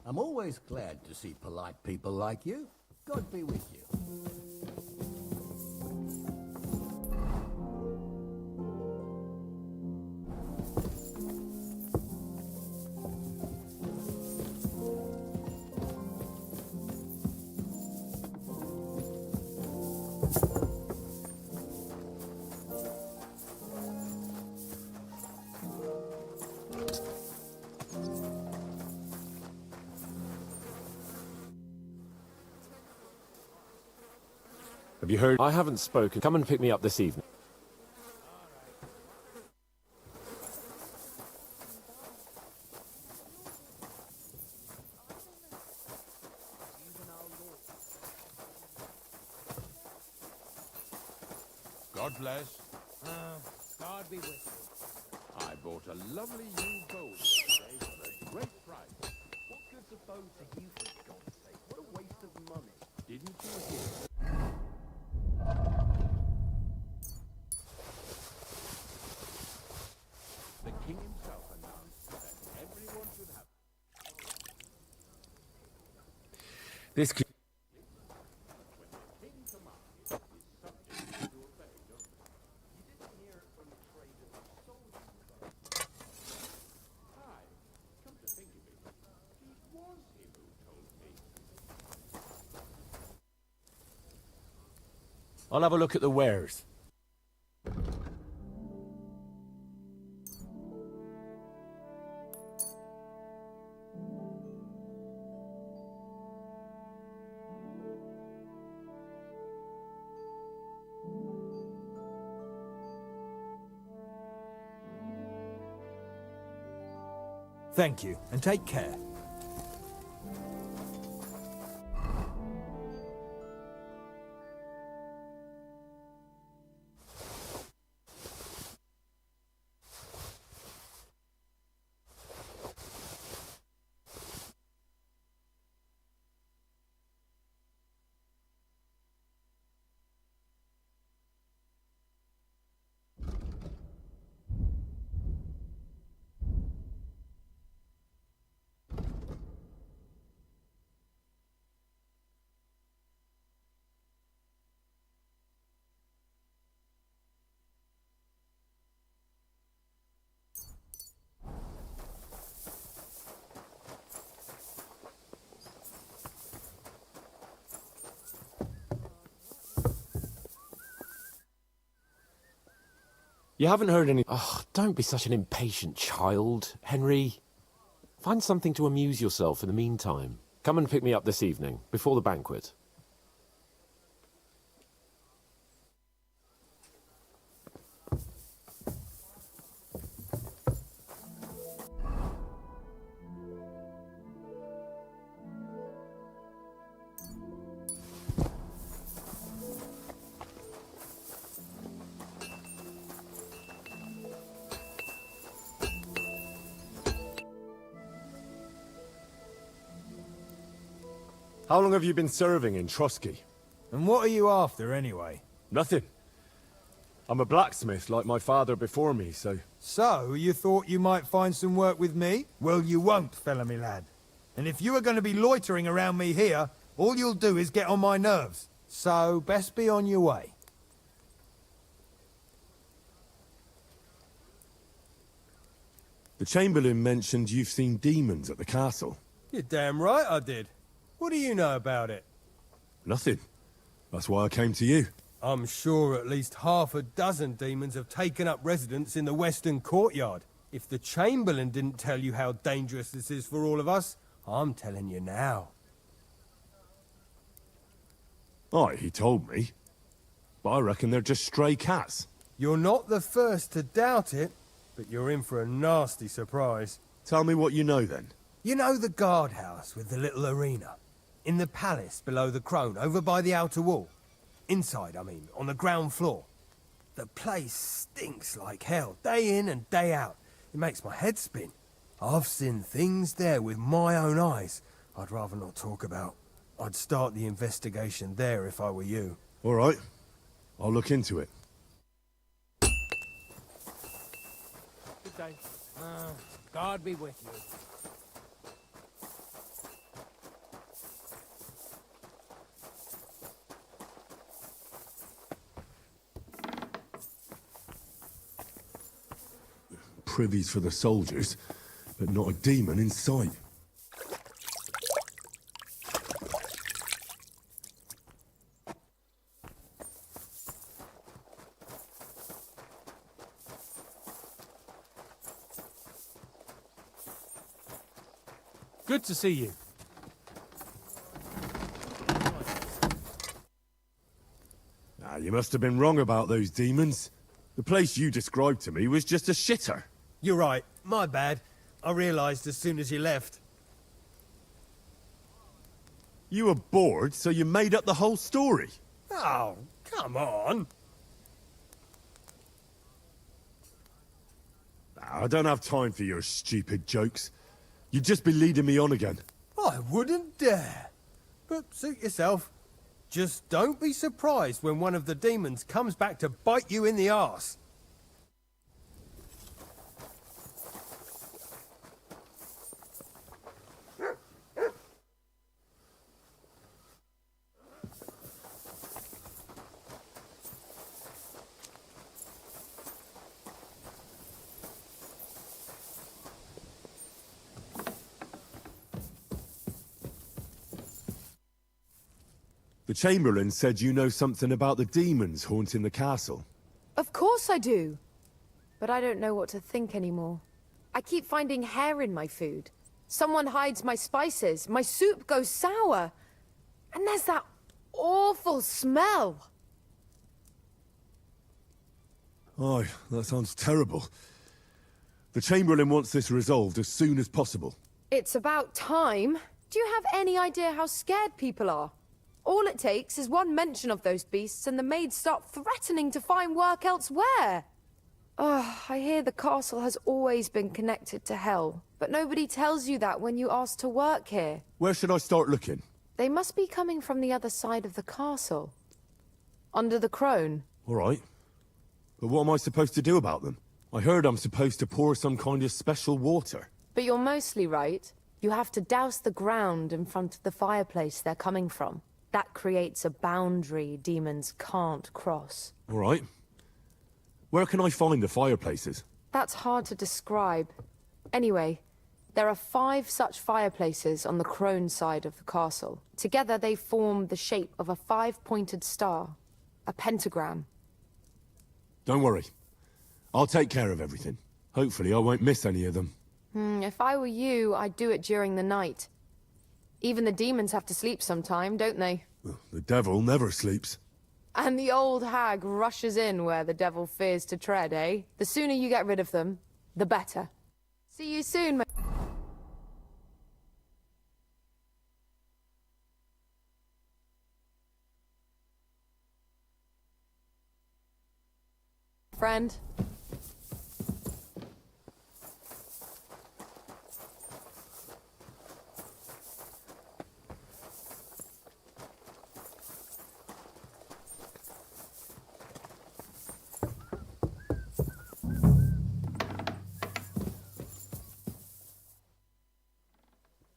I'm always glad to see polite people like you. God be with you. Have you heard? I haven't spoken. Come and pick me up this evening. God bless. God be with you. I bought a lovely new bow today for a great price. What good's a bow to you, for God's sake? What a waste of money. Didn't you hear? The king himself announced that everyone should have. This. When the king commands, his subjects to obey, don't they? You didn't hear it from the trader who sold you the bow. Aye, come to think of it, it was him who told me. I'll have a look at the wares. Thank you, and take care. You haven't heard any... Oh, don't be such an impatient child, Henry. Find something to amuse yourself in the meantime. Come and pick me up this evening, before the banquet. How long have you been serving in Trotsky? And what are you after, anyway? Nothing. I'm a blacksmith like my father before me, so... So, you thought you might find some work with me? Well, you won't, fella me lad. And if you are going to be loitering around me here, all you'll do is get on my nerves. So, best be on your way. The Chamberlain mentioned you've seen demons at the castle. You're damn right I did. What do you know about it? Nothing. That's why I came to you. I'm sure at least half a dozen demons have taken up residence in the western courtyard. If the Chamberlain didn't tell you how dangerous this is for all of us, I'm telling you now. Aye, he told me. But I reckon they're just stray cats. You're not the first to doubt it, but you're in for a nasty surprise. Tell me what you know, then. You know the guardhouse with the little arena? In the palace below the Crone, over by the outer wall. Inside, I mean, on the ground floor. The place stinks like hell, day in and day out. It makes my head spin. I've seen things there with my own eyes I'd rather not talk about. I'd start the investigation there if I were you. All right. I'll look into it. Good day. God be with you. privies for the soldiers, but not a demon in sight. Good to see you. Ah, you must have been wrong about those demons. The place you described to me was just a shitter. You're right. My bad. I realised as soon as you left. You were bored, so you made up the whole story. Oh, come on. I don't have time for your stupid jokes. You'd just be leading me on again. I wouldn't dare. But suit yourself. Just don't be surprised when one of the demons comes back to bite you in the arse. The Chamberlain said you know something about the demons haunting the castle. Of course I do. But I don't know what to think anymore. I keep finding hair in my food. Someone hides my spices. My soup goes sour. And there's that awful smell. Oh, that sounds terrible. The Chamberlain wants this resolved as soon as possible. It's about time. Do you have any idea how scared people are? All it takes is one mention of those beasts and the maids start threatening to find work elsewhere. I hear the castle has always been connected to hell, but nobody tells you that when you ask to work here. Where should I start looking? They must be coming from the other side of the castle. Under the crone. All right. But what am I supposed to do about them? I heard I'm supposed to pour some kind of special water. But you're mostly right. You have to douse the ground in front of the fireplace they're coming from. That creates a boundary demons can't cross. All right. Where can I find the fireplaces? That's hard to describe. Anyway, there are 5 such fireplaces on the crone side of the castle. Together they form the shape of a 5-pointed star. A pentagram. Don't worry. I'll take care of everything. Hopefully I won't miss any of them. If I were you, I'd do it during the night. Even the demons have to sleep sometime, don't they? The devil never sleeps. And the old hag rushes in where the devil fears to tread, eh? The sooner you get rid of them, the better. See you soon, my friend.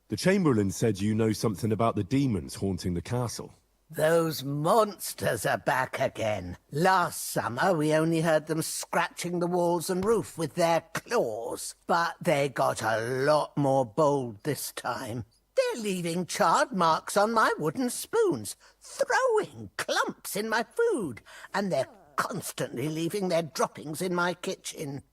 The Chamberlain said you know something about the demons haunting the castle. Those monsters are back again. Last summer, we only heard them scratching the walls and roof with their claws. But they got a lot more bold this time. They're leaving charred marks on my wooden spoons, throwing clumps in my food, and they're constantly leaving their droppings in my kitchen.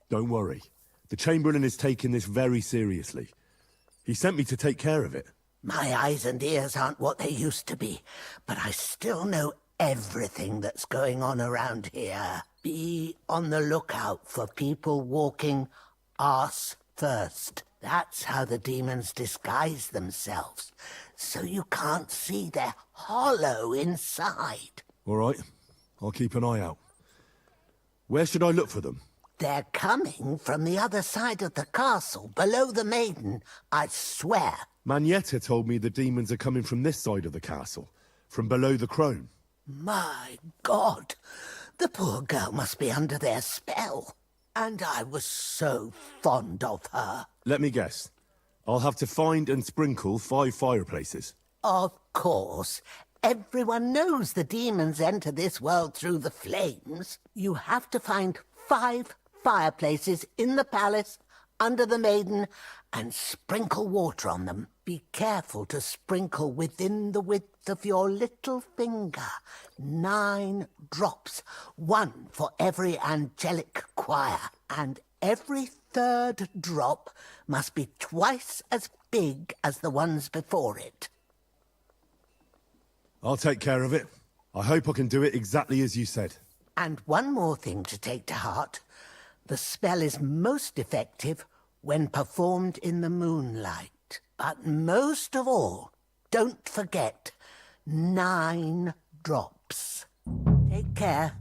Don't worry. The Chamberlain is taking this very seriously. He sent me to take care of it. My eyes and ears aren't what they used to be, but I still know everything that's going on around here. Be on the lookout for people walking arse first. That's how the demons disguise themselves, so you can't see their hollow inside. All right. I'll keep an eye out. Where should I look for them? They're coming from the other side of the castle, below the maiden, I swear. Manietta told me the demons are coming from this side of the castle, from below the crone. My God, the poor girl must be under their spell. And I was so fond of her. Let me guess. I'll have to find and sprinkle 5 fireplaces. Of course, Everyone knows the demons enter this world through the flames. You have to find 5 fireplaces in the palace under the maiden and sprinkle water on them. Be careful to sprinkle within the width of your little finger. 9 drops, 1 for every angelic choir, and every 3rd drop must be twice as big as the ones before it. I'll take care of it. I hope I can do it exactly as you said. And one more thing to take to heart. The spell is most effective when performed in the moonlight. But most of all, don't forget 9 drops. Take care.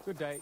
Good day.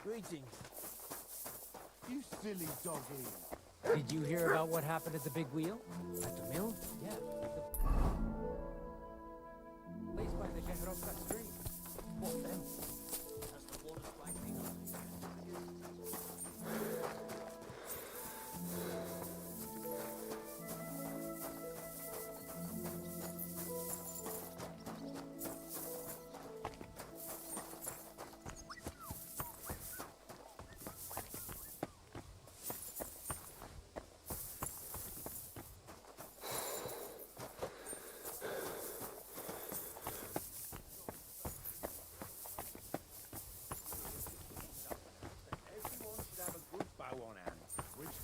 Greetings. You silly doggy. Did you hear about what happened at the big wheel? At the mill? Yeah. Place by the Jeherovka stream. What then? Has the water flagging up?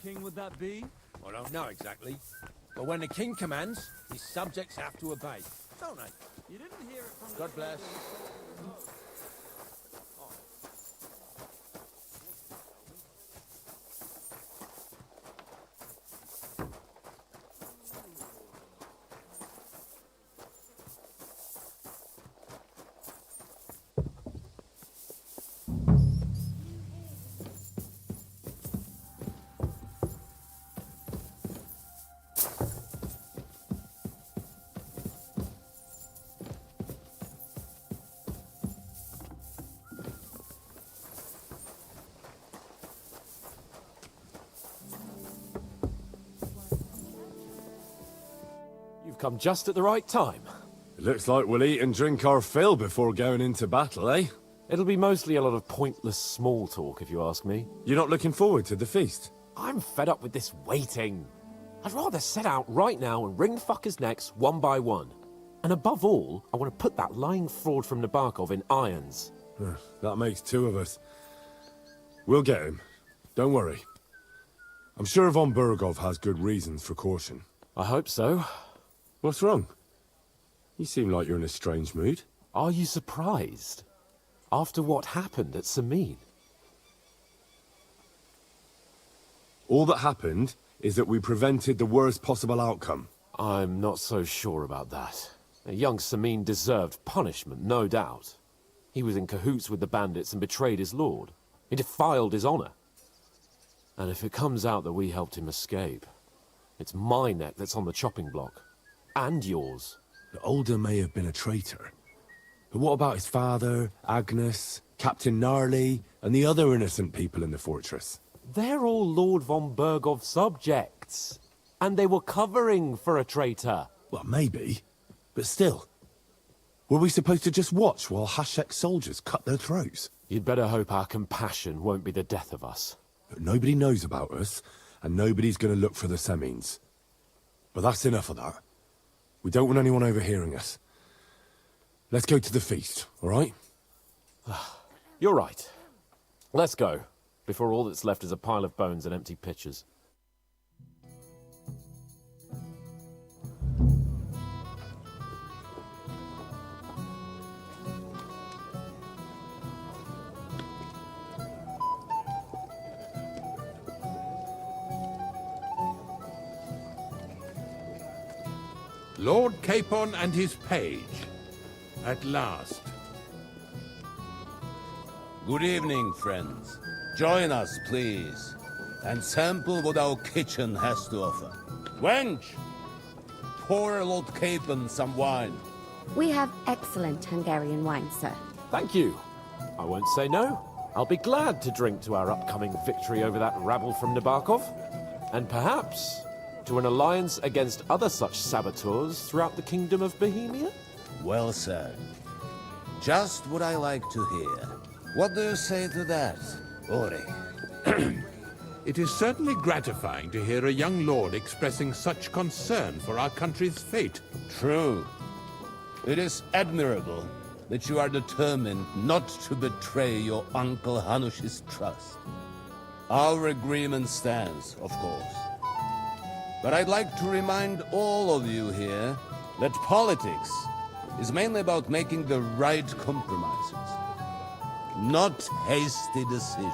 King would that be? I don't know exactly. But when the king commands, his subjects have to obey, don't they? You didn't hear it from God bless. You've come just at the right time. It looks like we'll eat and drink our fill before going into battle, eh? It'll be mostly a lot of pointless small talk, if you ask me. You're not looking forward to the feast? I'm fed up with this waiting. I'd rather set out right now and wring fuckers' necks one by one. And above all, I want to put that lying fraud from Nabokov in irons. That makes two of us. We'll get him. Don't worry. I'm sure von Burgov has good reasons for caution. I hope so. What's wrong? You seem like you're in a strange mood. Are you surprised? After what happened at Samin? All that happened is that we prevented the worst possible outcome. I'm not so sure about that. A young Samin deserved punishment, no doubt. He was in cahoots with the bandits and betrayed his lord. He defiled his honor. And if it comes out that we helped him escape, it's my neck that's on the chopping block. And yours. The Older may have been a traitor. But what about his father, Agnes, Captain Gnarly, and the other innocent people in the fortress? They're all Lord von Burgov's subjects. And they were covering for a traitor. Well, maybe. But still. Were we supposed to just watch while Hashek's soldiers cut their throats? You'd better hope our compassion won't be the death of us. But nobody knows about us, and nobody's going to look for the Semines. But that's enough of that. We don't want anyone overhearing us. Let's go to the feast, all right? You're right. Let's go, before all that's left is a pile of bones and empty pitchers. Lord Capon and his page. At last. Good evening, friends. Join us, please, and sample what our kitchen has to offer. Wench, pour Lord Capon some wine. We have excellent Hungarian wine, sir. Thank you. I won't say no. I'll be glad to drink to our upcoming victory over that rabble from Nabokov. And perhaps to an alliance against other such saboteurs throughout the kingdom of Bohemia? Well said. Just what I like to hear. What do you say to that, Ori? It is certainly gratifying to hear a young lord expressing such concern for our country's fate. True. It is admirable that you are determined not to betray your Uncle Hanush's trust. Our agreement stands, of course. But I'd like to remind all of you here that politics is mainly about making the right compromises, not hasty decisions.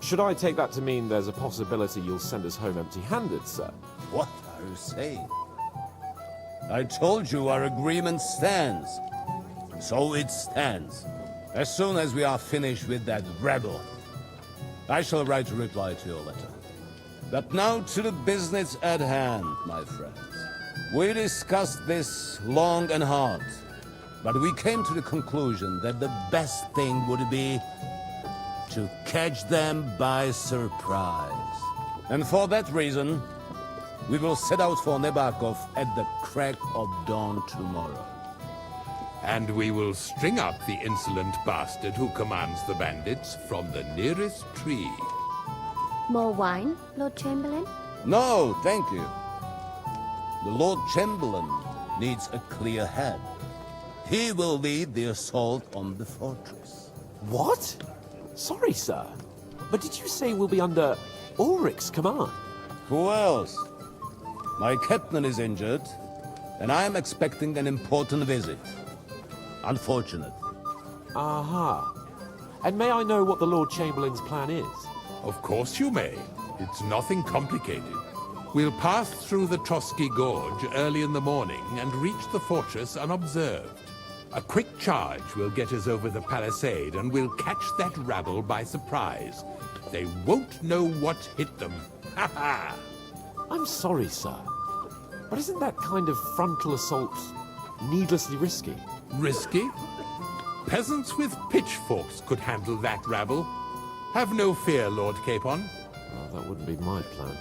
Should I take that to mean there's a possibility you'll send us home empty-handed, sir? What are you saying? I told you our agreement stands. So it stands. As soon as we are finished with that rebel, I shall write a reply to your letter. But now to the business at hand, my friends. We discussed this long and hard, but we came to the conclusion that the best thing would be to catch them by surprise. And for that reason, we will set out for Nebakov at the crack of dawn tomorrow. And we will string up the insolent bastard who commands the bandits from the nearest tree. More wine, Lord Chamberlain? No, thank you. The Lord Chamberlain needs a clear head. He will lead the assault on the fortress. What? Sorry, sir. But did you say we'll be under Ulrich's command? Who else? My captain is injured, and I am expecting an important visit. Unfortunate. Aha. And may I know what the Lord Chamberlain's plan is? Of course you may. It's nothing complicated. We'll pass through the Trotsky Gorge early in the morning and reach the fortress unobserved. A quick charge will get us over the palisade and we'll catch that rabble by surprise. They won't know what hit them. Ha ha! I'm sorry, sir. But isn't that kind of frontal assault needlessly risky? Risky? Peasants with pitchforks could handle that rabble. Have no fear, Lord Capon. Well, that wouldn't be my plan.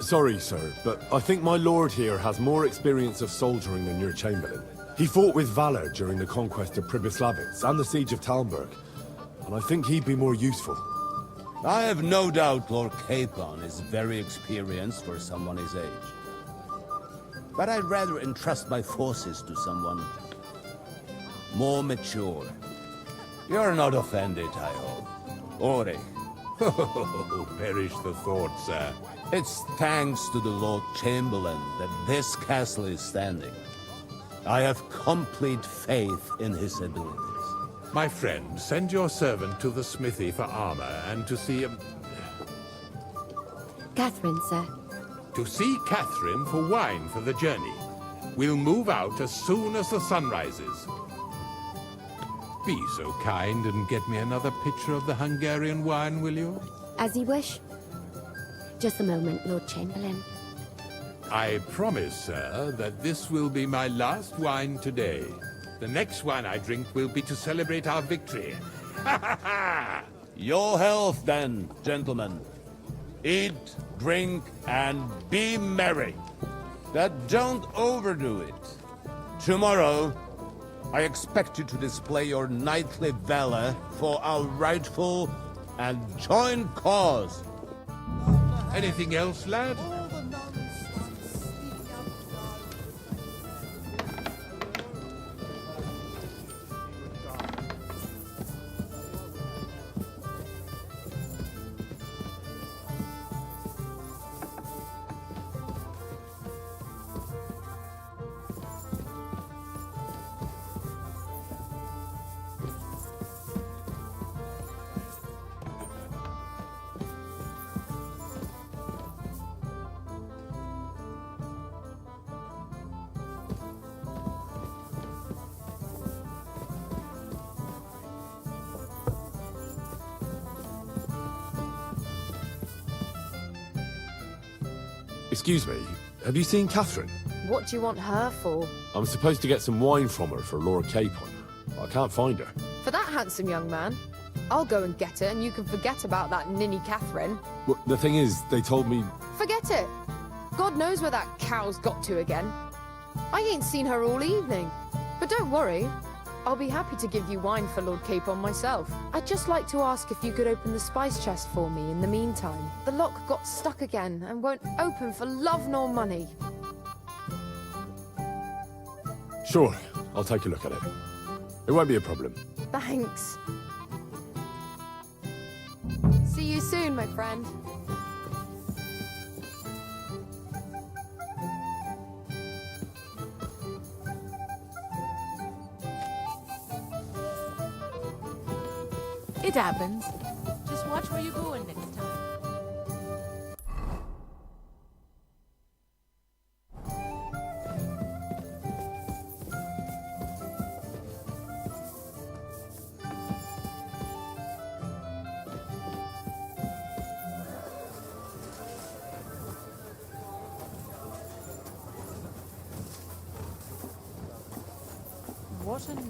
Sorry, sir, but I think my lord here has more experience of soldiering than your Chamberlain. He fought with valor during the conquest of Pribyslavitz and the siege of Talmberg, and I think he'd be more useful. I have no doubt Lord Capon is very experienced for someone his age. But I'd rather entrust my forces to someone more mature. You're not offended, I hope. Ulrich. Oh, perish the thought, sir. It's thanks to the Lord Chamberlain that this castle is standing. I have complete faith in his abilities. My friend, send your servant to the smithy for armor and to see... Catherine, sir. To see Catherine for wine for the journey. We'll move out as soon as the sun rises. Be so kind and get me another pitcher of the Hungarian wine, will you? As you wish. Just a moment, Lord Chamberlain. I promise, sir, that this will be my last wine today. The next wine I drink will be to celebrate our victory. Ha ha ha! Your health, then, gentlemen. Eat, drink, and be merry. But don't overdo it. Tomorrow, I expect you to display your knightly valor for our rightful and joint cause. Anything else, lad? Excuse me, have you seen Catherine? What do you want her for? I'm supposed to get some wine from her for Lord Capon. I can't find her. For that handsome young man? I'll go and get her, and you can forget about that ninny Catherine. Well, the thing is, they told me... Forget it! God knows where that cow's got to again. I ain't seen her all evening. But don't worry, I'll be happy to give you wine for Lord Capon myself. I'd just like to ask if you could open the spice chest for me in the meantime. The lock got stuck again and won't open for love nor money. Sure, I'll take a look at it. It won't be a problem. Thanks. See you soon, my friend. It happens. Just watch where you're going next time. What a night.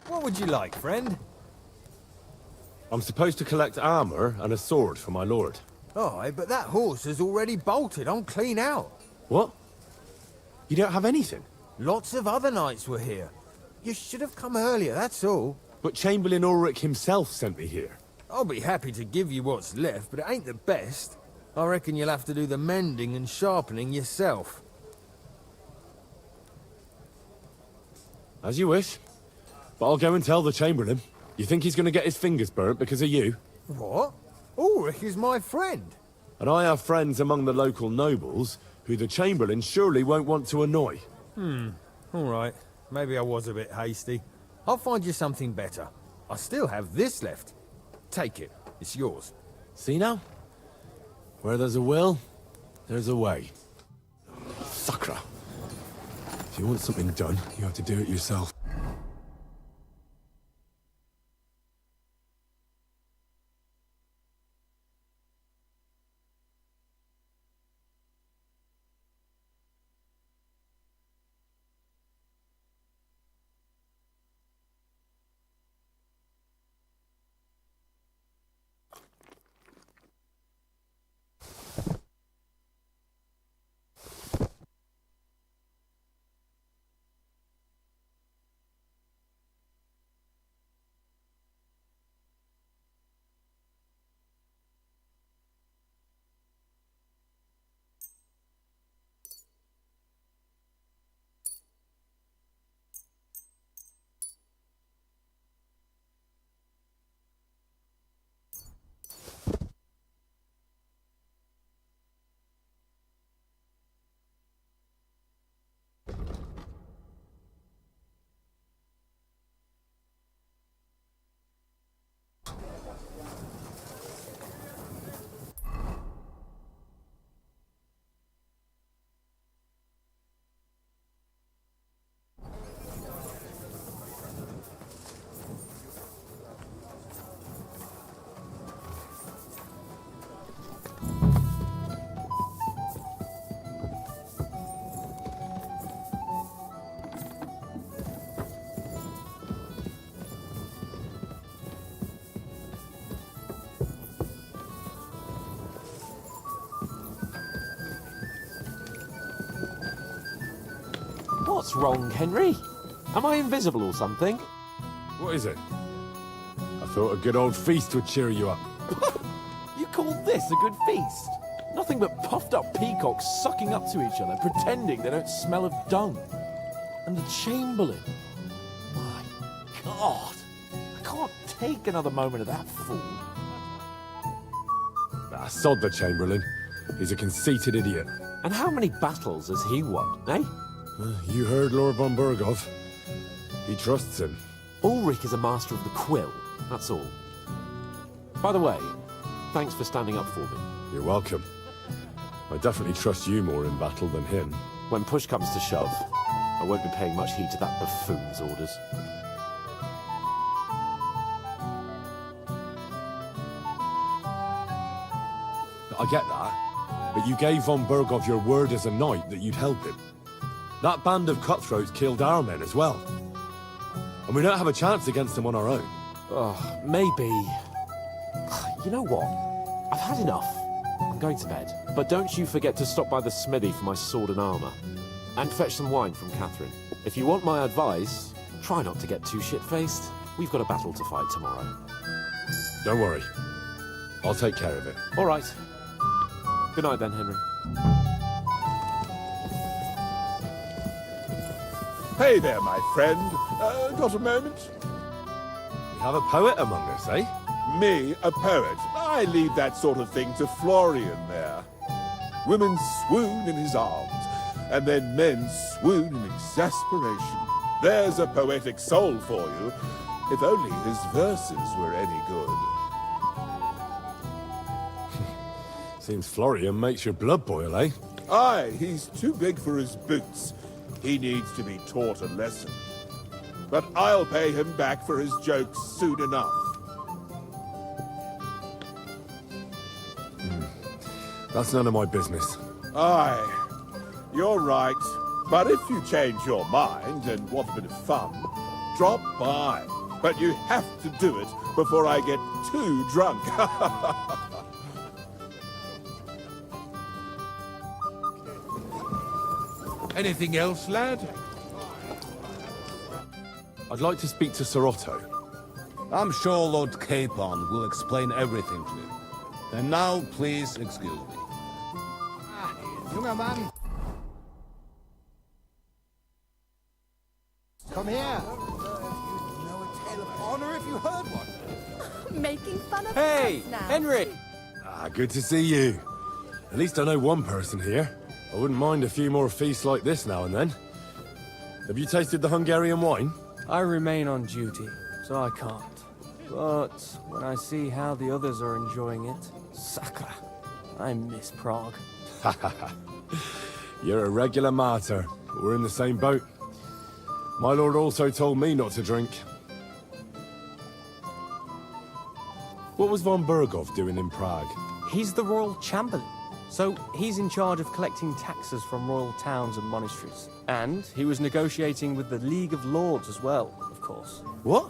What would you like, friend? I'm supposed to collect armor and a sword for my lord. Aye, but that horse has already bolted. I'm clean out. What? You don't have anything? Lots of other knights were here. You should have come earlier, that's all. But Chamberlain Ulrich himself sent me here. I'll be happy to give you what's left, but it ain't the best. I reckon you'll have to do the mending and sharpening yourself. As you wish. But I'll go and tell the Chamberlain. You think he's going to get his fingers burnt because of you? What? Ulrich is my friend. And I have friends among the local nobles who the Chamberlain surely won't want to annoy. All right. Maybe I was a bit hasty. I'll find you something better. I still have this left. Take it. It's yours. See now? Where there's a will, there's a way. Sakra. If you want something done, you have to do it yourself. What's wrong, Henry? Am I invisible or something? What is it? I thought a good old feast would cheer you up. You call this a good feast? Nothing but puffed up peacocks sucking up to each other, pretending they don't smell of dung. And the Chamberlain. My God. I can't take another moment of that fool. Ah, sod the Chamberlain. He's a conceited idiot. And how many battles has he won, eh? You heard Lord von Burgov. He trusts him. Ulrich is a master of the quill, that's all. By the way, thanks for standing up for me. You're welcome. I definitely trust you more in battle than him. When push comes to shove, I won't be paying much heed to that buffoon's orders. I get that, but you gave von Burgov your word as a knight that you'd help him. That band of cutthroats killed our men as well. And we don't have a chance against them on our own. Oh, maybe. You know what? I've had enough. I'm going to bed. But don't you forget to stop by the smithy for my sword and armor. And fetch some wine from Catherine. If you want my advice, try not to get too shit-faced. We've got a battle to fight tomorrow. Don't worry. I'll take care of it. All right. Good night then, Henry. Hey there, my friend. Got a moment? We have a poet among us, eh? Me, a poet. I leave that sort of thing to Florian there. Women swoon in his arms, and then men swoon in exasperation. There's a poetic soul for you, if only his verses were any good. Seems Florian makes your blood boil, eh? Aye, he's too big for his boots. He needs to be taught a lesson. But I'll pay him back for his jokes soon enough. That's none of my business. Aye, you're right. But if you change your mind and want a bit of fun, drop by. But you have to do it before I get too drunk. Anything else, lad? I'd like to speak to Sir Otto. I'm sure Lord Capon will explain everything to you. And now, please excuse me. Junger Mann! Come here! Honor if you heard one. Making fun of Hey, us now. Henry! Ah, good to see you. At least I know one person here. I wouldn't mind a few more feasts like this now and then. Have you tasted the Hungarian wine? I remain on duty, so I can't. But when I see how the others are enjoying it, sakra, I miss Prague. You're a regular martyr. We're in the same boat. My lord also told me not to drink. What was von Burgov doing in Prague? He's the royal chamberlain, so he's in charge of collecting taxes from royal towns and monasteries. And he was negotiating with the League of Lords as well, of course. What?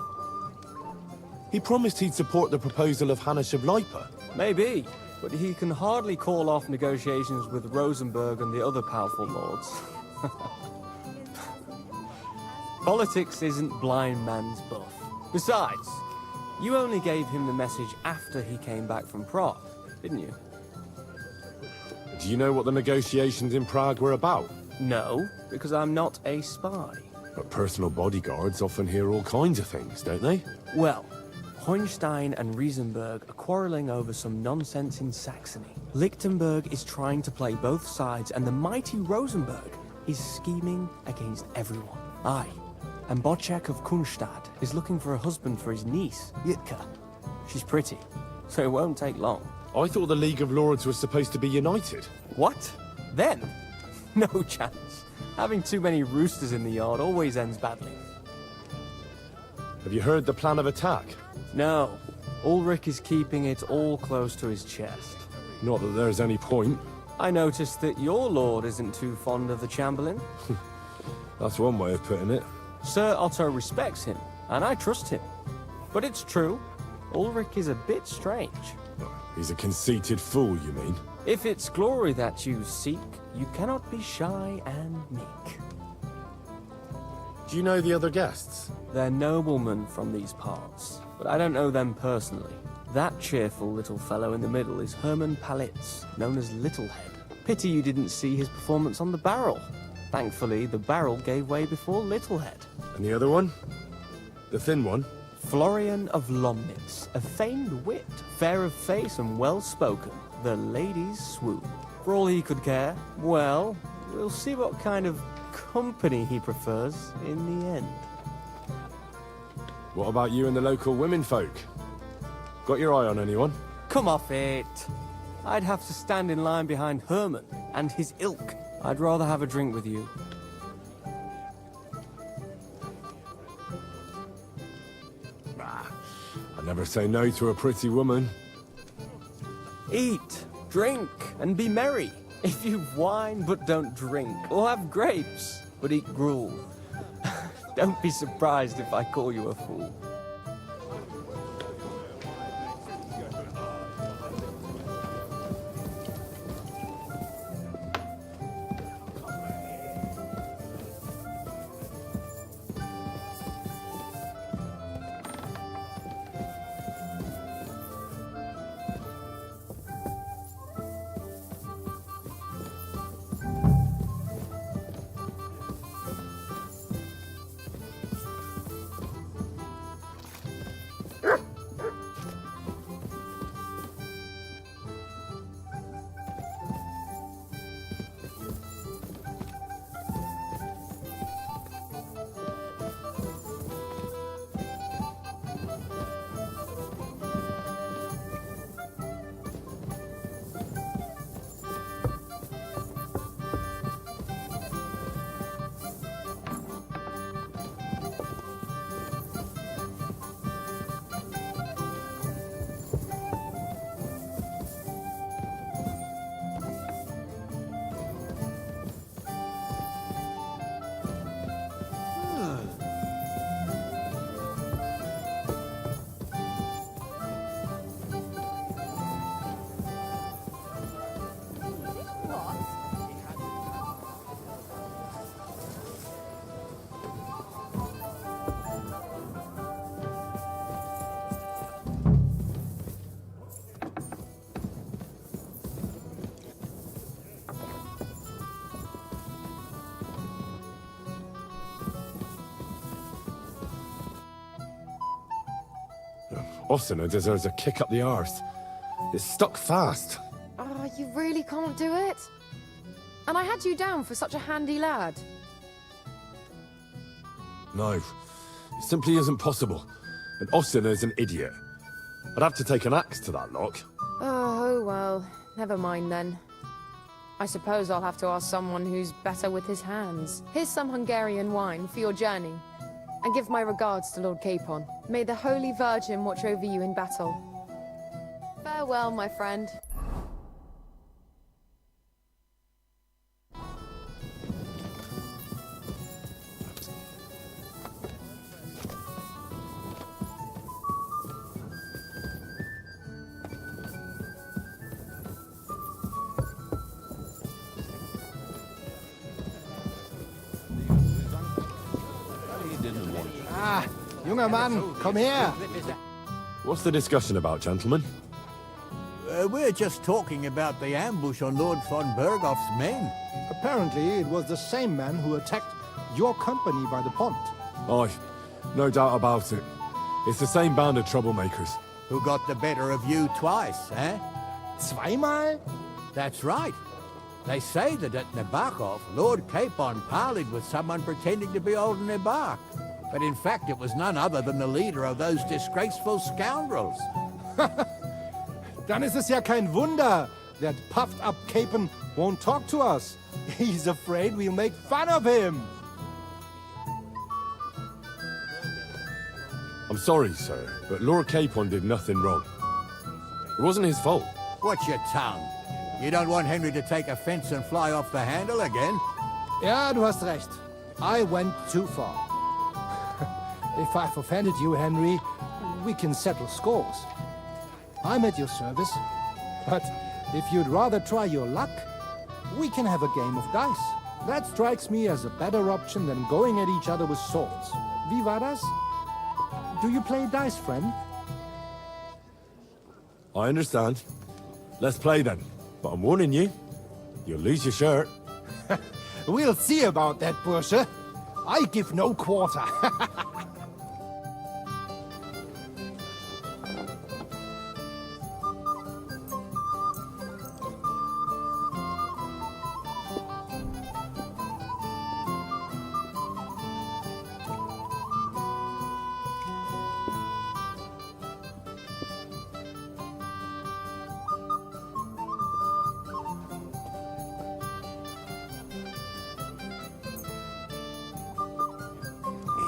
He promised he'd support the proposal of Hannes of Lipa. Maybe, but he can hardly call off negotiations with Rosenberg and the other powerful lords. Politics isn't blind man's buff. Besides, you only gave him the message after he came back from Prague, didn't you? Do you know what the negotiations in Prague were about? No, because I'm not a spy. But personal bodyguards often hear all kinds of things, don't they? Well, Hohenstein and Riesenberg are quarreling over some nonsense in Saxony. Lichtenberg is trying to play both sides, and the mighty Rosenberg is scheming against everyone. Aye, and Bocek of Kunstad is looking for a husband for his niece, Yitka. She's pretty, so it won't take long. I thought the League of Lords was supposed to be united. What? Then? No chance. Having too many roosters in the yard always ends badly. Have you heard the plan of attack? No. Ulrich is keeping it all close to his chest. Not that there's any point. I noticed that your lord isn't too fond of the Chamberlain. That's one way of putting it. Sir Otto respects him, and I trust him. But it's true, Ulrich is a bit strange. He's a conceited fool, you mean? If it's glory that you seek, you cannot be shy and meek. Do you know the other guests? They're noblemen from these parts, but I don't know them personally. That cheerful little fellow in the middle is Hermann Palitz, known as Littlehead. Pity you didn't see his performance on the barrel. Thankfully, the barrel gave way before Littlehead. And the other one? The thin one? Florian of Lomnitz, a famed wit, fair of face and well-spoken. The ladies swoon. For all he could care, well, we'll see what kind of company he prefers in the end. What about you and the local women folk? Got your eye on anyone? Come off it. I'd have to stand in line behind Herman and his ilk. I'd rather have a drink with you. I never say no to a pretty woman. Eat, drink, and be merry. If you whine but don't drink, or have grapes but eat gruel, don't be surprised if I call you a fool. Ossina deserves a kick up the arse. It's stuck fast. Oh, you really can't do it? And I had you down for such a handy lad. No, it simply isn't possible. And Ossina's an idiot. I'd have to take an axe to that lock. Oh, well, never mind then. I suppose I'll have to ask someone who's better with his hands. Here's some Hungarian wine for your journey. And give my regards to Lord Capon. May the Holy Virgin watch over you in battle. Farewell, my friend. Ah, junger Mann, komm her! What's the discussion about, gentlemen? We're just talking about the ambush on Lord von Bergoff's men. Apparently, it was the same man who attacked your company by the pond. Aye, no doubt about it. It's the same band of troublemakers. Who got the better of you twice, eh? Zweimal? That's right. They say that at Nabokov, Lord Capon parleyed with someone pretending to be old Embark. But in fact, it was none other than the leader of those disgraceful scoundrels. Dann ist es ja kein Wunder that puffed-up Capon won't talk to us. He's afraid we'll make fun of him. I'm sorry, sir, but Lord Capon did nothing wrong. It wasn't his fault. Watch your tongue. You don't want Henry to take offense and fly off the handle again? Ja, du hast recht. I went too far. If I've offended you, Henry, we can settle scores. I'm at your service. But if you'd rather try your luck, we can have a game of dice. That strikes me as a better option than going at each other with swords. Wie war das? Do you play dice, friend? I understand. Let's play then. But I'm warning you, you'll lose your shirt. We'll see about that, Bursche. I give no quarter.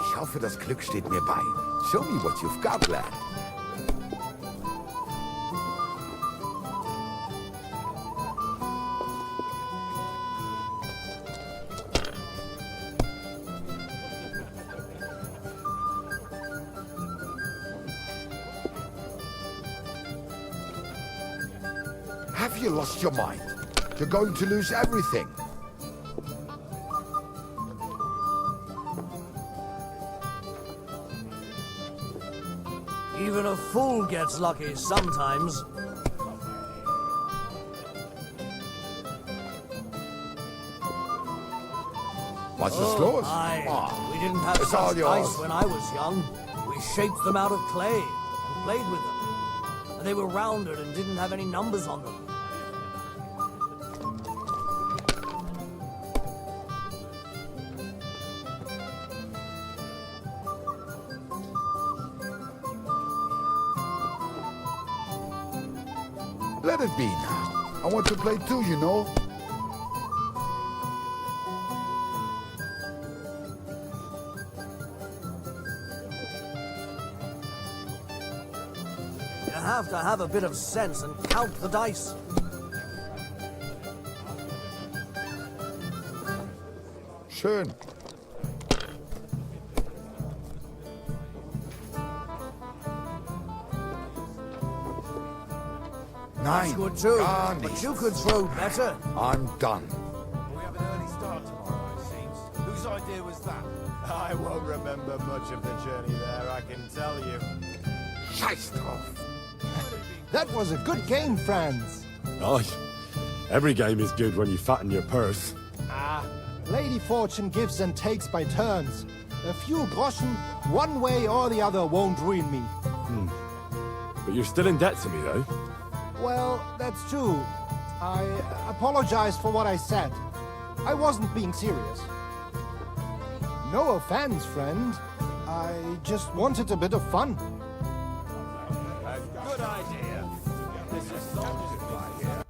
Ich hoffe, das Glück steht mir bei. Show me what you've got, lad. Have you lost your mind? You're going to lose everything. Even a fool gets lucky sometimes. What's the scores? We didn't have it's all such yours. dice when I was young. We shaped them out of clay and played with them. And they were rounded and didn't have any numbers on them. Let it be now. I want to play too, you know. You have to have a bit of sense and count the dice. Schön. That's good too, but you could throw better. I'm done. We have an early start tomorrow, it seems. Whose idea was that? I won't remember much of the journey there, I can tell you. Scheiß drauf. That was a good game, Franz. Aye. Every game is good when you fatten your purse. Ah, Lady Fortune gives and takes by turns. A few groschen, one way or the other, won't ruin me. But you're still in debt to me, though. Well, that's true. I apologize for what I said. I wasn't being serious. No offense, friend. I just wanted a bit of fun. A good idea. This is soldiers by here.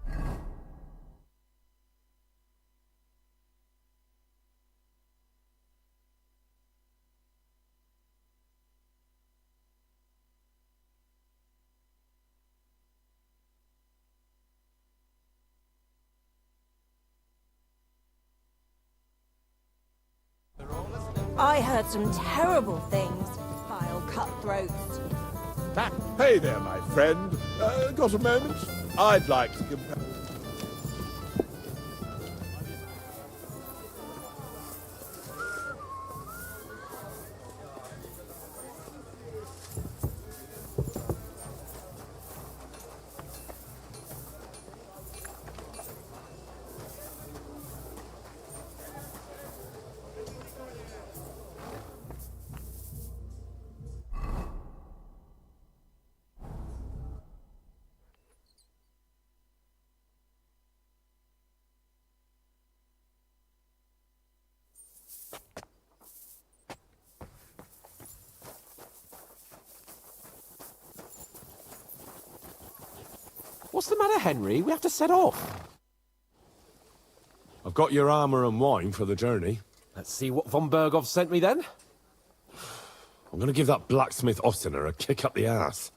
I heard some terrible things. Vile cutthroats. Hey there, my friend. Got a moment? I'd like to compare... What's the matter, Henry? We have to set off. I've got your armor and wine for the journey. Let's see what von Berghoff sent me then. I'm gonna give that blacksmith Ostener a kick up the ass.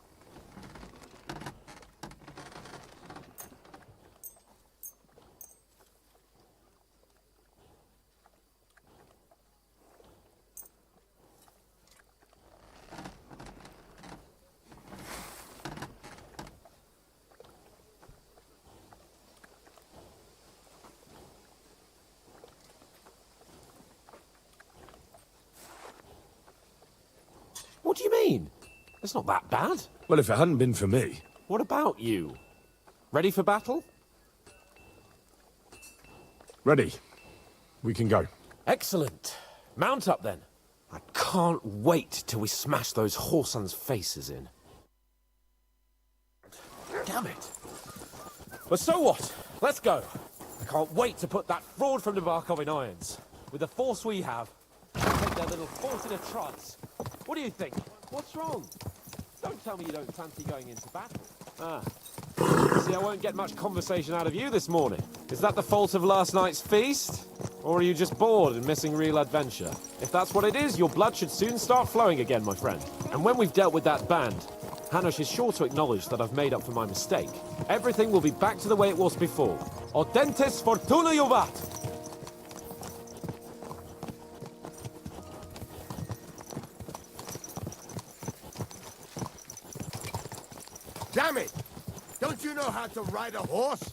What do you mean? It's not that bad. Well, if it hadn't been for me... What about you? Ready for battle? Ready. We can go. Excellent. Mount up then. I can't wait till we smash those whoresons' faces in. Damn it. But so what? Let's go. I can't wait to put that fraud from Nabarkov in irons. With the force we have, we'll take their little fort in a trance. What do you think? What's wrong? Don't tell me you don't fancy going into battle. Ah. See, I won't get much conversation out of you this morning. Is that the fault of last night's feast? Or are you just bored and missing real adventure? If that's what it is, your blood should soon start flowing again, my friend. And when we've dealt with that band, Hanush is sure to acknowledge that I've made up for my mistake. Everything will be back to the way it was before. Audentes fortuna juvat! Damn it! Don't you know how to ride a horse?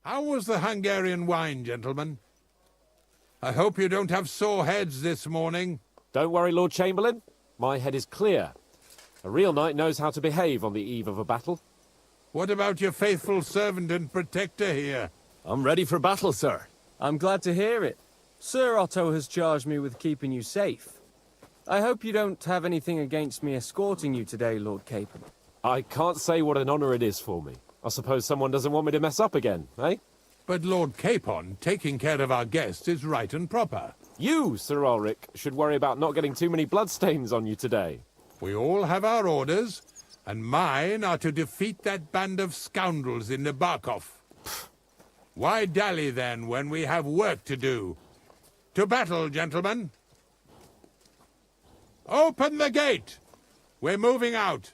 How was the Hungarian wine, gentlemen? I hope you don't have sore heads this morning. Don't worry, Lord Chamberlain. My head is clear. A real knight knows how to behave on the eve of a battle. What about your faithful servant and protector here? I'm ready for battle, sir. I'm glad to hear it. Sir Otto has charged me with keeping you safe. I hope you don't have anything against me escorting you today, Lord Capon. I can't say what an honor it is for me. I suppose someone doesn't want me to mess up again, eh? But Lord Capon, taking care of our guests is right and proper. You, Sir Ulrich, should worry about not getting too many bloodstains on you today. We all have our orders, and mine are to defeat that band of scoundrels in Nabarkov. Why dally, then, when we have work to do? To battle, gentlemen! Open the gate! We're moving out.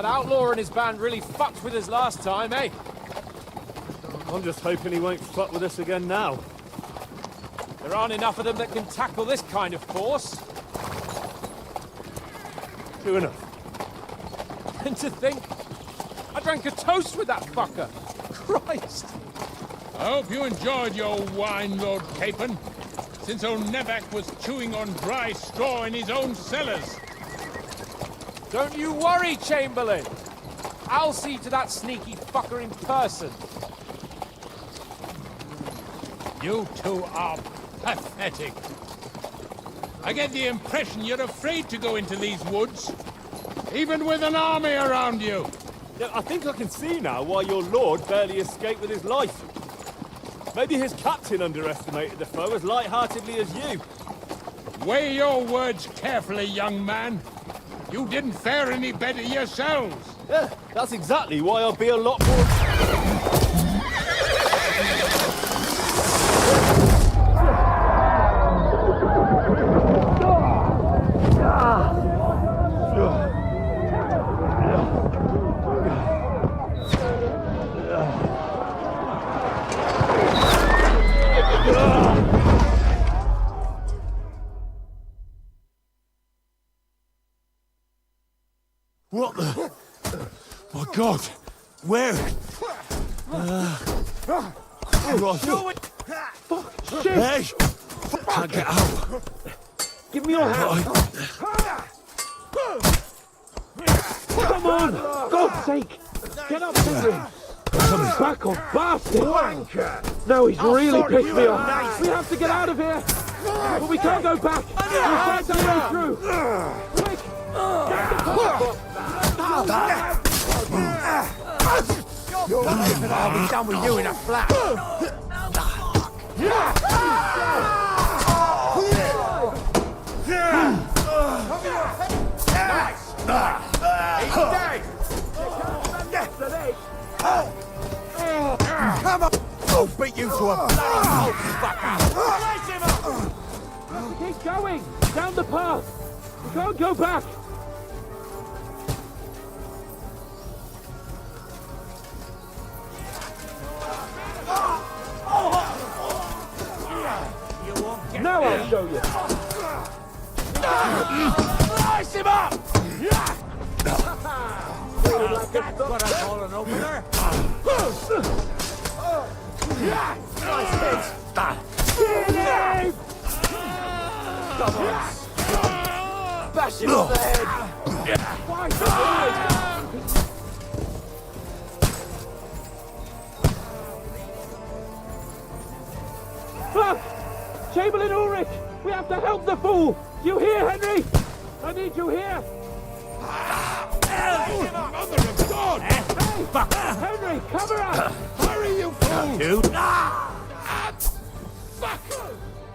That outlaw and his band really fucked with us last time, eh? I'm just hoping he won't fuck with us again now. There aren't enough of them that can tackle this kind of force. True enough. And to think, I drank a toast with that fucker. Christ! I hope you enjoyed your wine, Lord Capon, since old Nevac was chewing on dry straw in his own cellars. Don't you worry, Chamberlain. I'll see to that sneaky fucker in person. You two are pathetic. I get the impression you're afraid to go into these woods, even with an army around you. Yeah, I think I can see now why your lord barely escaped with his life. Maybe his captain underestimated the foe as light-heartedly as you. Weigh your words carefully, young man. You didn't fare any better yourselves. Yeah, that's exactly why I'll be a lot more... What the... My God! Where? Right. Fuck, shit! Hey! Can't get out. Give me your hand! Come on! God's sake! Get up, Henry! Back off, bastard! Wanker! Now he's really pissed me off! We have to get out of here! But we can't go back! We'll find our way through! Quick! Get the car! I'll be done with you in a flash. Come on! I'll beat you to a bloody pulp! Keep going! Down the path! We can't go back! Now I'll show you! Slice him up! That's what I call an opener. Nice hit! Get him! Come on! Bash him on the head! Fight the Fuck! Chamberlain Ulrich! We have to help the fool! You hear, Henry? I need you here! Mother of God! Hey! Fuck! Henry, cover up! Hurry, you fool! Dude! Fuck!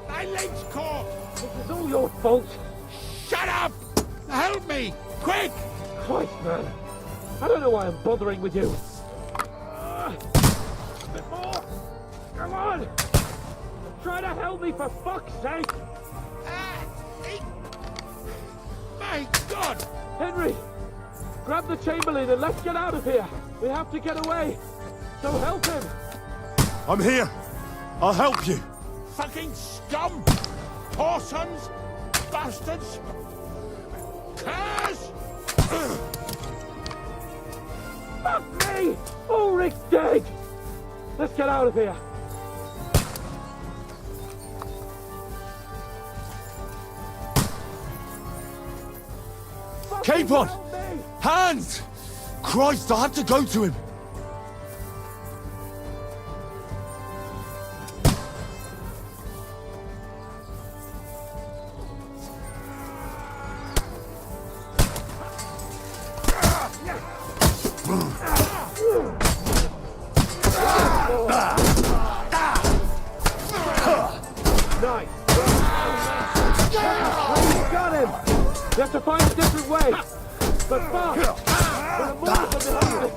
My leg's caught! This is all your fault! Shut up! Help me! Quick! Christ, man! I don't know why I'm bothering with you! A bit more! Come on! Try to help me, for fuck's sake! My God! Henry! Grab the Chamberlain and let's get out of here! We have to get away! So help him! I'm here! I'll help you! Fucking scum! Whoresons! Bastards! Curs! Fuck me! Ulrich's dead! Let's get out of here! Capon! Hands! Christ, I have to go to him! Nice! Got him! We have to find a different way! But fast! There are more of them behind us!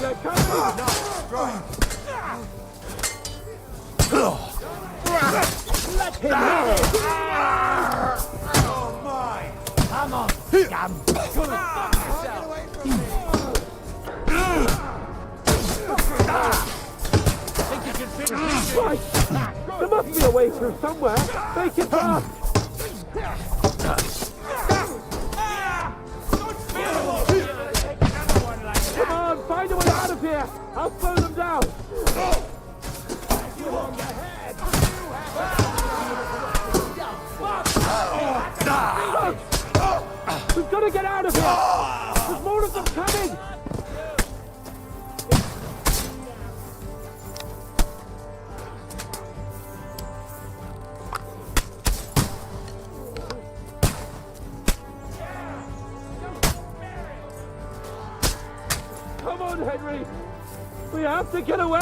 they're coming! Let him have it! Oh my! Come on, scum! Think you can finish this? Right! There must be a way through somewhere! Make it fast! Come on, find a way out of here! I'll slow them down! We've got to get out of here! There's more of them coming! Come on, Henry! We have to get away!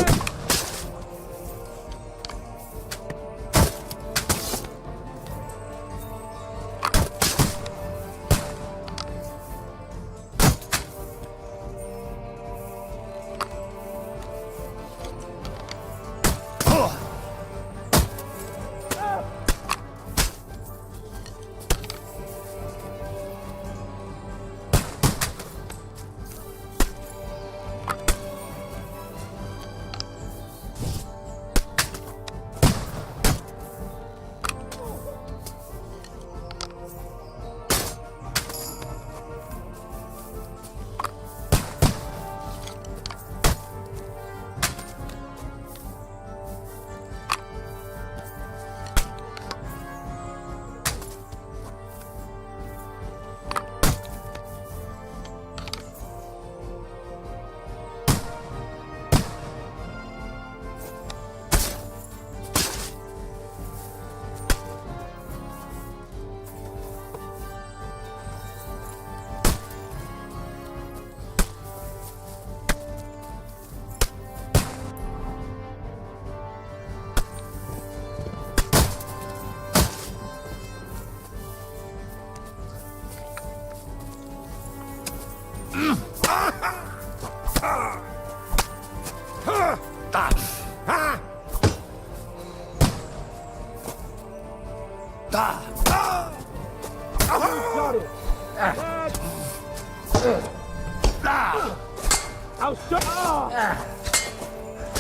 I'll shut up!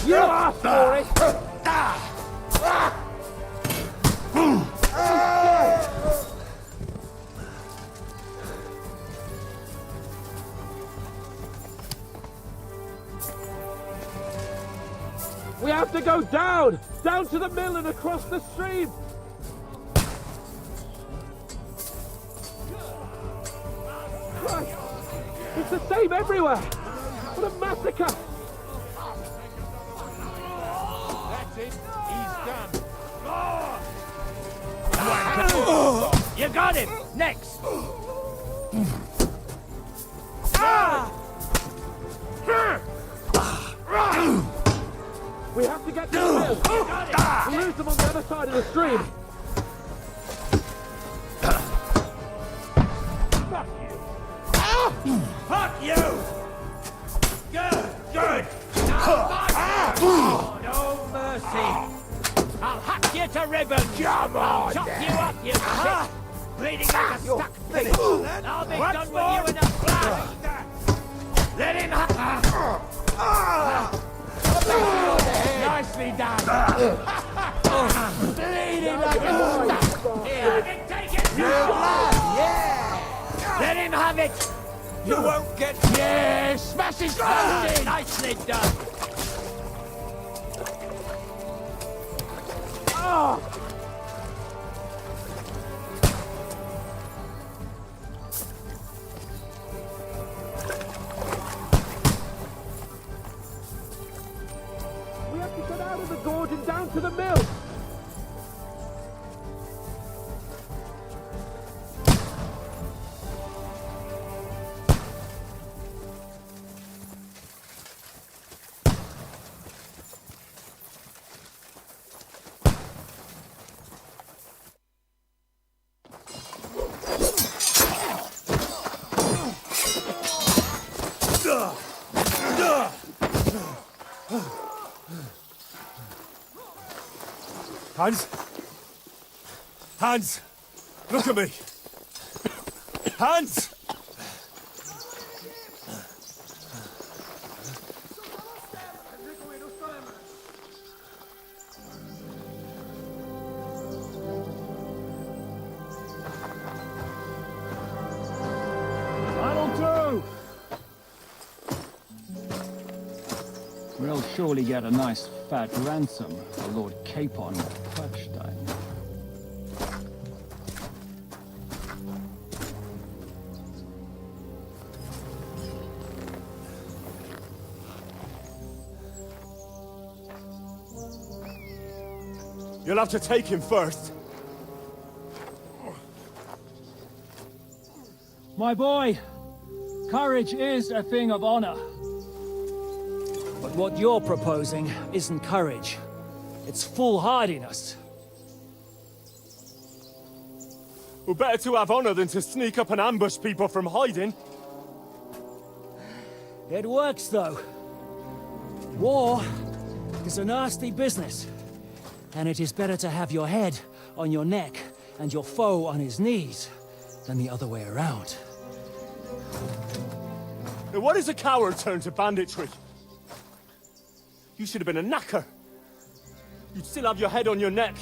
You asked for it! We have to go down! Down to the mill and across the stream! Christ! It's the same everywhere! What a massacre! That's it. He's done. You got him! Next! We have to get to the mill! We'll lose them on the other side of the stream! Fuck you! Good! Good! No mercy! I'll hack you to ribbons! Come on! Chop you up, you shit! Bleeding like a stuck pig! I'll be done with you in a flash! Let him Nicely done! Bleeding like a stuck! Here, take it now! Yeah! Let him have it! You won't get... Yeah! Smash his face in! Nicely done! Oh! We have to get out of the gorge and down to the mill! Hans? Hans! Look at me! Hans! That'll do! We'll surely get a nice fat ransom for Lord Capon of Purgstein. You'll have to take him first. My boy, courage is a thing of honor. But what you're proposing isn't courage. It's foolhardiness. Well, better to have honor than to sneak up and ambush people from hiding. It works, though. War is a nasty business. And it is better to have your head on your neck and your foe on his knees than the other way around. Now, what is a coward turn to banditry? You should have been a knacker. You'd still have your head on your neck.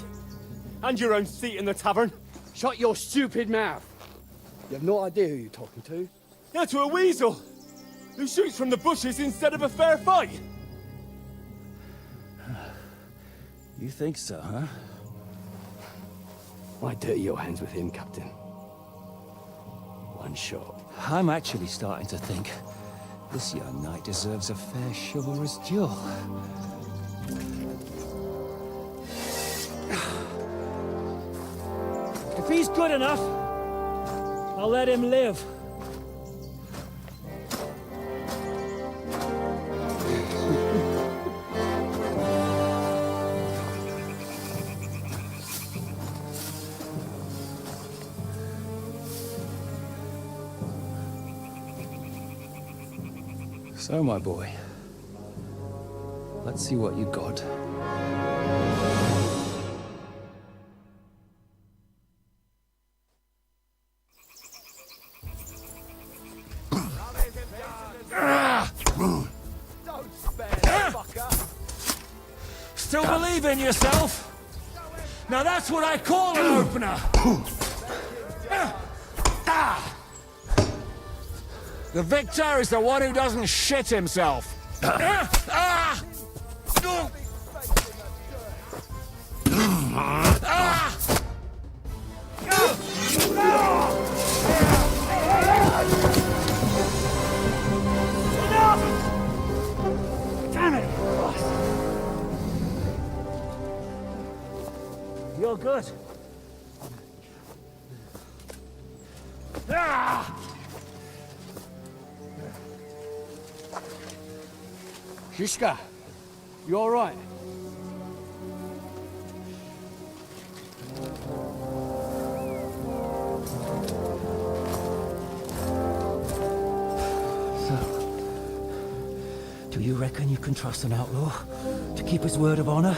And your own seat in the tavern. Shut your stupid mouth. You have no idea who you're talking to. Yeah, to a weasel. Who shoots from the bushes instead of a fair fight. You think so, huh? Why dirty your hands with him, Captain? One shot. I'm actually starting to think this young knight deserves a fair chivalrous duel. If he's good enough, I'll let him live. So, my boy, let's see what you got. Still believe in yourself? Now that's what I call an opener! The victor is the one who doesn't shit himself. Damn it! You're good. Shishka, you all right? Do you reckon you can trust an outlaw to keep his word of honor?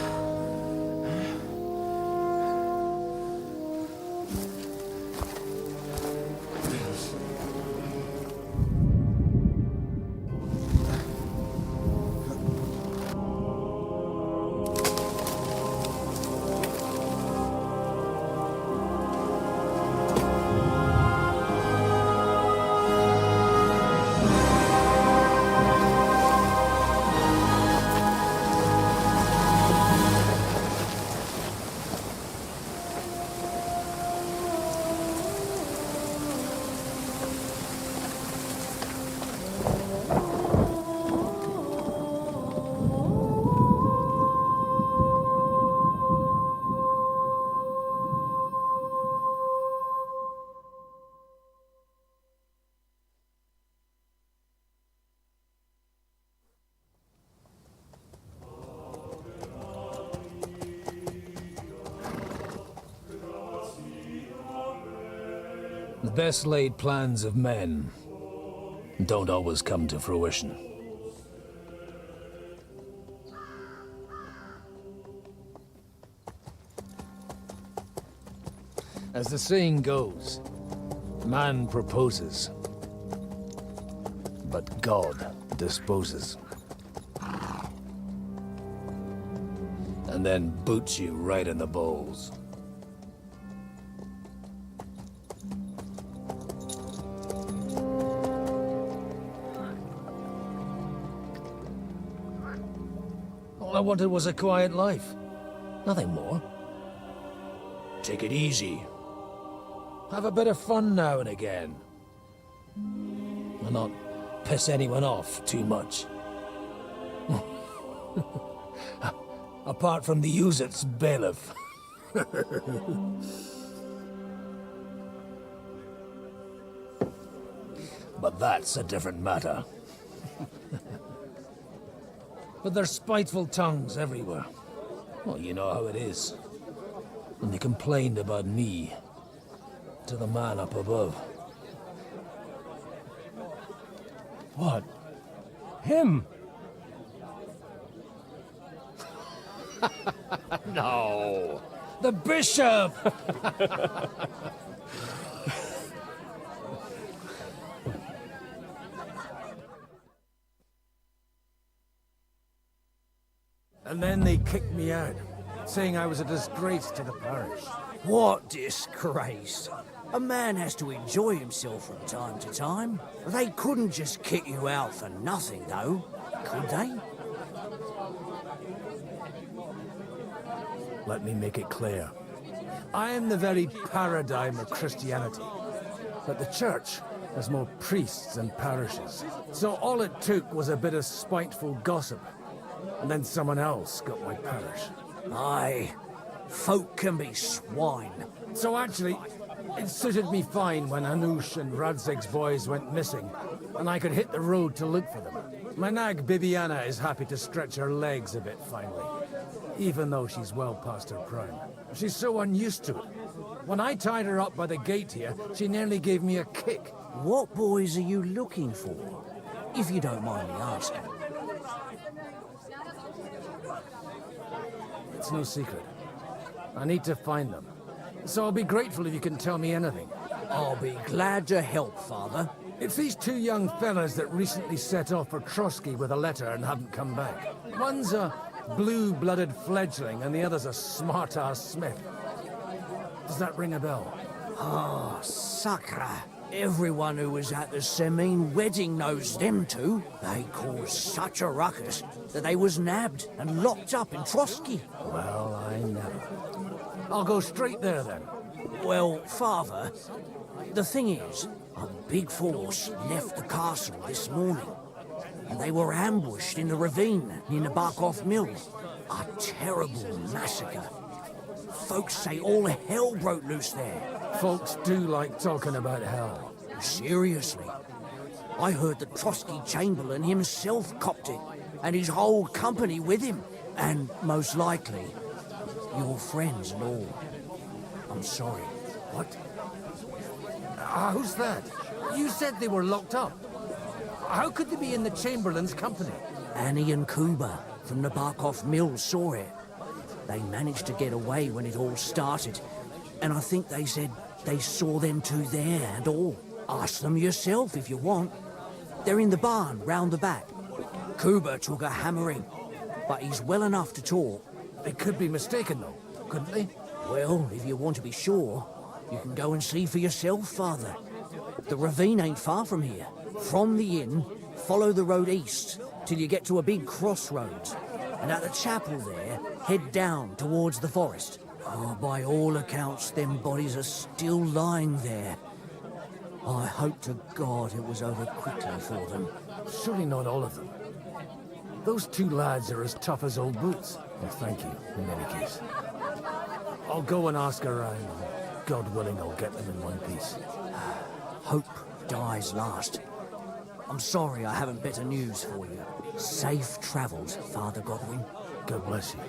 The best laid plans of men don't always come to fruition. As the saying goes, man proposes, but God disposes. And then boots you right in the balls. All I wanted was a quiet life. Nothing more. Take it easy. Have a bit of fun now and again. And not piss anyone off too much. Apart from the Uzit's bailiff. But that's a different matter. But there's spiteful tongues everywhere. Well, you know how it is. And they complained about me to the man up above. What? Him? No! The bishop! And then they kicked me out, saying I was a disgrace to the parish. What disgrace? A man has to enjoy himself from time to time. They couldn't just kick you out for nothing, though, could they? Let me make it clear. I am the very paradigm of Christianity. But the church has more priests than parishes. So all it took was a bit of spiteful gossip. And then someone else got my parish. Aye. Folk can be swine. So actually, it suited me fine when Anush and Radzig's boys went missing, and I could hit the road to look for them. My nag Bibiana is happy to stretch her legs a bit finally, even though she's well past her prime. She's so unused to it. When I tied her up by the gate here, she nearly gave me a kick. What boys are you looking for? If you don't mind me asking. It's no secret. I need to find them. So I'll be grateful if you can tell me anything. I'll be glad to help, Father. It's these two young fellas that recently set off for Trotsky with a letter and haven't come back. One's a blue-blooded fledgling and the other's a smart-ass smith. Does that ring a bell? Ah, Sakra. Everyone who was at the Semine wedding knows them two. They caused such a ruckus that they was nabbed and locked up in Trotsky. Well, I know. I'll go straight there then. Well, Father, the thing is, a big force left the castle this morning. And they were ambushed in the ravine near the Barkoff Mill. A terrible massacre. Folks say all hell broke loose there. Folks do like talking about hell. Seriously. I heard the Trotsky Chamberlain himself copped it, and his whole company with him. And most likely, your friends and all. I'm sorry. What? Who's that? You said they were locked up. How could they be in the Chamberlain's company? Annie and Kuba from the Barkoff Mill saw it. They managed to get away when it all started, and I think they said they saw them two there and all. Ask them yourself if you want. They're in the barn round the back. Kuba took a hammering, but he's well enough to talk. They could be mistaken though, couldn't they? Well, if you want to be sure, you can go and see for yourself, Father. The ravine ain't far from here. From the inn, follow the road east till you get to a big crossroads. And at the chapel there, head down towards the forest. Oh, by all accounts, them bodies are still lying there. I hope to God it was over quickly for them. Surely not all of them. Those two lads are as tough as old boots. Well, thank you, in any case. I'll go and ask around. God willing, I'll get them in one piece. Hope dies last. I'm sorry I haven't better news for you. Safe travels, Father Godwin. God bless you.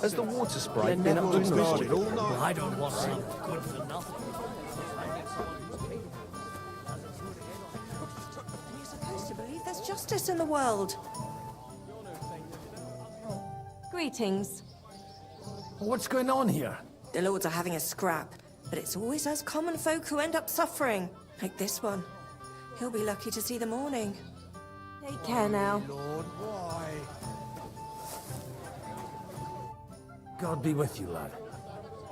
Has the water sprite been up to mischief? I don't want some good for nothing. You're supposed to believe there's justice in the world. Greetings. What's going on here? The lords are having a scrap, but it's always us common folk who end up suffering. Like this one. He'll be lucky to see the morning. Take care now. Lord, why? God be with you, lad.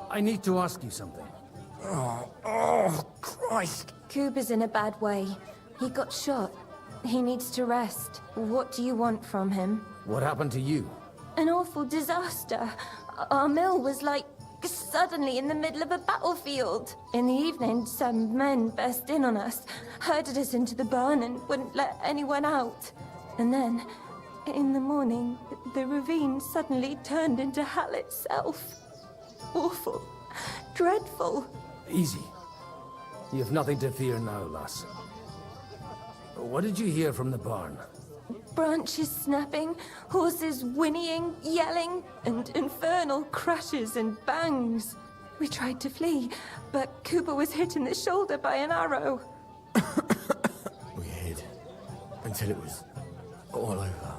I need to ask you something. Oh, Christ! Cooper's in a bad way. He got shot. He needs to rest. What do you want from him? What happened to you? An awful disaster. Our mill was like suddenly in the middle of a battlefield. In the evening, some men burst in on us, herded us into the barn and wouldn't let anyone out. And then, in the morning, the ravine suddenly turned into hell itself. Awful. Dreadful. Easy. You have nothing to fear now, lass. What did you hear from the barn? Branches snapping, horses whinnying, yelling, and infernal crashes and bangs. We tried to flee, but Cooper was hit in the shoulder by an arrow. We hid until it was all over.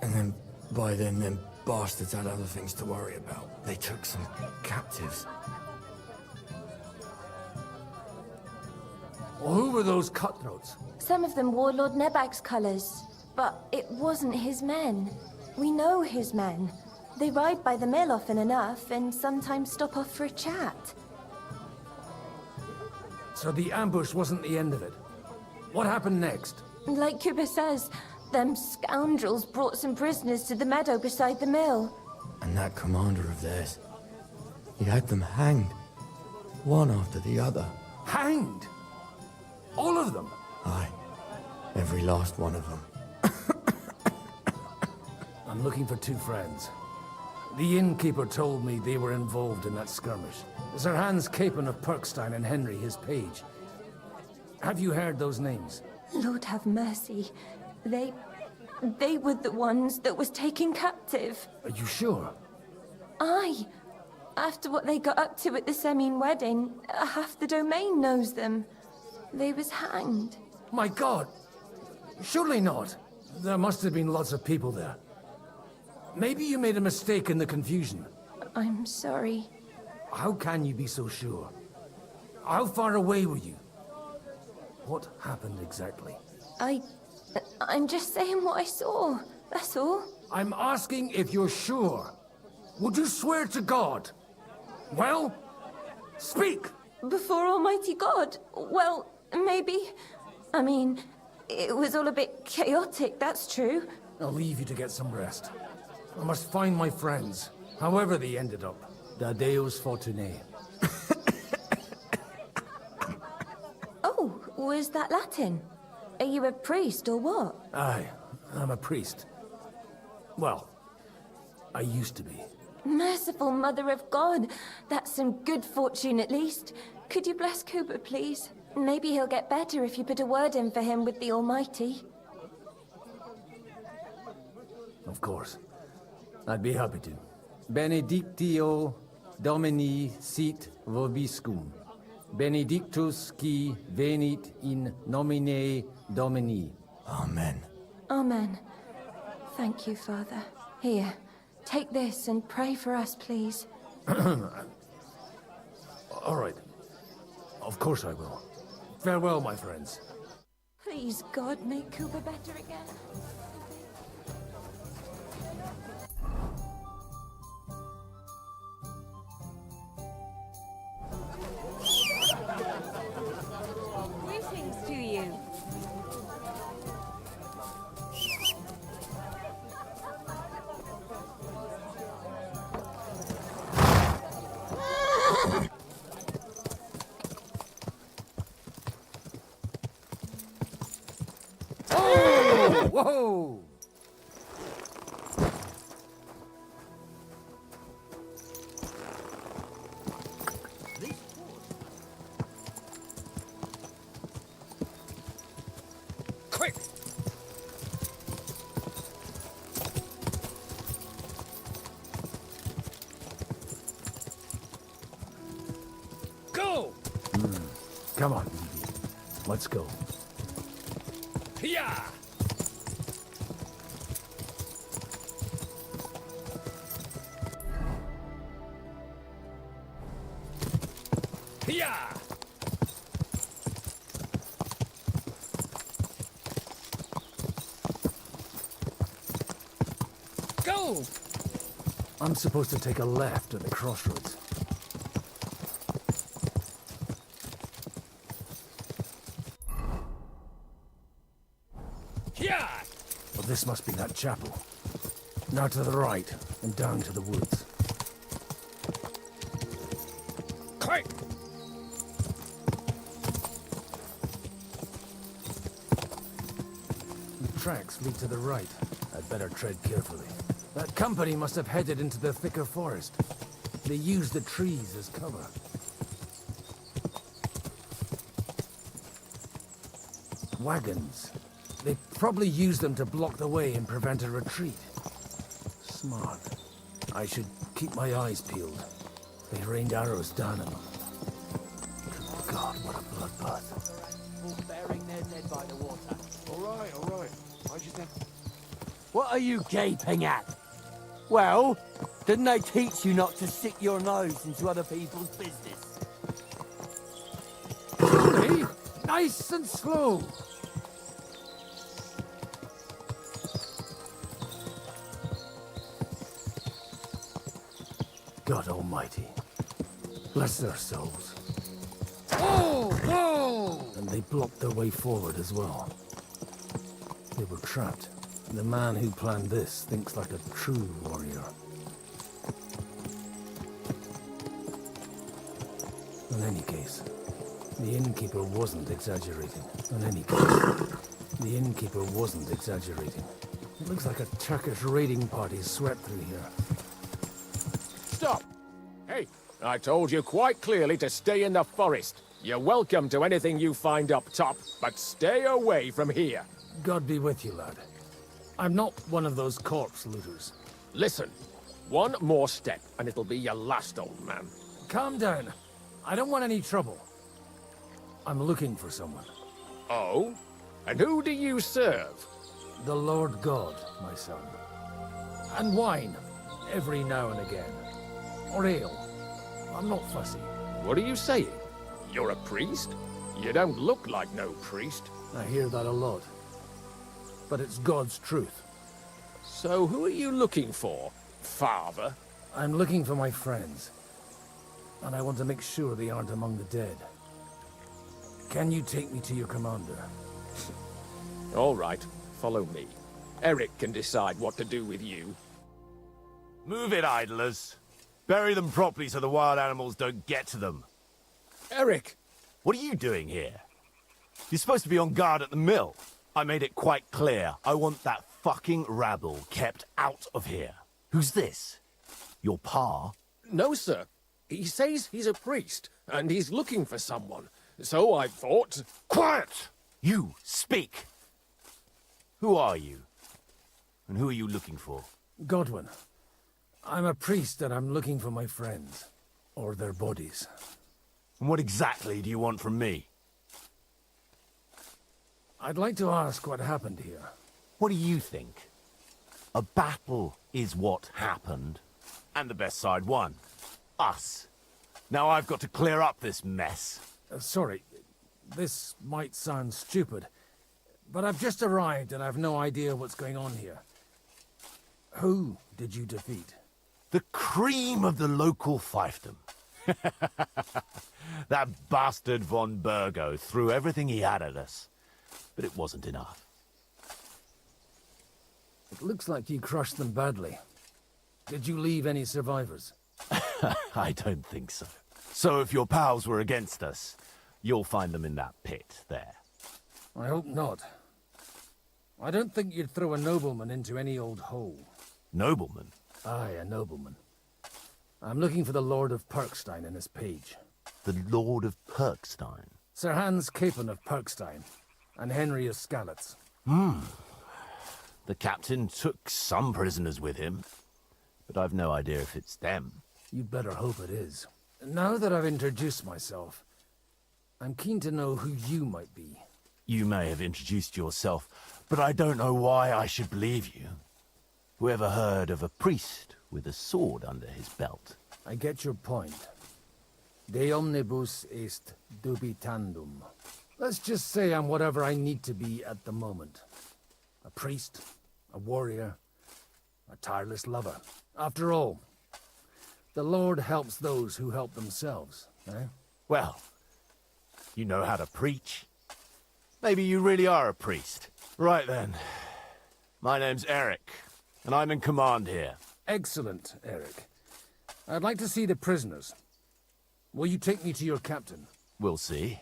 And then, by then, them bastards had other things to worry about. They took some captives. Well, who were those cutthroats? Some of them wore Lord Nebag's colours, but it wasn't his men. We know his men. They ride by the mill often enough and sometimes stop off for a chat. So the ambush wasn't the end of it. What happened next? Like Cooper says, them scoundrels brought some prisoners to the meadow beside the mill. And that commander of theirs, he had them hanged. One after the other. Hanged? All of them? Aye. Every last one of them. I'm looking for two friends. The innkeeper told me they were involved in that skirmish. Sir Hans Capon of Perkstein and Henry, his page. Have you heard those names? Lord have mercy. They were the ones that was taken captive. Are you sure? Aye. After what they got up to at the Semine wedding, half the domain knows them. They was hanged. My God! Surely not. There must have been lots of people there. Maybe you made a mistake in the confusion. I'm sorry. How can you be so sure? How far away were you? What happened exactly? I'm just saying what I saw. That's all. I'm asking if you're sure. Would you swear to God? Well, speak! Before Almighty God? Well, maybe. I mean, it was all a bit chaotic, that's true. I'll leave you to get some rest. I must find my friends, however they ended up. Da Deus Fortunae. Oh, was that Latin? Are you a priest or what? Aye, I'm a priest. Well, I used to be. Merciful Mother of God. That's some good fortune at least. Could you bless Cooper, please? Maybe he'll get better if you put a word in for him with the Almighty. Of course. I'd be happy to. Benedictio Domini sit vobiscum. Benedictus qui venit in nomine Domini. Amen. Amen. Thank you, Father. Here, take this and pray for us, please. All right. Of course I will. Farewell, my friends. Please, God, make Cooper better again. Greetings to you. Oh! Whoa! Quick! Go! Come on, let's go. Yeah! Yeah! Go! I'm supposed to take a left at the crossroads. Yeah! Well, this must be that chapel. Now to the right, and down to the woods. Quick! The tracks lead to the right. I'd better tread carefully. That company must have headed into the thicker forest. They used the trees as cover. Wagons. They probably used them to block the way and prevent a retreat. Smart. I should keep my eyes peeled. They rained arrows down on them. Good God, what a bloodbath. Burying their dead by the water. All right. I just have... What are you gaping at? Well, didn't they teach you not to stick your nose into other people's business? Hey, nice and slow. God Almighty, bless their souls. Whoa! Whoa! And they blocked their way forward as well. They were trapped. The man who planned this thinks like a true warrior. In any case, the innkeeper wasn't exaggerating. It looks like a Turkish raiding party swept through here. Stop! Hey, I told you quite clearly to stay in the forest. You're welcome to anything you find up top, but stay away from here. God be with you, lad. I'm not one of those corpse looters. Listen, one more step and it'll be your last, old man. Calm down. I don't want any trouble. I'm looking for someone. Oh? And who do you serve? The Lord God, my son. And wine, every now and again. Or ale. I'm not fussy. What are you saying? You're a priest? You don't look like no priest. I hear that a lot. But it's God's truth. So who are you looking for, Father? I'm looking for my friends. And I want to make sure they aren't among the dead. Can you take me to your commander? All right, follow me. Eric can decide what to do with you. Move it, idlers. Bury them properly so the wild animals don't get to them. Eric! What are you doing here? You're supposed to be on guard at the mill. I made it quite clear. I want that fucking rabble kept out of here. Who's this? Your pa? No, sir. He says he's a priest, and he's looking for someone. So I thought... Quiet! You, speak! Who are you? And who are you looking for? Godwin. I'm a priest and I'm looking for my friends. Or their bodies. And what exactly do you want from me? I'd like to ask what happened here. What do you think? A battle is what happened. And the best side won. Us. Now I've got to clear up this mess. Sorry, this might sound stupid, but I've just arrived and I've no idea what's going on here. Who did you defeat? The cream of the local fiefdom. That bastard von Burgo threw everything he had at us, but it wasn't enough. It looks like you crushed them badly. Did you leave any survivors? I don't think so. So if your pals were against us, you'll find them in that pit there. I hope not. I don't think you'd throw a nobleman into any old hole. Nobleman? Aye, a nobleman. I'm looking for the Lord of Perkstein and his page. The Lord of Perkstein? Sir Hans Capon of Perkstein, and Henry of Skalitz. The captain took some prisoners with him, but I've no idea if it's them. You'd better hope it is. Now that I've introduced myself, I'm keen to know who you might be. You may have introduced yourself, but I don't know why I should believe you. Whoever heard of a priest with a sword under his belt? I get your point. De omnibus est dubitandum. Let's just say I'm whatever I need to be at the moment. A priest, a warrior, a tireless lover. After all, the Lord helps those who help themselves, eh? Well, you know how to preach. Maybe you really are a priest. Right then. My name's Eric, and I'm in command here. Excellent, Eric. I'd like to see the prisoners. Will you take me to your captain? We'll see.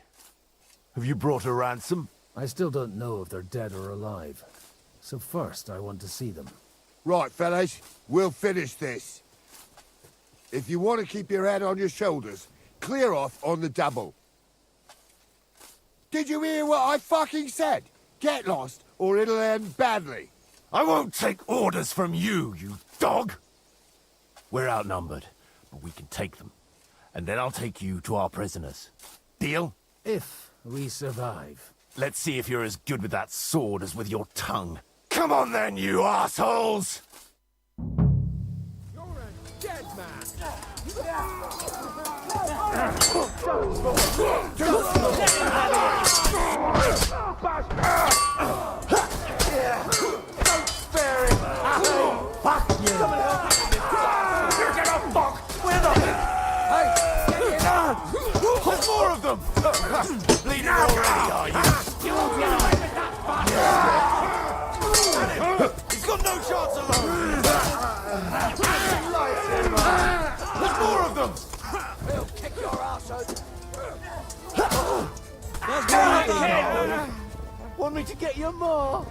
Have you brought a ransom? I still don't know if they're dead or alive. So first, I want to see them. Right, fellas, we'll finish this. If you want to keep your head on your shoulders, clear off on the double. Did you hear what I fucking said? Get lost, or it'll end badly. I won't take orders from you, you dog! We're outnumbered, but we can take them. And then I'll take you to our prisoners. Deal? If we survive. Let's see if you're as good with that sword as with your tongue. Come on then, you assholes! You're a dead Don't spare him! Fuck you! Someone help me! You're gonna fuck with them! Hey! There's more of them! Bleeding already, are you? You won't get away with that! He's got no chance alone! There's more of them! He'll kick your ass out! Want me to get you more?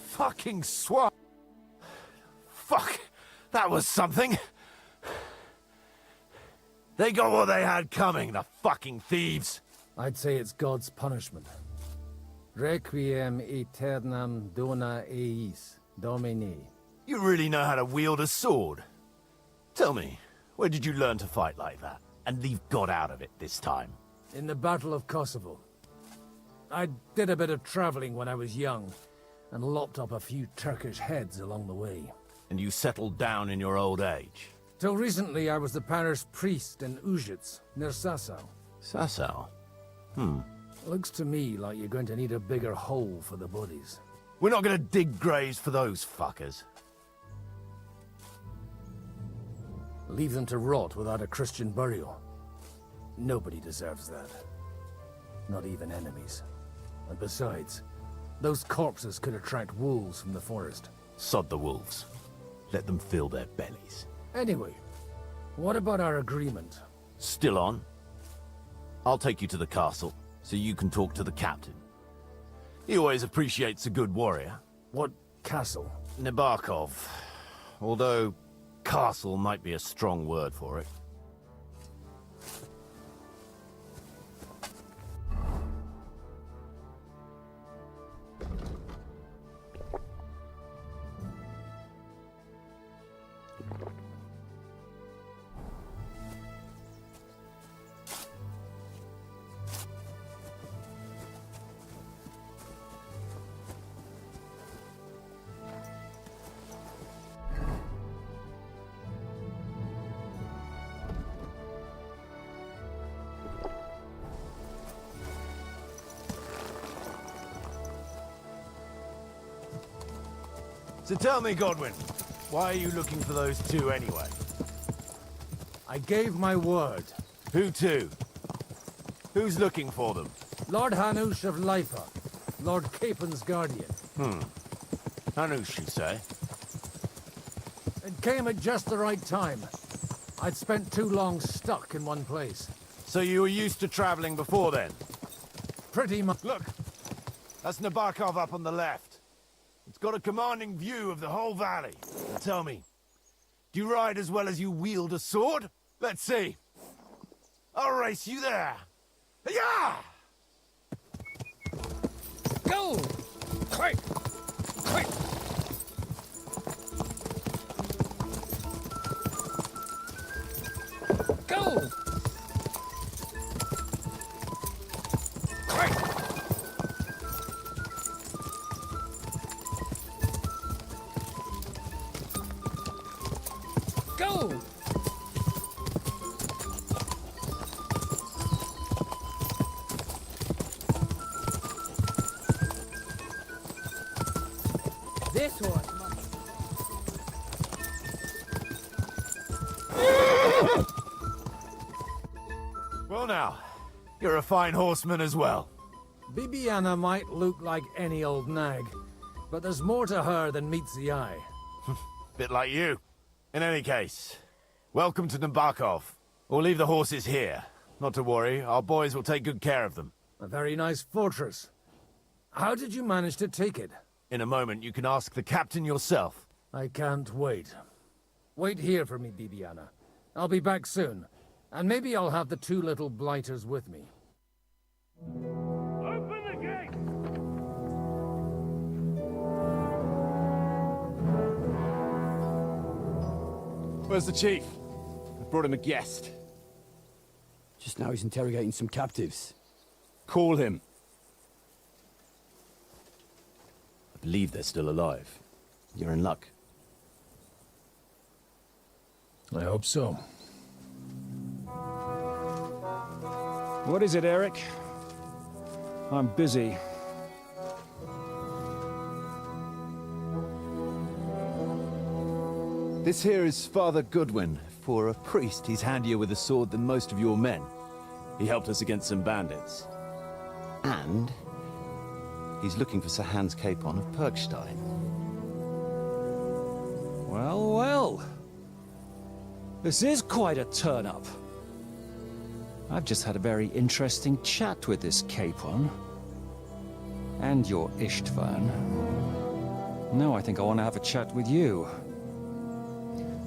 Fucking swat! Fuck! That was something! They got what they had coming, the fucking thieves! I'd say it's God's punishment. Requiem aeternam dona eis, Domini. You really know how to wield a sword? Tell me, where did you learn to fight like that? And leave God out of it this time? In the Battle of Kosovo. I did a bit of traveling when I was young, and lopped up a few Turkish heads along the way. And you settled down in your old age? Till recently, I was the parish priest in Ujits, near Sasau. Sasau? Looks to me like you're going to need a bigger hole for the bodies. We're not gonna dig graves for those fuckers. Leave them to rot without a Christian burial. Nobody deserves that. Not even enemies. And besides, those corpses could attract wolves from the forest. Sod the wolves. Let them fill their bellies. Anyway, what about our agreement? Still on? I'll take you to the castle, so you can talk to the captain. He always appreciates a good warrior. What castle? Nebarkov. Although, castle might be a strong word for it. So tell me, Godwin, why are you looking for those two anyway? I gave my word. Who to? Who's looking for them? Lord Hanush of Lipa, Lord Capen's guardian. Hanush, you say? It came at just the right time. I'd spent too long stuck in one place. So you were used to traveling before then? Pretty much. Look, that's Nebarkov up on the left. It's got a commanding view of the whole valley. Now tell me, do you ride as well as you wield a sword? Let's see. I'll race you there. Yeah! Go! Quick! Quick! go! This horse. Well now, you're a fine horseman as well. Bibiana might look like any old nag, but there's more to her than meets the eye. Bit like you. In any case, welcome to Nabokov. We'll leave the horses here. Not to worry, our boys will take good care of them. A very nice fortress. How did you manage to take it? In a moment, you can ask the captain yourself. I can't wait. Wait here for me, Bibiana. I'll be back soon, and maybe I'll have the two little blighters with me. Open the gate! Where's the chief? I brought him a guest. Just now he's interrogating some captives. Call him. I believe they're still alive. You're in luck. I hope so. What is it, Eric? I'm busy. This here is Father Goodwin. For a priest, he's handier with a sword than most of your men. He helped us against some bandits. And he's looking for Sir Hans Capon of Perkstein. Well, well. This is quite a turn-up. I've just had a very interesting chat with this Capon. And your Istvan. Now I think I want to have a chat with you.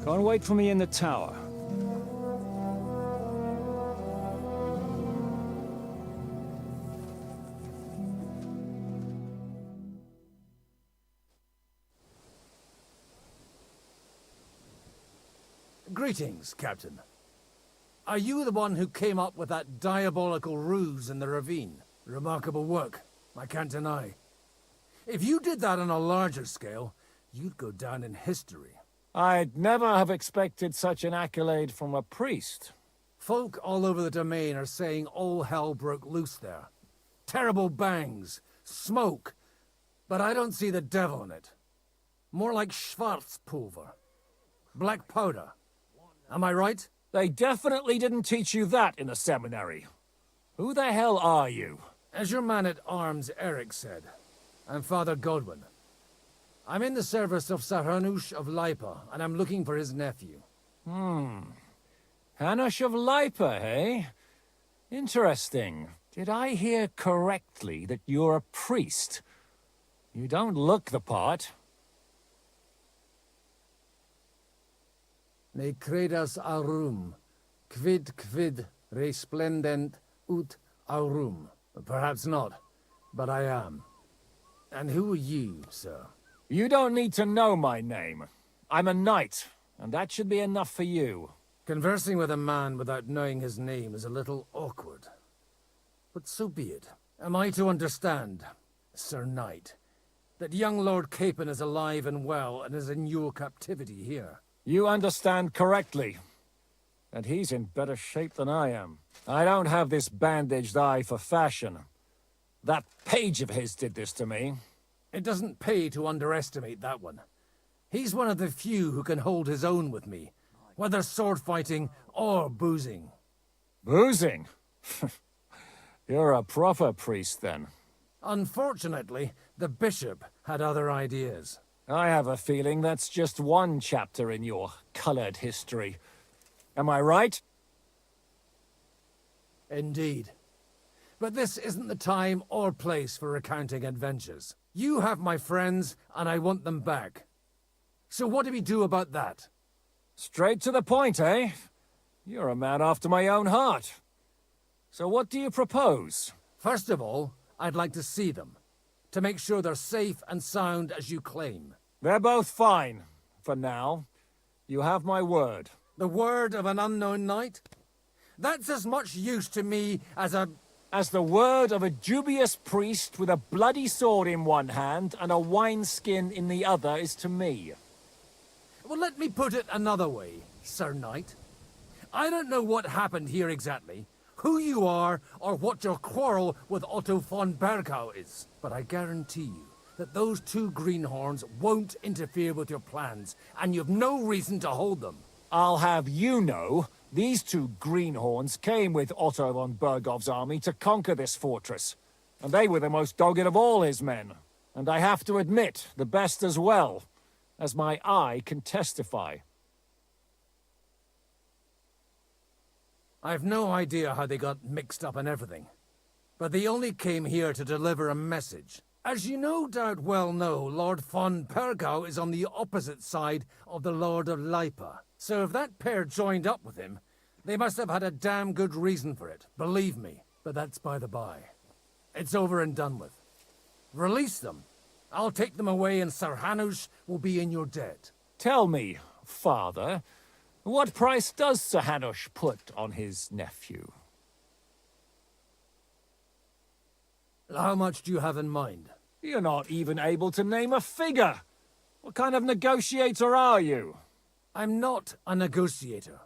Go and wait for me in the tower. Greetings, Captain. Are you the one who came up with that diabolical ruse in the ravine? Remarkable work, I can't deny. If you did that on a larger scale, you'd go down in history. I'd never have expected such an accolade from a priest. Folk all over the domain are saying all hell broke loose there. Terrible bangs, smoke, but I don't see the devil in it. More like Schwarzpulver. Black powder. Am I right? They definitely didn't teach you that in the seminary. Who the hell are you? As your man-at-arms Eric said, I'm Father Godwin. I'm in the service of Sahanush of Lipa, and I'm looking for his nephew. Hanush of Lipa, eh? Interesting. Did I hear correctly that you're a priest? You don't look the part. Ne credas aurum, quid resplendent ut aurum. Perhaps not, but I am. And who are you, sir? You don't need to know my name. I'm a knight, and that should be enough for you. Conversing with a man without knowing his name is a little awkward. But so be it. Am I to understand, Sir Knight, that young Lord Capon is alive and well and is in your captivity here? You understand correctly. And he's in better shape than I am. I don't have this bandaged eye for fashion. That page of his did this to me. It doesn't pay to underestimate that one. He's one of the few who can hold his own with me, whether sword fighting or boozing. Boozing? You're a proper priest, then. Unfortunately, the bishop had other ideas. I have a feeling that's just one chapter in your colored history. Am I right? Indeed. But this isn't the time or place for recounting adventures. You have my friends, and I want them back. So what do we do about that? Straight to the point, eh? You're a man after my own heart. So what do you propose? First of all, I'd like to see them, to make sure they're safe and sound as you claim. They're both fine, for now. You have my word. The word of an unknown knight? That's as much use to me as the word of a dubious priest with a bloody sword in one hand and a wineskin in the other is to me. Well, let me put it another way. Sir Knight. I don't know what happened here exactly, who you are, or what your quarrel with Otto von Bergau is. But I guarantee you that those two greenhorns won't interfere with your plans, and you've no reason to hold them. I'll have you know, these two greenhorns came with Otto von Bergov's army to conquer this fortress. And they were the most dogged of all his men. And I have to admit, the best as well, as my eye can testify. I've no idea how they got mixed up in everything, but they only came here to deliver a message. As you no doubt well know, Lord von Bergau is on the opposite side of the Lord of Lipa. So if that pair joined up with him, they must have had a damn good reason for it, believe me. But that's by the by. It's over and done with. Release them. I'll take them away and Sir Hanush will be in your debt. Tell me, father, what price does Sir Hanush put on his nephew? How much do you have in mind? You're not even able to name a figure. What kind of negotiator are you? I'm not a negotiator.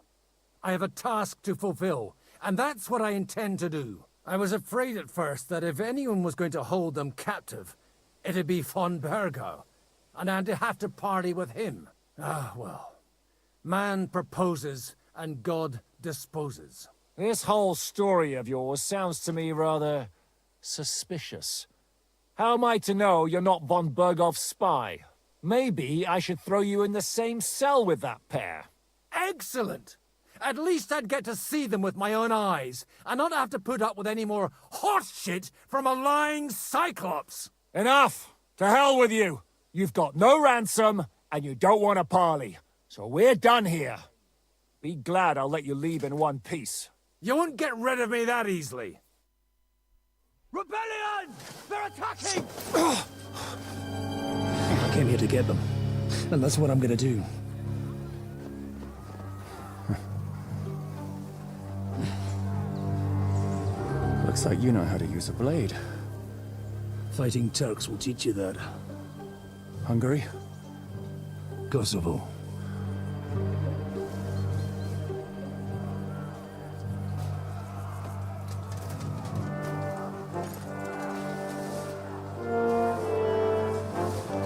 I have a task to fulfill, and that's what I intend to do. I was afraid at first that if anyone was going to hold them captive, it'd be von Bergau, and I'd have to party with him. Ah, well. Man proposes, and God disposes. This whole story of yours sounds to me rather suspicious. How am I to know you're not von Bergov's spy? Maybe I should throw you in the same cell with that pair. Excellent! At least I'd get to see them with my own eyes, and not have to put up with any more horse shit from a lying cyclops! Enough! To hell with you! You've got no ransom, and you don't want a parley. So we're done here. Be glad I'll let you leave in one piece. You won't get rid of me that easily. Rebellion! They're attacking! I came here to get them, and that's what I'm gonna do. Looks like you know how to use a blade. Fighting Turks will teach you that. Hungary? Kosovo.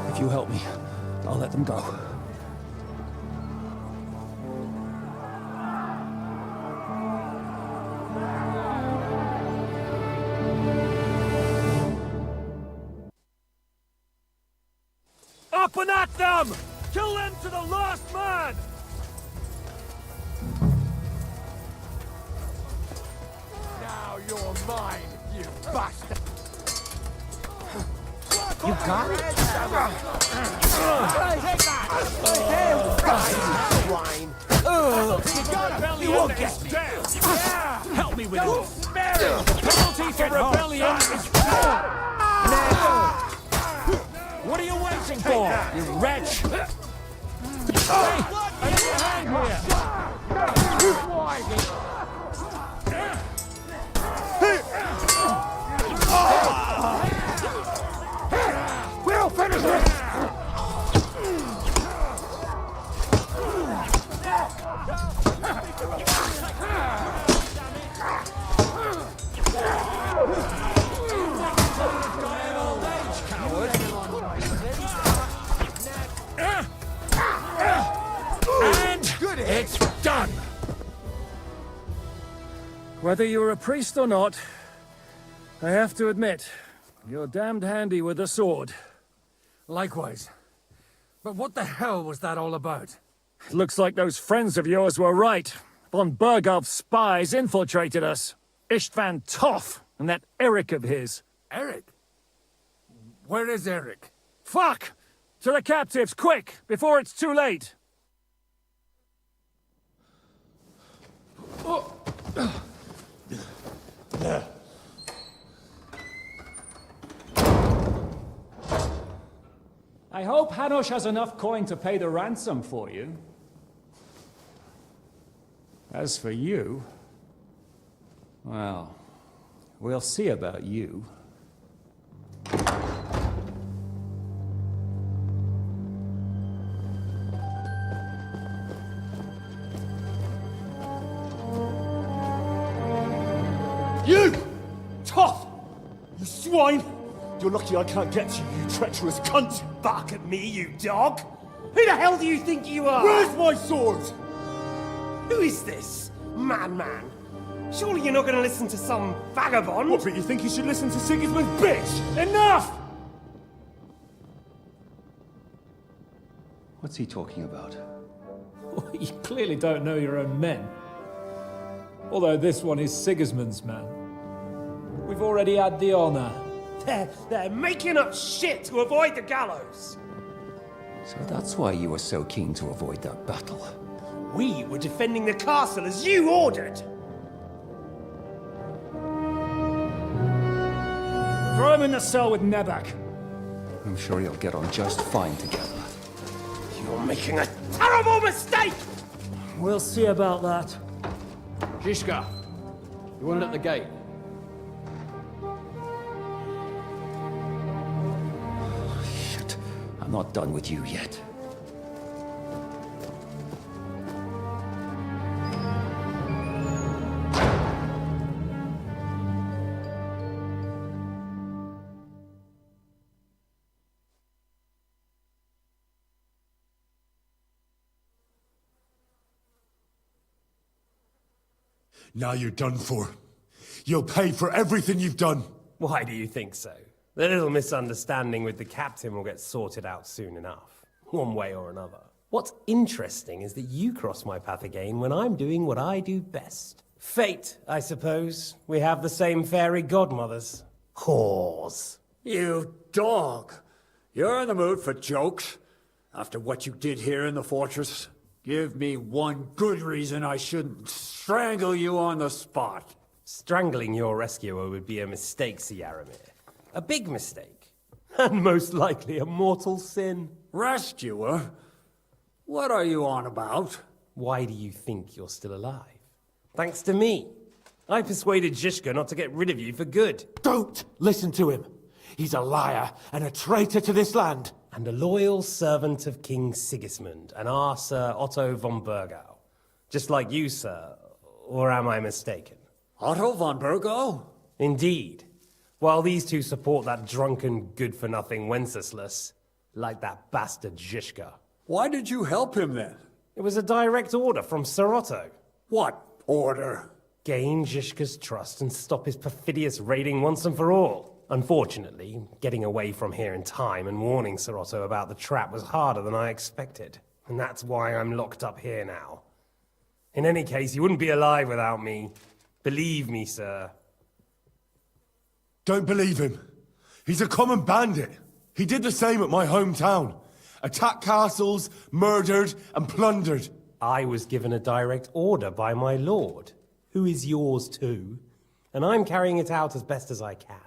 If you help me, I'll let them go. Up and at them! Kill them to the last man! Now you're mine, you bastard! You got it? Take that! Wine! You won't get me! Help me with this! Penalty for rebellion is what are you waiting for, you wretch? Hey, I need a hand here! We'll finish it! It's done! Whether you're a priest or not, I have to admit, you're damned handy with a sword. Likewise. But what the hell was that all about? It looks like those friends of yours were right. Von Bergov's spies infiltrated us. Istvan Toff and that Eric of his. Eric? Where is Eric? Fuck! To the captives, quick, before it's too late! I hope Hanush has enough coin to pay the ransom for you. As for you, well, we'll see about you. swine! You're lucky I can't get you, you treacherous cunt! Bark at me, you dog! Who the hell do you think you are? Where's my sword? Who is this? Man. Surely you're not going to listen to some vagabond? What, but you think you should listen to Sigismund's bitch? Enough! What's he talking about? You clearly don't know your own men. Although this one is Sigismund's man. We've already had the honor. They're making up shit to avoid the gallows. So that's why you were so keen to avoid that battle. We were defending the castle as you ordered. Throw him in the cell with Nebak. I'm sure you'll get on just fine together. You're making a terrible mistake! We'll see about that. Zizka, you want it at the gate? Shit, I'm not done with you yet. Now you're done for. You'll pay for everything you've done. Why do you think so? The little misunderstanding with the captain will get sorted out soon enough, one way or another. What's interesting is that you cross my path again when I'm doing what I do best. Fate, I suppose. We have the same fairy godmothers. Whores. You dog! You're in the mood for jokes? After what you did here in the fortress? Give me one good reason I shouldn't strangle you on the spot. Strangling your rescuer would be a mistake, Yaramir. A big mistake. And most likely a mortal sin. Rescuer? What are you on about? Why do you think you're still alive? Thanks to me. I persuaded Zizka not to get rid of you for good. Don't listen to him. He's a liar and a traitor to this land. And a loyal servant of King Sigismund and our Sir Otto von Burgau. Just like you, sir. Or am I mistaken? Otto von Burgau? Indeed. While these two support that drunken, good-for-nothing Wenceslas, like that bastard Zizka. Why did you help him then? It was a direct order from Sir Otto. What order? Gain Zizka's trust and stop his perfidious raiding once and for all. Unfortunately, getting away from here in time and warning Sir Otto about the trap was harder than I expected. And that's why I'm locked up here now. In any case, you wouldn't be alive without me. Believe me, sir. Don't believe him. He's a common bandit. He did the same at my hometown. Attacked castles, murdered, and plundered. I was given a direct order by my lord, who is yours too, and I'm carrying it out as best as I can.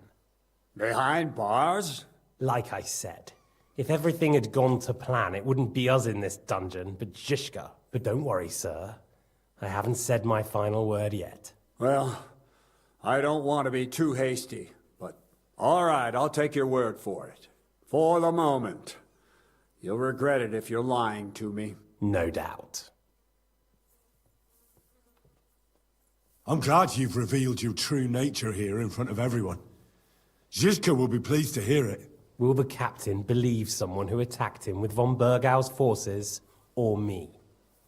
Behind bars? Like I said, if everything had gone to plan, it wouldn't be us in this dungeon, but Zizka. But don't worry, sir. I haven't said my final word yet. Well, I don't want to be too hasty, but all right, I'll take your word for it. For the moment. You'll regret it if you're lying to me. No doubt. I'm glad you've revealed your true nature here in front of everyone. Zizka will be pleased to hear it. Will the captain believe someone who attacked him with von Burgau's forces, or me?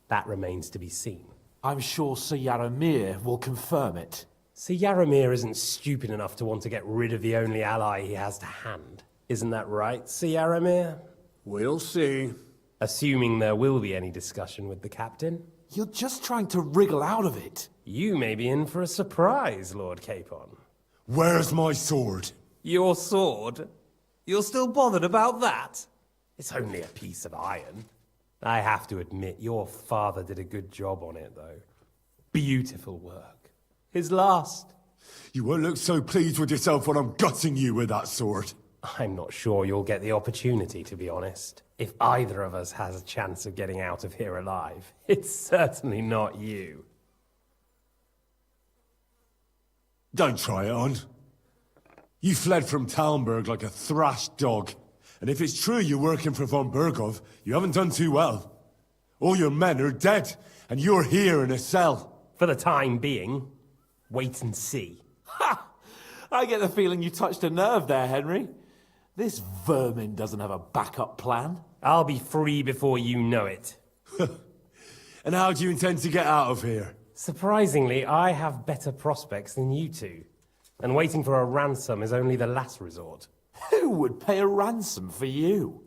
That remains to be seen. I'm sure Sir Yaramir will confirm it. Sir Yaramir isn't stupid enough to want to get rid of the only ally he has to hand. Isn't that right, Sir Yaramir? We'll see. Assuming there will be any discussion with the captain. You're just trying to wriggle out of it. You may be in for a surprise, Lord Capon. Where's my sword? Your sword? You're still bothered about that? It's only a piece of iron. I have to admit, your father did a good job on it, though. Beautiful work. His last. You won't look so pleased with yourself when I'm gutting you with that sword. I'm not sure you'll get the opportunity, to be honest. If either of us has a chance of getting out of here alive, it's certainly not you. Don't try it on. You fled from Talmberg like a thrashed dog. And if it's true you're working for von Burgov, you haven't done too well. All your men are dead, and you're here in a cell. For the time being, wait and see. Ha! I get the feeling you touched a nerve there, Henry. This vermin doesn't have a backup plan. I'll be free before you know it. And how do you intend to get out of here? Surprisingly, I have better prospects than you two. And waiting for a ransom is only the last resort. Who would pay a ransom for you?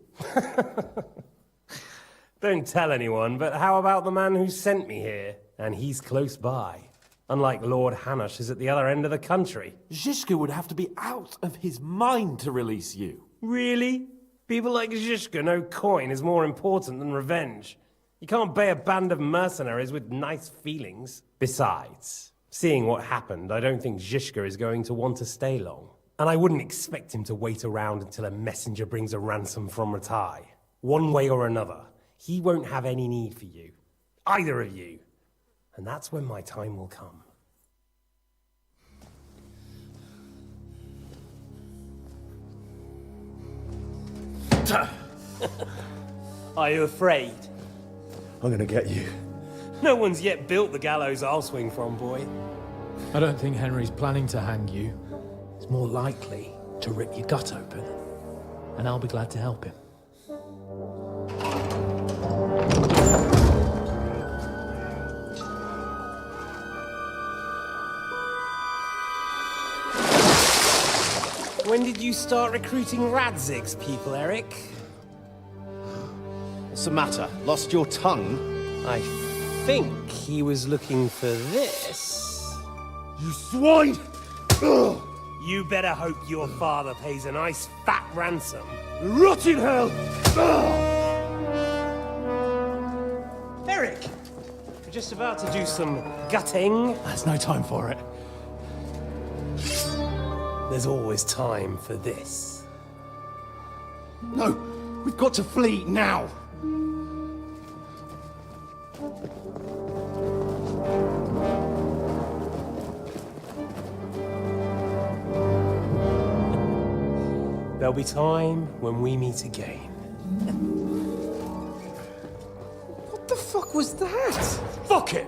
Don't tell anyone, but how about the man who sent me here? And he's close by. Unlike Lord Hanush is at the other end of the country. Zhishka would have to be out of his mind to release you. Really? People like Zhishka know coin is more important than revenge. You can't pay a band of mercenaries with nice feelings. Besides, seeing what happened, I don't think Zhishka is going to want to stay long. And I wouldn't expect him to wait around until a messenger brings a ransom from Ratai. One way or another, he won't have any need for you. Either of you. And that's when my time will come. Are you afraid? I'm gonna get you. No one's yet built the gallows I'll swing from, boy. I don't think Henry's planning to hang you. He's more likely to rip your gut open. And I'll be glad to help him. When did you start recruiting Radzig's people, Eric? What's the matter? Lost your tongue? I think he was looking for this. You swine! Ugh. You better hope your father pays a nice fat ransom. Rot in hell! Eric! We're just about to do some gutting. There's no time for it. There's always time for this. No! We've got to flee now! There'll be time when we meet again. What the fuck was that? Fuck it!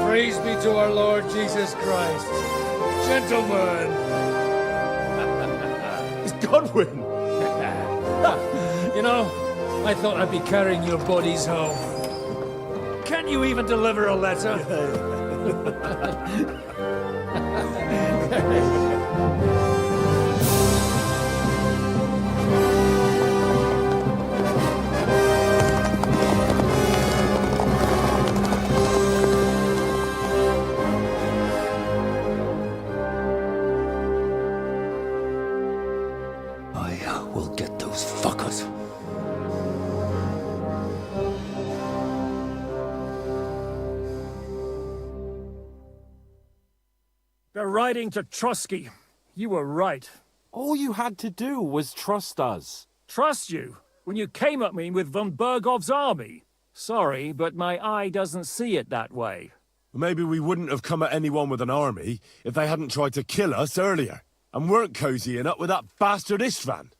Praise be to our Lord Jesus Christ. Gentlemen! It's Godwin! You know, I thought I'd be carrying your bodies home. Can't you even deliver a letter? I will get those fuckers. They're riding to Trotsky. You were right. All you had to do was trust us. Trust you? When you came at me with von Bergov's army? Sorry, but my eye doesn't see it that way. Maybe we wouldn't have come at anyone with an army if they hadn't tried to kill us earlier, and weren't cozying up with that bastard Istvan.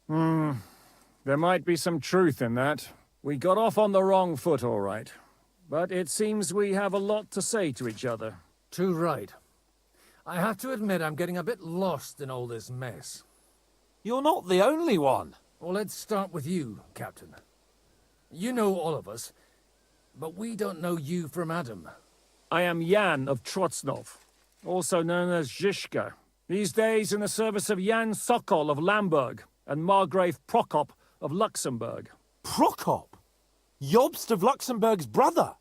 There might be some truth in that. We got off on the wrong foot, all right. But it seems we have a lot to say to each other. Too right. I have to admit I'm getting a bit lost in all this mess. You're not the only one. Well, let's start with you, Captain. You know all of us, but we don't know you from Adam. I am Jan of Trotsnov, also known as Zhishka. These days in the service of Jan Sokol of Lamberg and Margrave Prokop of Luxembourg. Prokop? Jobst of Luxembourg's brother?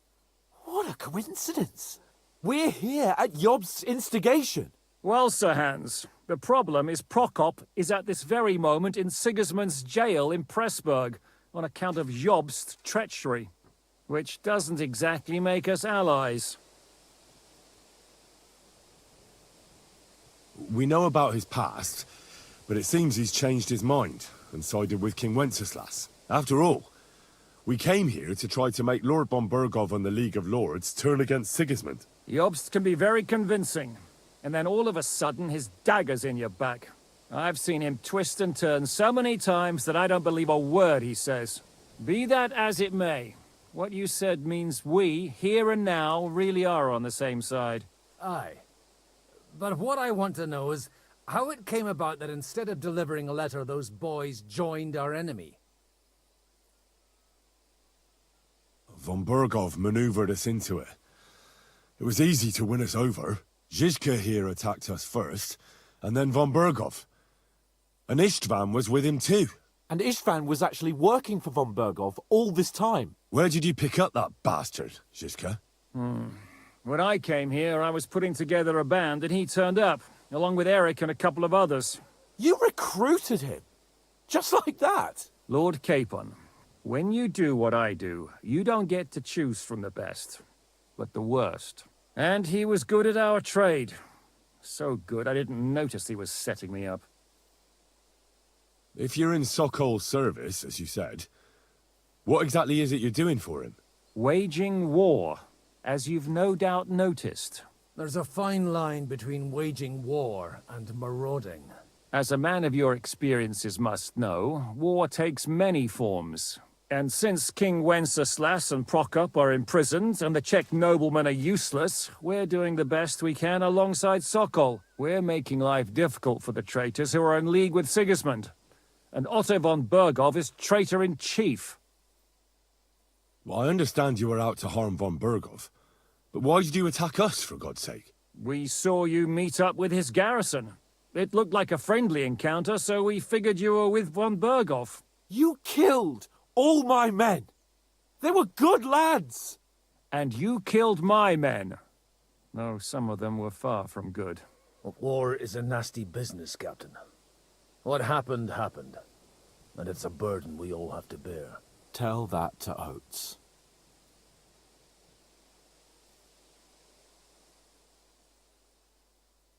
What a coincidence. We're here at Jobst's instigation. Well, Sir Hans, the problem is Prokop is at this very moment in Sigismund's jail in Pressburg on account of Jobst's treachery, which doesn't exactly make us allies. We know about his past, but it seems he's changed his mind and sided with King Wenceslas. After all, We came here to try to make Lord von Burgov and the League of Lords turn against Sigismund. Jobst can be very convincing. And then all of a sudden, his dagger's in your back. I've seen him twist and turn so many times that I don't believe a word he says. Be that as it may, what you said means we, here and now, really are on the same side. Aye. But what I want to know is how it came about that instead of delivering a letter, those boys joined our enemy. Von Burgov maneuvered us into it. It was easy to win us over. Zizka here attacked us first, and then von Burgov. And Istvan was with him too. And Istvan was actually working for von Burgov all this time. Where did you pick up that bastard, Zizka? When I came here, I was putting together a band, and he turned up, along with Eric and a couple of others. You recruited him? Just like that? Lord Capon, when you do what I do, you don't get to choose from the best, but the worst. And he was good at our trade. So good, I didn't notice he was setting me up. If you're in Sokol's service, as you said, what exactly is it you're doing for him? Waging war, as you've no doubt noticed. There's a fine line between waging war and marauding. As a man of your experiences must know, war takes many forms. And since King Wenceslas and Prokop are imprisoned and the Czech noblemen are useless, we're doing the best we can alongside Sokol. We're making life difficult for the traitors who are in league with Sigismund. And Otto von Burgov is traitor-in-chief. Well, I understand you were out to harm von Burgov, but why did you attack us, for God's sake? We saw you meet up with his garrison. It looked like a friendly encounter, so we figured you were with von Burgov. You killed all my men! They were good lads! And you killed my men. Though some of them were far from good. War is a nasty business, Captain. What happened, happened. And it's a burden we all have to bear. Tell that to Oates.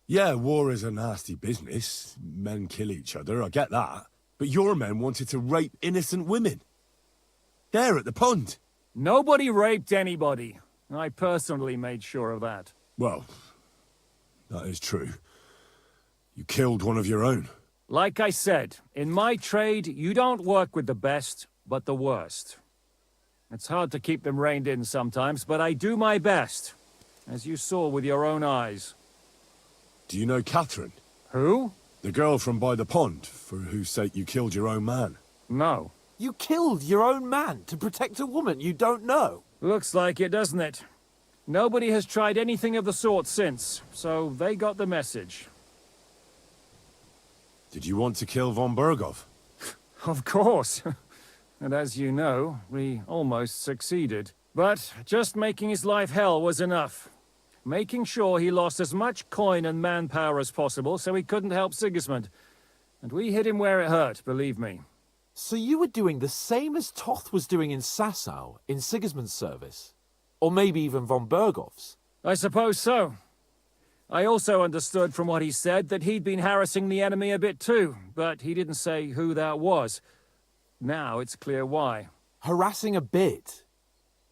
Yeah, war is a nasty business. Men kill each other, I get that. But your men wanted to rape innocent women. There at the pond. Nobody raped anybody. I personally made sure of that. Well, that is true. You killed one of your own. Like I said, in my trade, you don't work with the best, but the worst. It's hard to keep them reined in sometimes, but I do my best, as you saw with your own eyes. Do you know Catherine? Who? The girl from by the pond, for whose sake you killed your own man. No. You killed your own man to protect a woman you don't know? Looks like it, doesn't it? Nobody has tried anything of the sort since, so they got the message. Did you want to kill von Burgov? Of course. And as you know, we almost succeeded. But just making his life hell was enough. Making sure he lost as much coin and manpower as possible so he couldn't help Sigismund. And we hit him where it hurt, believe me. So you were doing the same as Toth was doing in Sasau, in Sigismund's service? Or maybe even von Burgov's? I suppose so. I also understood from what he said that he'd been harassing the enemy a bit too, but he didn't say who that was. Now it's clear why. Harassing a bit?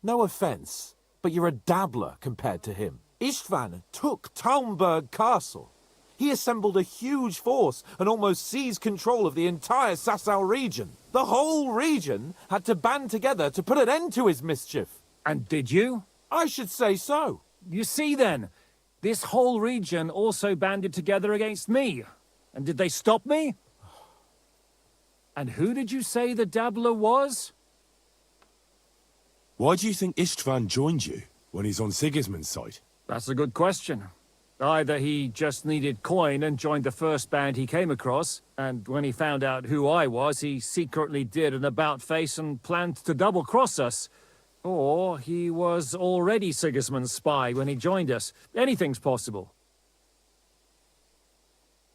No offense, but you're a dabbler compared to him. Istvan took Talmberg Castle. He assembled a huge force and almost seized control of the entire Sasau region. The whole region had to band together to put an end to his mischief. And did you? I should say so. You see then, this whole region also banded together against me. And did they stop me? And who did you say the dabbler was? Why do you think Istvan joined you when he's on Sigismund's side? That's a good question. Either he just needed coin and joined the first band he came across, and when he found out who I was, he secretly did an about-face and planned to double-cross us. Or he was already Sigismund's spy when he joined us. Anything's possible.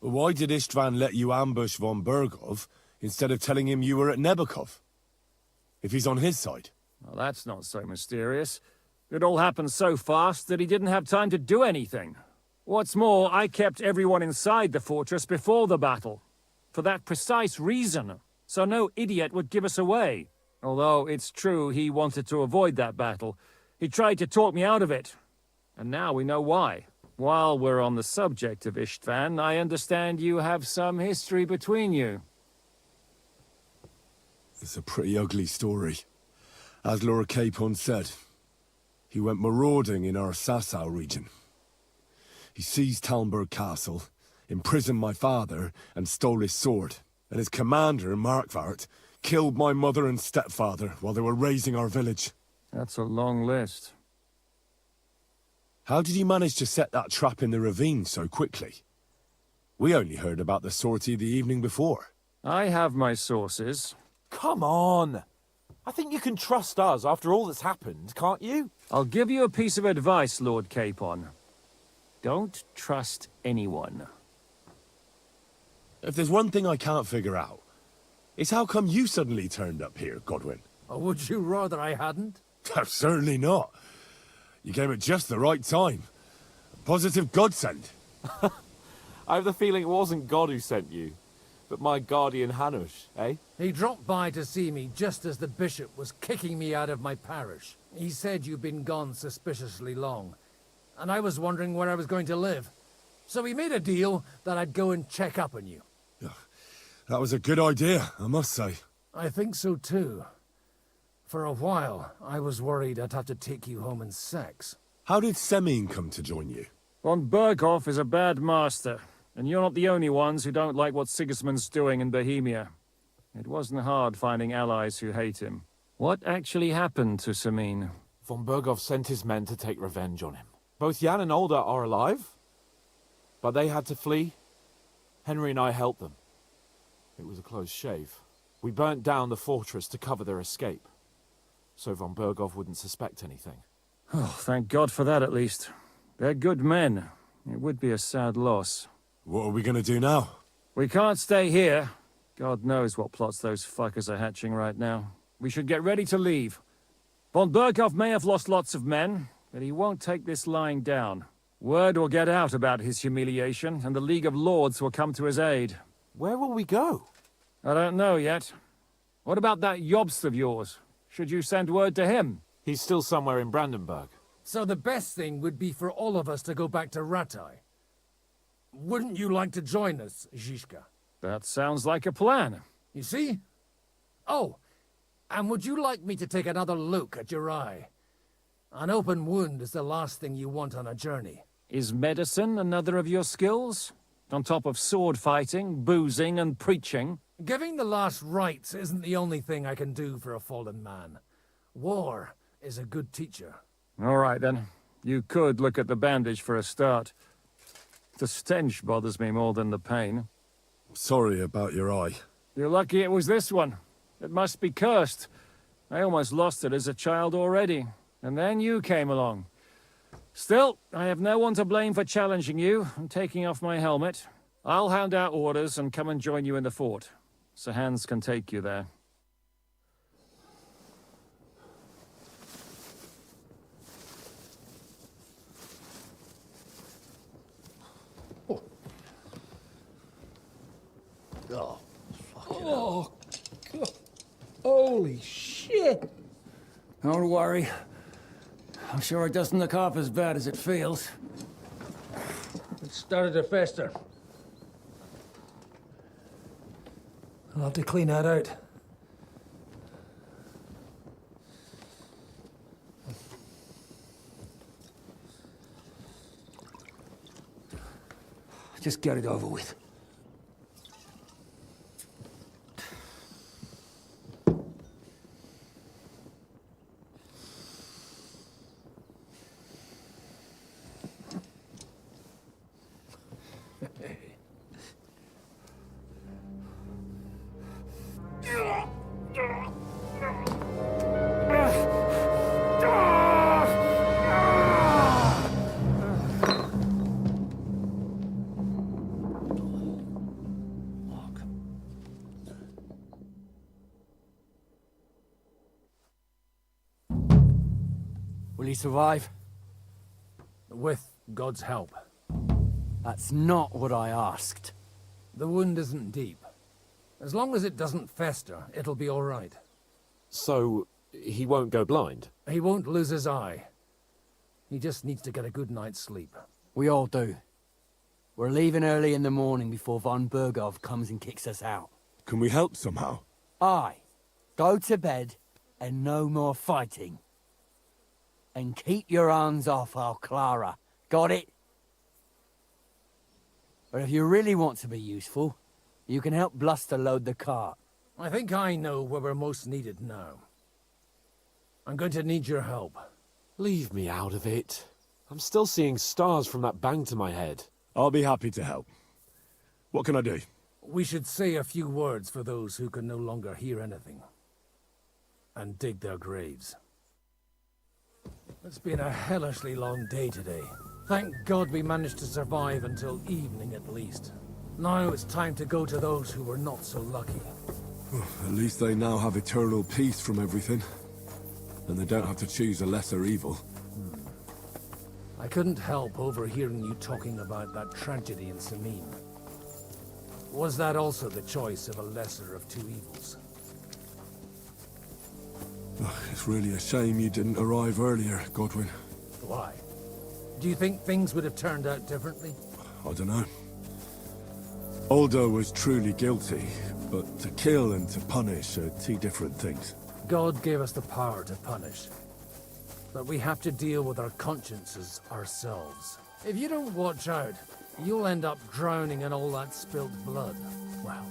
Why did Istvan let you ambush von Burgov instead of telling him you were at Nebakov? If he's on his side. Well, that's not so mysterious. It all happened so fast that he didn't have time to do anything. What's more, I kept everyone inside the fortress before the battle. For that precise reason. So no idiot would give us away. Although it's true he wanted to avoid that battle. He tried to talk me out of it. And now we know why. While we're on the subject of Istvan, I understand you have some history between you. It's a pretty ugly story. As Lord Capon said, he went marauding in our Sasau region. He seized Talmberg Castle, imprisoned my father, and stole his sword. And his commander, Markvart, killed my mother and stepfather while they were raising our village. That's a long list. How did you manage to set that trap in the ravine so quickly? We only heard about the sortie the evening before. I have my sources. Come on! I think you can trust us after all that's happened, can't you? I'll give you a piece of advice, Lord Capon. Don't trust anyone. If there's one thing I can't figure out, it's how come you suddenly turned up here, Godwin? Or would you rather I hadn't? Certainly not. You came at just the right time. A positive godsend. I have the feeling it wasn't God who sent you, but my guardian Hanush, eh? He dropped by to see me just as the bishop was kicking me out of my parish. He said you'd been gone suspiciously long, and I was wondering where I was going to live. So we made a deal that I'd go and check up on you. That was a good idea, I must say. I think so too. For a while, I was worried I'd have to take you home in sex. How did Semine come to join you? Von Berghoff is a bad master, and you're not the only ones who don't like what Sigismund's doing in Bohemia. It wasn't hard finding allies who hate him. What actually happened to Semine? Von Berghoff sent his men to take revenge on him. Both Jan and Olda are alive, but they had to flee. Henry and I helped them. It was a close shave. We burnt down the fortress to cover their escape, so von Berghoff wouldn't suspect anything. Oh, thank God for that at least. They're good men. It would be a sad loss. What are we gonna do now? We can't stay here. God knows what plots those fuckers are hatching right now. We should get ready to leave. Von Berghoff may have lost lots of men, but he won't take this lying down. Word will get out about his humiliation, and the League of Lords will come to his aid. Where will we go? I don't know yet. What about that Jobst of yours? Should you send word to him? He's still somewhere in Brandenburg. So the best thing would be for all of us to go back to Ratai. Wouldn't you like to join us, Zizka? That sounds like a plan. You see? Oh, and would you like me to take another look at your eye? An open wound is the last thing you want on a journey. Is medicine another of your skills? On top of sword fighting, boozing, and preaching? Giving the last rites isn't the only thing I can do for a fallen man. War is a good teacher. All right, then. You could look at the bandage for a start. The stench bothers me more than the pain. Sorry about your eye. You're lucky it was this one. It must be cursed. I almost lost it as a child already. And then you came along. Still, I have no one to blame for challenging you and taking off my helmet. I'll hand out orders and come and join you in the fort. Sir Hans can take you there. Oh, oh, God. Holy shit! Don't worry. I'm sure it doesn't look half as bad as it feels. It started to fester. I'll have to clean that out. Just get it over with. Will he survive? With God's help. That's not what I asked. The wound isn't deep. As long as it doesn't fester, it'll be all right. So, he won't go blind? He won't lose his eye. He just needs to get a good night's sleep. We all do. We're leaving early in the morning before von Burgov comes and kicks us out. Can we help somehow? Aye. Go to bed and no more fighting. And keep your hands off our Clara. Got it? But if you really want to be useful, you can help Bluster load the cart. I think I know where we're most needed now. I'm going to need your help. Leave me out of it. I'm still seeing stars from that bang to my head. I'll be happy to help. What can I do? We should say a few words for those who can no longer hear anything. And dig their graves. It's been a hellishly long day today. Thank God we managed to survive until evening at least. Now it's time to go to those who were not so lucky. At least they now have eternal peace from everything. And they don't have to choose a lesser evil. I couldn't help overhearing you talking about that tragedy in Sameen. Was that also the choice of a lesser of two evils? It's really a shame you didn't arrive earlier, Godwin. Why? Do you think things would have turned out differently? I don't know. Aldo was truly guilty, but to kill and to punish are two different things. God gave us the power to punish. But we have to deal with our consciences ourselves. If you don't watch out, you'll end up drowning in all that spilt blood. Well,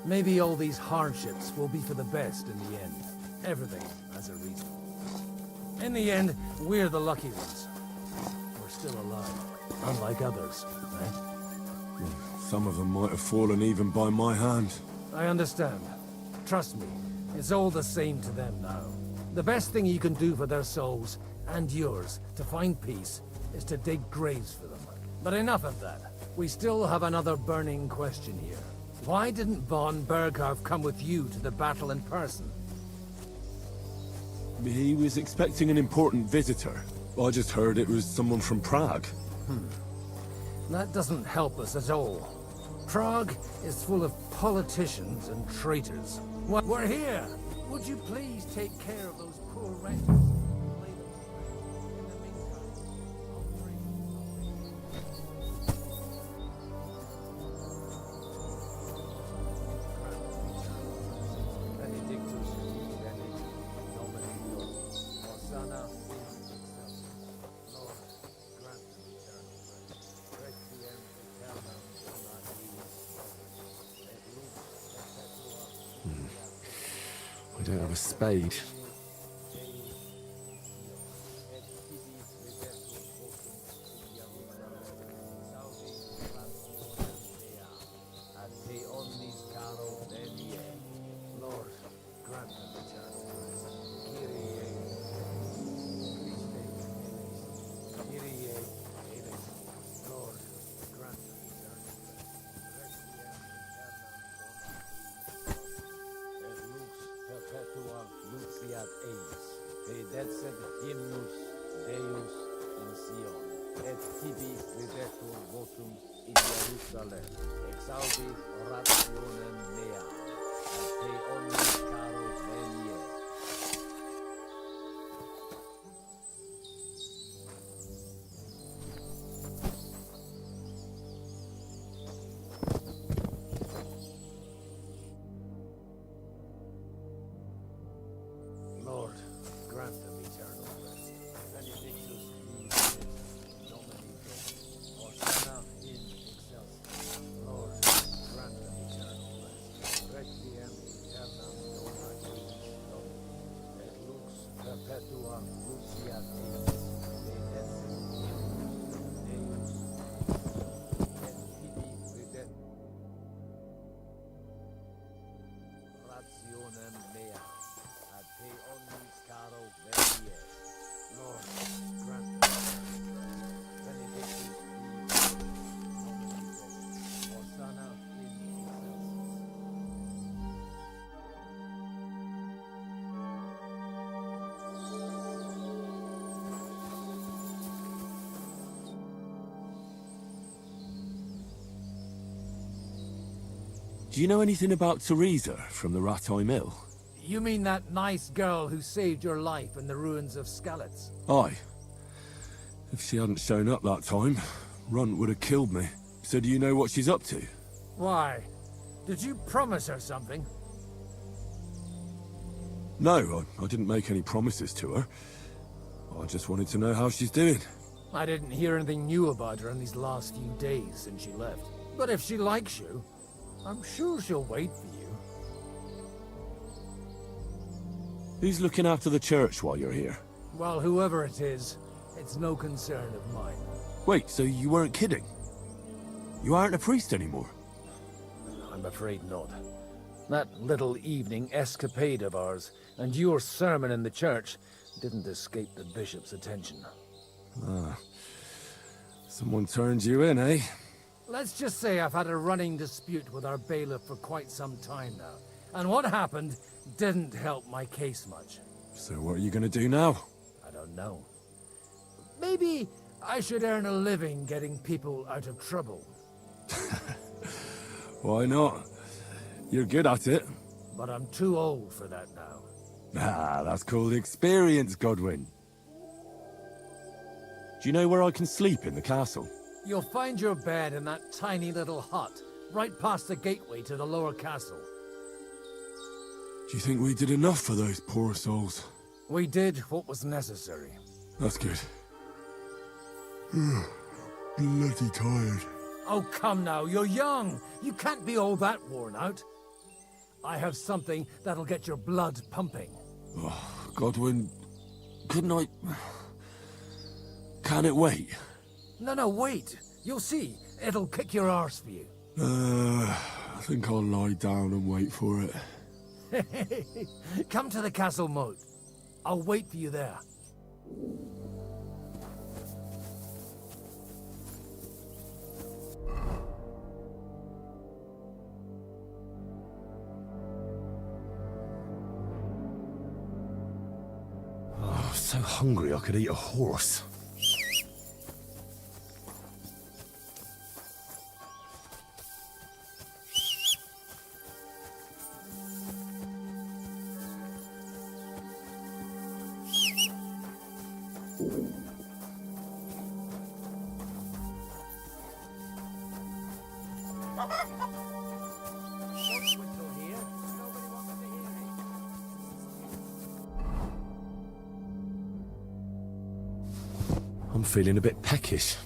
maybe all these hardships will be for the best in the end. Everything has a reason. In the end, we're the lucky ones. We're still alive, unlike others, eh? Some of them might have fallen even by my hand. I understand. Trust me, it's all the same to them now. The best thing you can do for their souls, and yours, to find peace, is to dig graves for them. But enough of that. We still have another burning question here. Why didn't von Burgov come with you to the battle in person? He was expecting an important visitor. I just heard it was someone from Prague. That doesn't help us at all. Prague is full of politicians and traitors. We're here! Would you please take care of those poor wretches? I don't have a spade. Lord, grant them eternal rest. Benedictus Domini Hosanna in excelsis. Lord, grant them eternal rest. Requiem aeternam dona Domini. Et lux perpetua luciat eis. Et Deus. Et tibi ridet. Rationem mea. Te omnis caro venie. Lord, grant us. Benedictus Hosanna in excelsis. Do you know anything about Teresa from the Rattay Mill? You mean that nice girl who saved your life in the ruins of Skalitz? Aye. If she hadn't shown up that time, Runt would have killed me. So do you know what she's up to? Why? Did you promise her something? No, I didn't make any promises to her. I just wanted to know how she's doing. I didn't hear anything new about her in these last few days since she left. But if she likes you, I'm sure she'll wait for you. Who's looking after the church while you're here? Well, whoever it is, it's no concern of mine. Wait, so you weren't kidding? You aren't a priest anymore? I'm afraid not. That little evening escapade of ours, and your sermon in the church, didn't escape the bishop's attention. Ah. Someone turned you in, eh? Let's just say I've had a running dispute with our bailiff for quite some time now. And what happened didn't help my case much. So what are you gonna do now? I don't know. Maybe I should earn a living getting people out of trouble. Why not? You're good at it. But I'm too old for that now. Ah, that's called experience, Godwin. Do you know where I can sleep in the castle? You'll find your bed in that tiny little hut, right past the gateway to the lower castle. Do you think we did enough for those poor souls? We did what was necessary. That's good. Bloody tired. Oh, come now, you're young. You can't be all that worn out. I have something that'll get your blood pumping. Oh, Godwin, couldn't I... Can it wait? No, wait. You'll see. It'll kick your arse for you. I think I'll lie down and wait for it. Come to the castle moat. I'll wait for you there. Oh, I'm so hungry I could eat a horse. I'm feeling a bit peckish.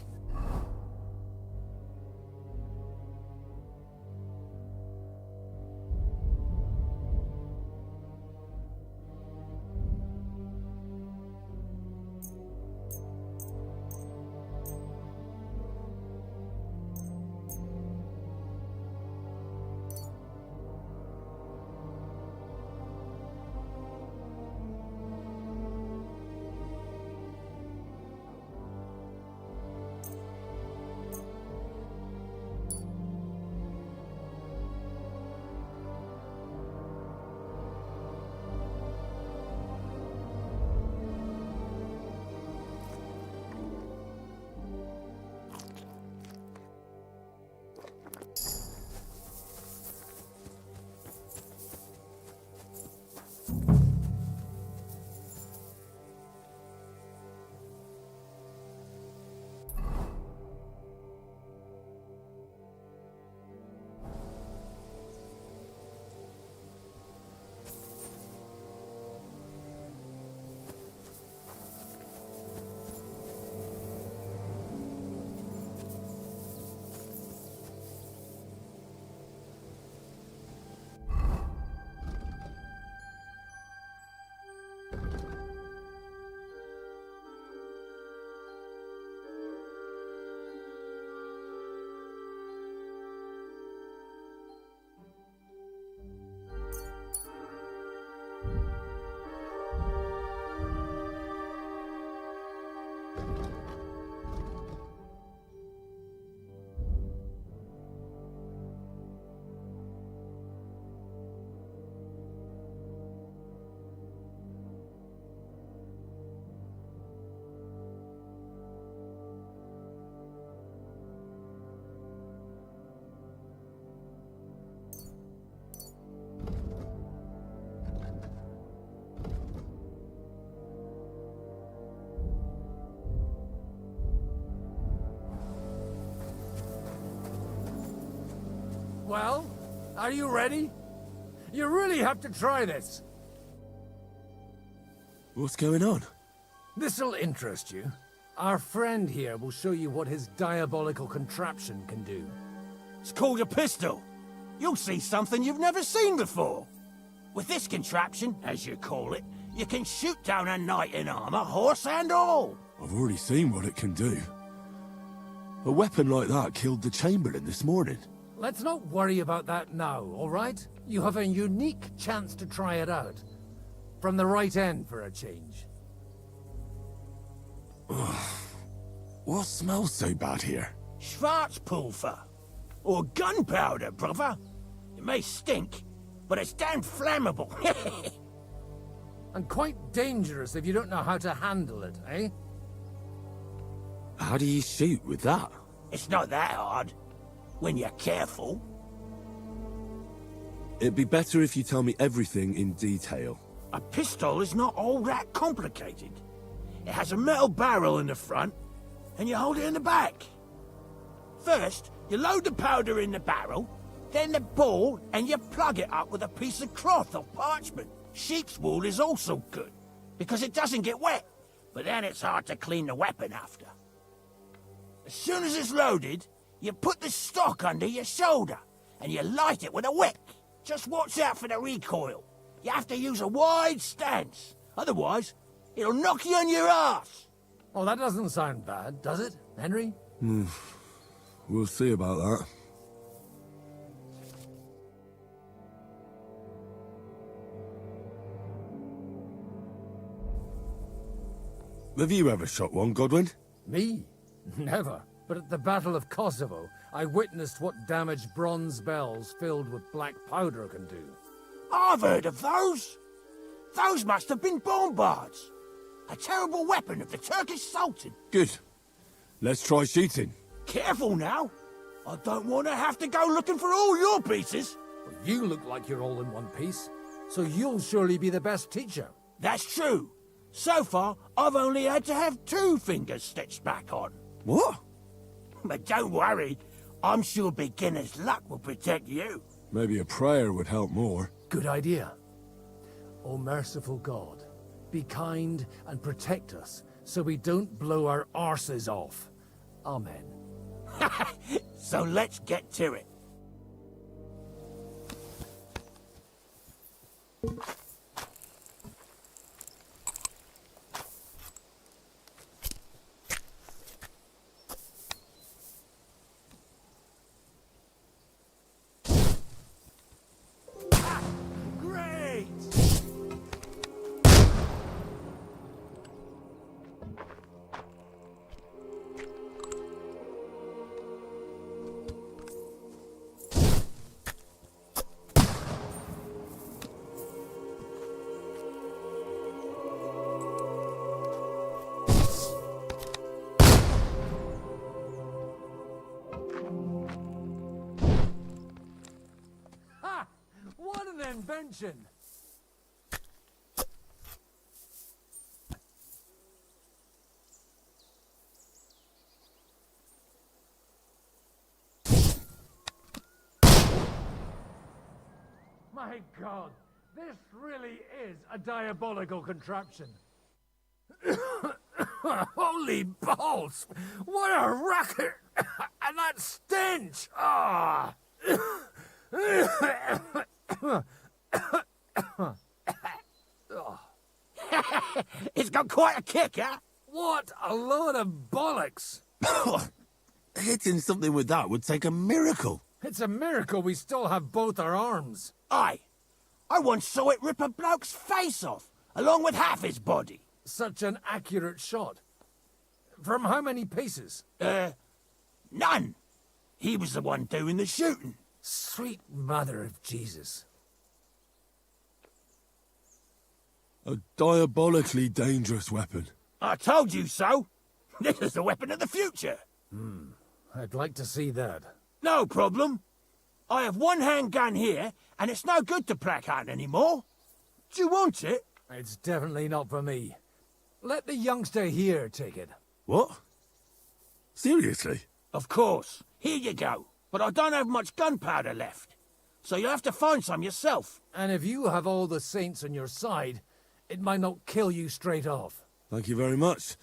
Well, are you ready? You really have to try this. What's going on? This'll interest you. Our friend here will show you what his diabolical contraption can do. It's called a pistol. You'll see something you've never seen before. With this contraption, as you call it, you can shoot down a knight in armor, horse and all. I've already seen what it can do. A weapon like that killed the Chamberlain this morning. Let's not worry about that now, all right? You have a unique chance to try it out. From the right end for a change. What smells so bad here? Schwarzpulver. Or gunpowder, brother. It may stink, but it's damn flammable. And quite dangerous if you don't know how to handle it, eh? How do you shoot with that? It's not that hard, when you're careful. It'd be better if you tell me everything in detail. A pistol is not all that complicated. It has a metal barrel in the front, and you hold it in the back. First, you load the powder in the barrel, then the ball, and you plug it up with a piece of cloth or parchment. Sheep's wool is also good, because it doesn't get wet, but then it's hard to clean the weapon after. As soon as it's loaded, you put the stock under your shoulder, and you light it with a wick. Just watch out for the recoil. You have to use a wide stance, otherwise it'll knock you on your ass. Oh, that doesn't sound bad, does it, Henry? We'll see about that. Have you ever shot one, Godwin? Me? Never. But at the Battle of Kosovo, I witnessed what damage bronze bells filled with black powder can do. I've heard of those. Those must have been bombards. A terrible weapon of the Turkish Sultan. Good. Let's try shooting. Careful now. I don't want to have to go looking for all your pieces. Well, you look like you're all in one piece, so you'll surely be the best teacher. That's true. So far, I've only had to have 2 fingers stitched back on. What? But don't worry. I'm sure beginner's luck will protect you. Maybe a prayer would help more. Good idea. O merciful God, be kind and protect us so we don't blow our arses off. Amen. So let's get to it. What an invention! My God, this really is a diabolical contraption. Holy balls! What a racket! And that stench! Ah! It's got quite a kick, huh? What a load of bollocks! Hitting something with that would take a miracle. It's a miracle we still have both our arms. Aye. I once saw it rip a bloke's face off, along with half his body. Such an accurate shot. From how many paces? None. He was the one doing the shooting. Sweet mother of Jesus. A diabolically dangerous weapon. I told you so. This is the weapon of the future. I'd like to see that. No problem. I have one handgun here, and it's no good to placard anymore. Do you want it? It's definitely not for me. Let the youngster here take it. What? Seriously? Of course. Here you go. but I don't have much gunpowder left. So you'll have to find some yourself. And if you have all the saints on your side, it might not kill you straight off. Thank you very much.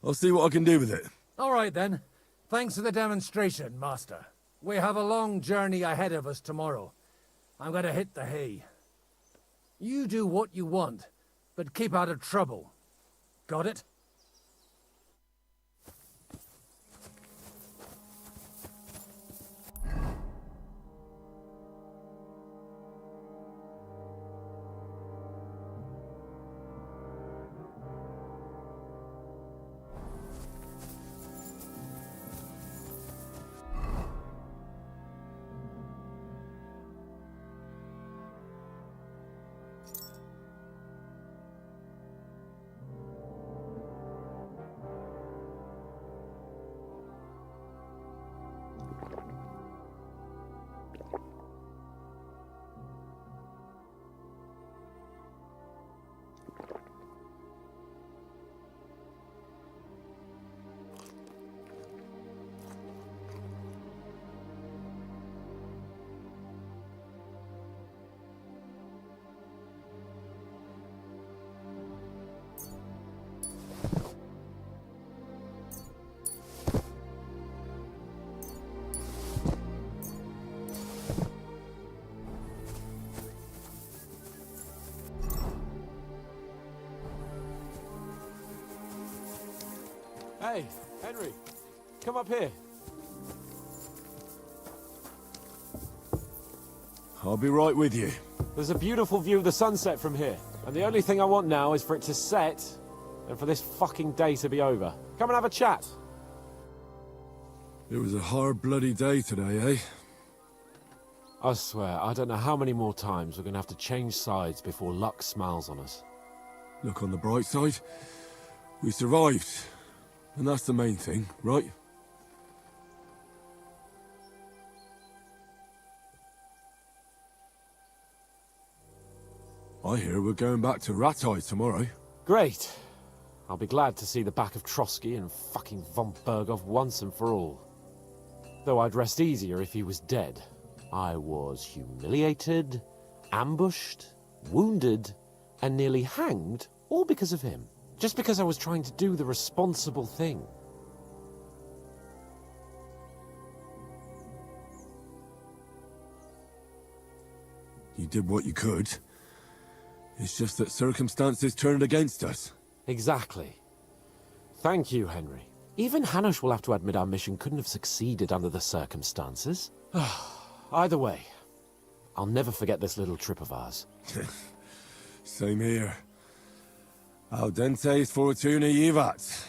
I'll see what I can do with it. All right, then. Thanks for the demonstration, Master. We have a long journey ahead of us tomorrow. I'm gonna hit the hay. You do what you want, but keep out of trouble. Got it? Hey, Henry, come up here. I'll be right with you. There's a beautiful view of the sunset from here, and the only thing I want now is for it to set, and for this fucking day to be over. Come and have a chat. It was a hard bloody day today, eh? I swear, I don't know how many more times we're gonna have to change sides before luck smiles on us. Look on the bright side. We survived. And that's the main thing, right? I hear we're going back to Rattay tomorrow. Great. I'll be glad to see the back of Trotsky and fucking von Berghoff once and for all. Though I'd rest easier if he was dead. I was humiliated, ambushed, wounded, and nearly hanged, all because of him. Just because I was trying to do the responsible thing. You did what you could. It's just that circumstances turned against us. Exactly. Thank you, Henry. Even Hanush will have to admit our mission couldn't have succeeded under the circumstances. Either way, I'll never forget this little trip of ours. Same here. Al dentes fortuna jivat.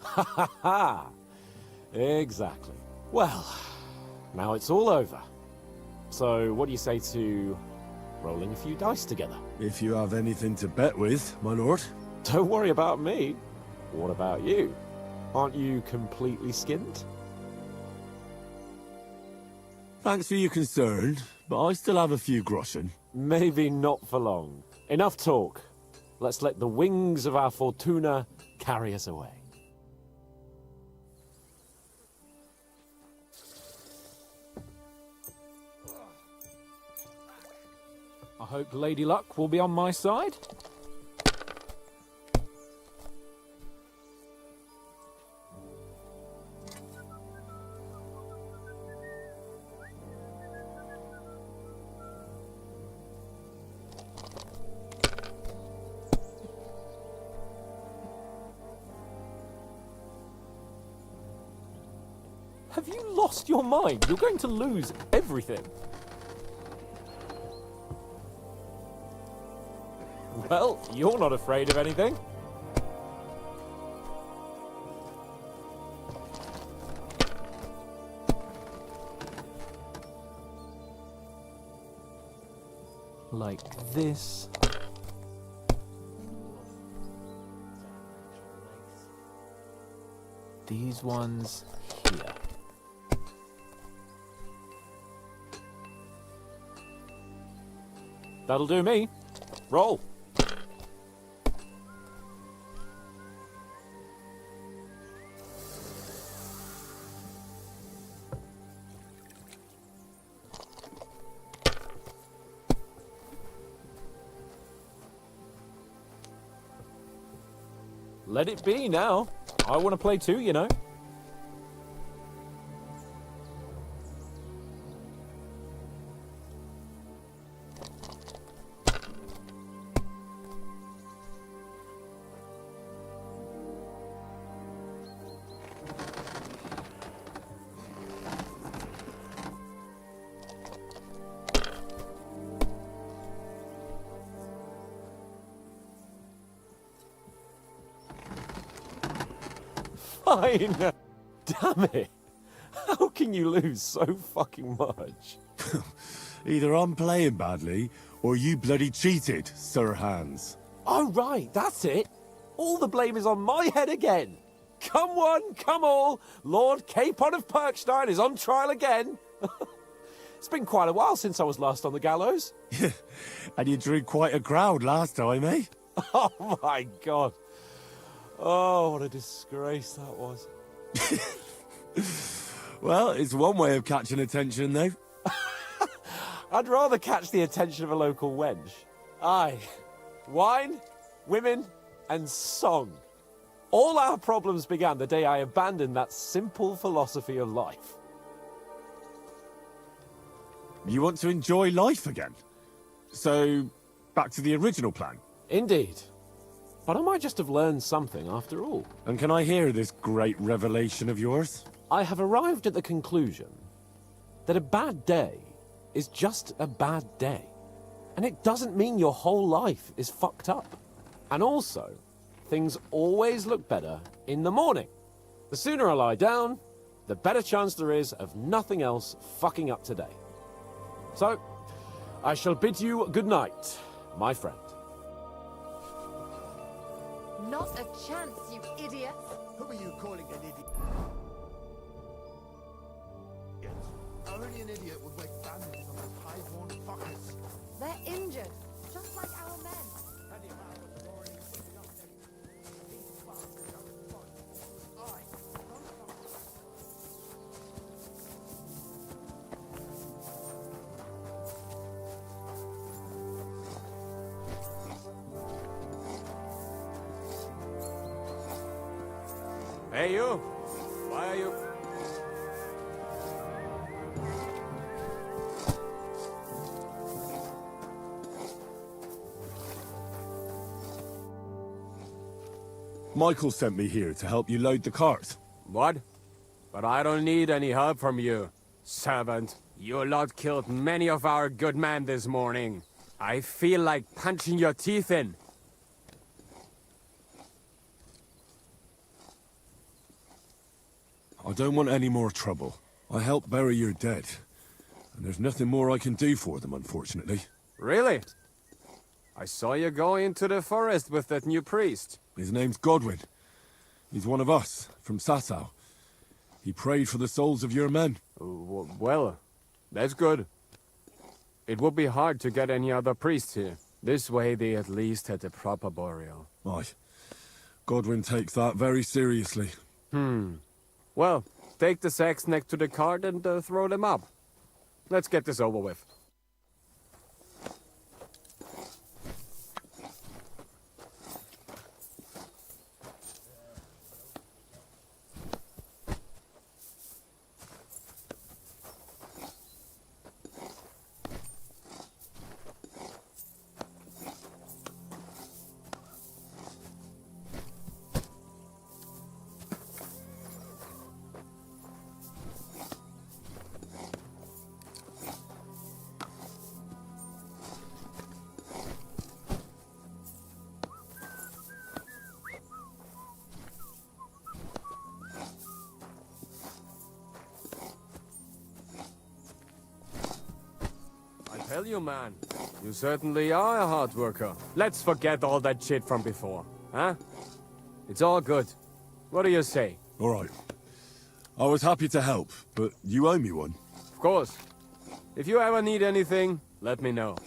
Ha ha ha! Exactly. Well, now it's all over. So, what do you say to rolling a few dice together? If you have anything to bet with, my lord. Don't worry about me. What about you? Aren't you completely skinned? Thanks for your concern, but I still have a few groschen. Maybe not for long. Enough talk. Let's let the wings of our Fortuna carry us away. I hope Lady Luck will be on my side. Have you lost your mind? You're going to lose everything. Well, you're not afraid of anything. Like this. These ones here. That'll do me. Roll. Let it be now. I want to play too, you know. Fine. Damn it. How can you lose so fucking much? Either I'm playing badly, or you bloody cheated, Sir Hans. Oh, right, that's it. All the blame is on my head again. Come one, come all. Lord Capon of Perkstein is on trial again. It's been quite a while since I was last on the gallows. And you drew quite a crowd last time, eh? Oh, my God. Oh, what a disgrace that was. Well, it's one way of catching attention, though. I'd rather catch the attention of a local wench. Aye. Wine, women, and song. All our problems began the day I abandoned that simple philosophy of life. You want to enjoy life again? So, back to the original plan? Indeed. But I might just have learned something after all. And can I hear this great revelation of yours? I have arrived at the conclusion that a bad day is just a bad day. And it doesn't mean your whole life is fucked up. And also, things always look better in the morning. The sooner I lie down, the better chance there is of nothing else fucking up today. So, I shall bid you good night, my friend. Not a chance, you idiot! Who are you calling an idiot? Only an idiot would make bandits on those high-born fuckers. They're injured, just like our men. Hey, you! Why are you... Michael sent me here to help you load the cart. What? But I don't need any help from you, servant. You lot killed many of our good men this morning. I feel like punching your teeth in. I don't want any more trouble. I helped bury your dead. And there's nothing more I can do for them, unfortunately. Really? I saw you go into the forest with that new priest. His name's Godwin. He's one of us, from Sasau. He prayed for the souls of your men. Well, that's good. It would be hard to get any other priests here. This way they at least had a proper burial. Aye. Godwin takes that very seriously. Well, take the sacks next to the cart and throw them up. Let's get this over with. Tell you, man, you certainly are a hard worker. Let's forget all that shit from before, huh? It's all good. What do you say? All right. I was happy to help, but you owe me one. Of course. If you ever need anything, let me know.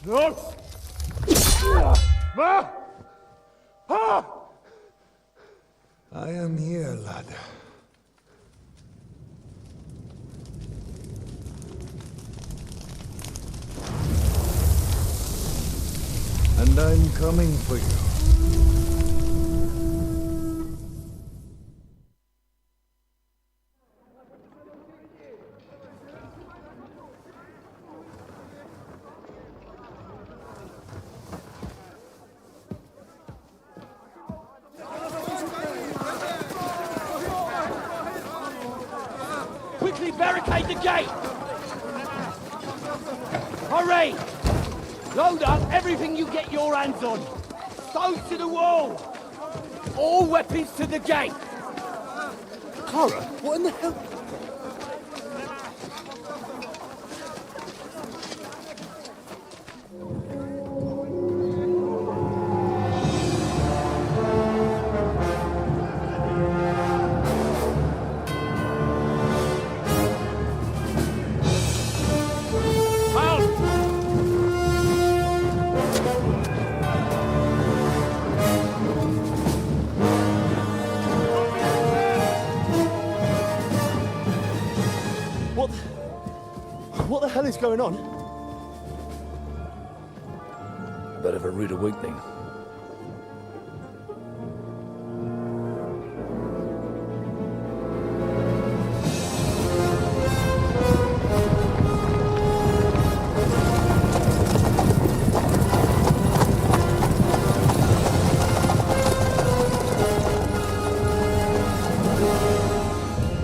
No! I am here, lad. And I'm coming for you. Quickly barricade the gate! Hurry! Load up everything you get your hands on. Stones to the wall! All weapons to the gate! Clara, what in the hell? What the hell is going on? A bit of a rude awakening.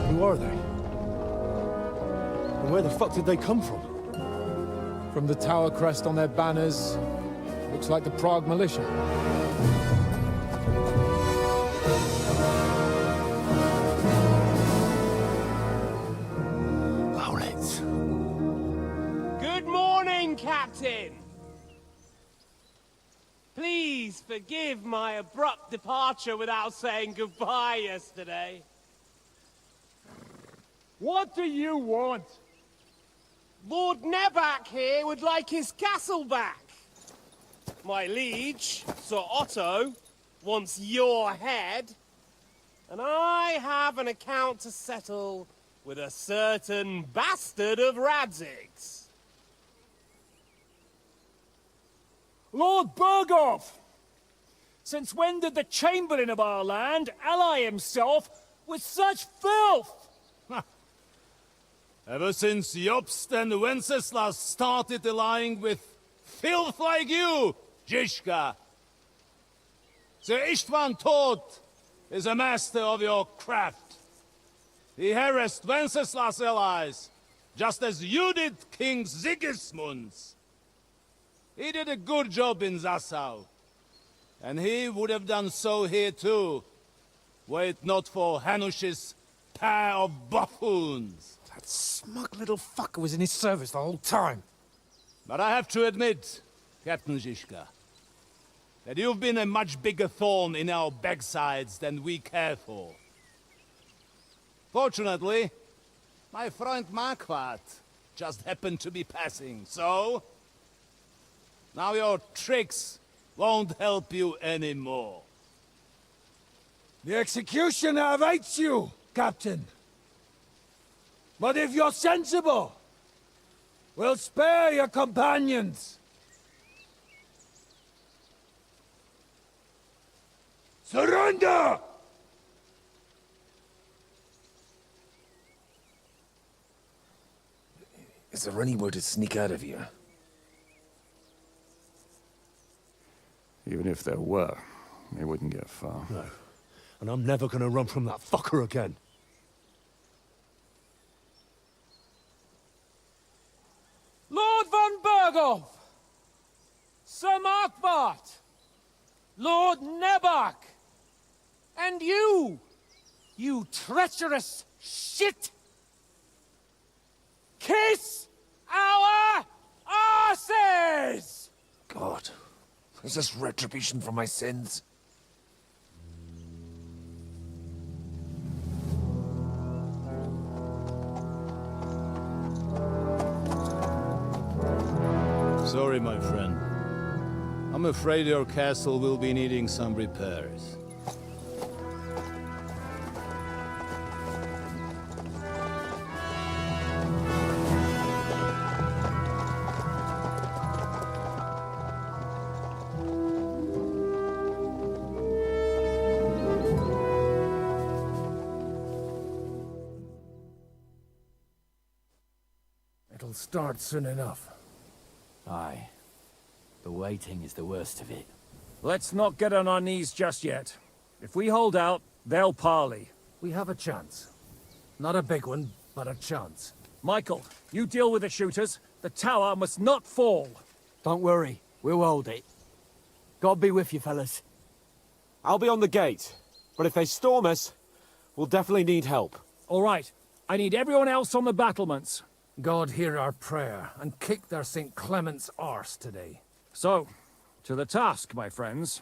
Who are they? And where the fuck did they come from? From the tower crest on their banners, looks like the Prague militia. Owlets. Good morning, Captain! Please forgive my abrupt departure without saying goodbye yesterday. What do you want? Lord Nebak here would like his castle back. My liege, Sir Otto, wants your head. And I have an account to settle with a certain bastard of Radzig's. Lord Burgov! Since when did the Chamberlain of our land ally himself with such filth? Ever since Jobst and Wenceslas started allying with filth like you, Zizka. Sir Istvan Tod is a master of your craft. He harassed Wenceslas' allies, just as you did King Sigismund's. He did a good job in Zassau, and he would have done so here too, were it not for Hanush's pair of buffoons. That smug little fucker was in his service the whole time. But I have to admit, Captain Zizka, that you've been a much bigger thorn in our backsides than we care for. Fortunately, my friend Marquardt just happened to be passing, so... now your tricks won't help you anymore. The executioner awaits you, Captain. But if you're sensible, we'll spare your companions. Surrender! Is there any way to sneak out of here? Even if there were, they wouldn't get far. No. And I'm never gonna run from that fucker again. Lord von Burgov! Sir Markwart! Lord Nebak! And you! You treacherous shit! Kiss our asses! God, is this retribution for my sins? Sorry, my friend. I'm afraid your castle will be needing some repairs. It'll start soon enough. Aye. The waiting is the worst of it. Let's not get on our knees just yet. If we hold out, they'll parley. We have a chance. Not a big one, but a chance. Michael, you deal with the shooters. The tower must not fall. Don't worry. We'll hold it. God be with you, fellas. I'll be on the gate. But if they storm us, we'll definitely need help. All right. I need everyone else on the battlements. God hear our prayer, and kick their St. Clement's arse today. So, to the task, my friends.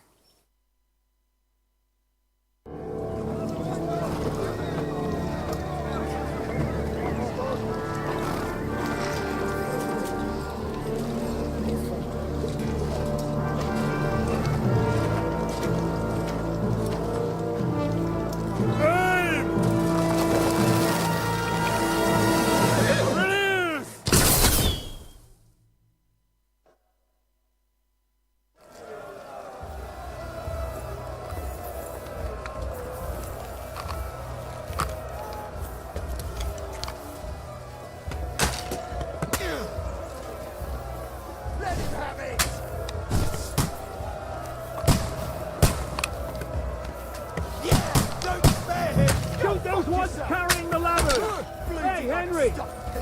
Carrying the ladders! Hey, Henry!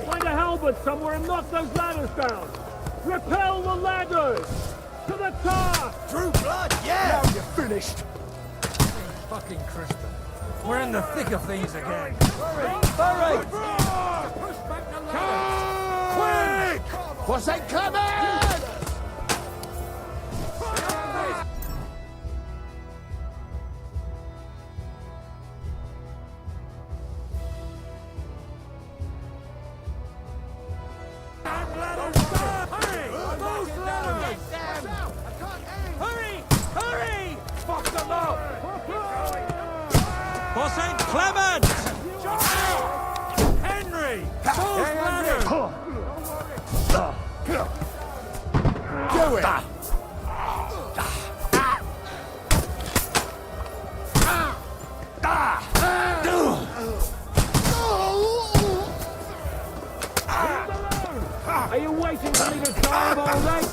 Find a halberd somewhere and knock those ladders down! Repel the ladders! To the top! True blood, yeah! Now you're finished! Fucking Crispin. We're in the thick of things again. Hurry! Push back the ladders! Quick! For St. Clement! For St. Clement! Henry! Do it! Are you waiting for me to drive all day?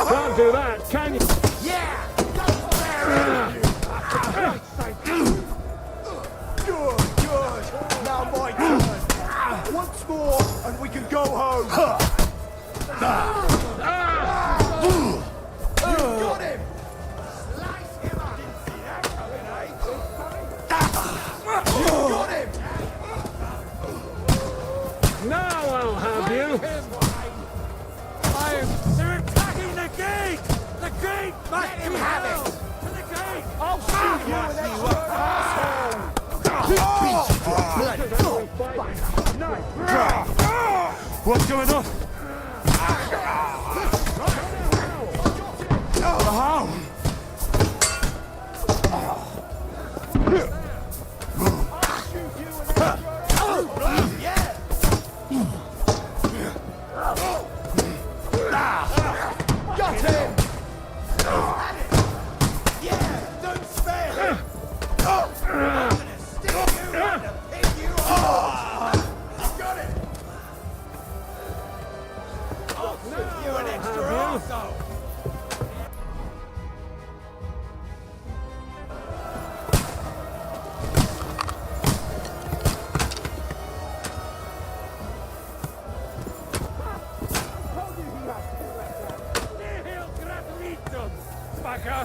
Can't do that, can you? Yeah! Good. Now my turn. Once more, and we can go home. You got him! Slice him up! Didn't see that coming, eh? You got him! Now I'll have you! They're attacking the gate! The gate! Let him have it! To the gate! I'll shoot you an extra asshole! What's going on? The hound! Got him! Yeah! Don't spare him! I'm gonna stick you and pick you off! Got it! I'll shoot you an extra arsehole! Fucker!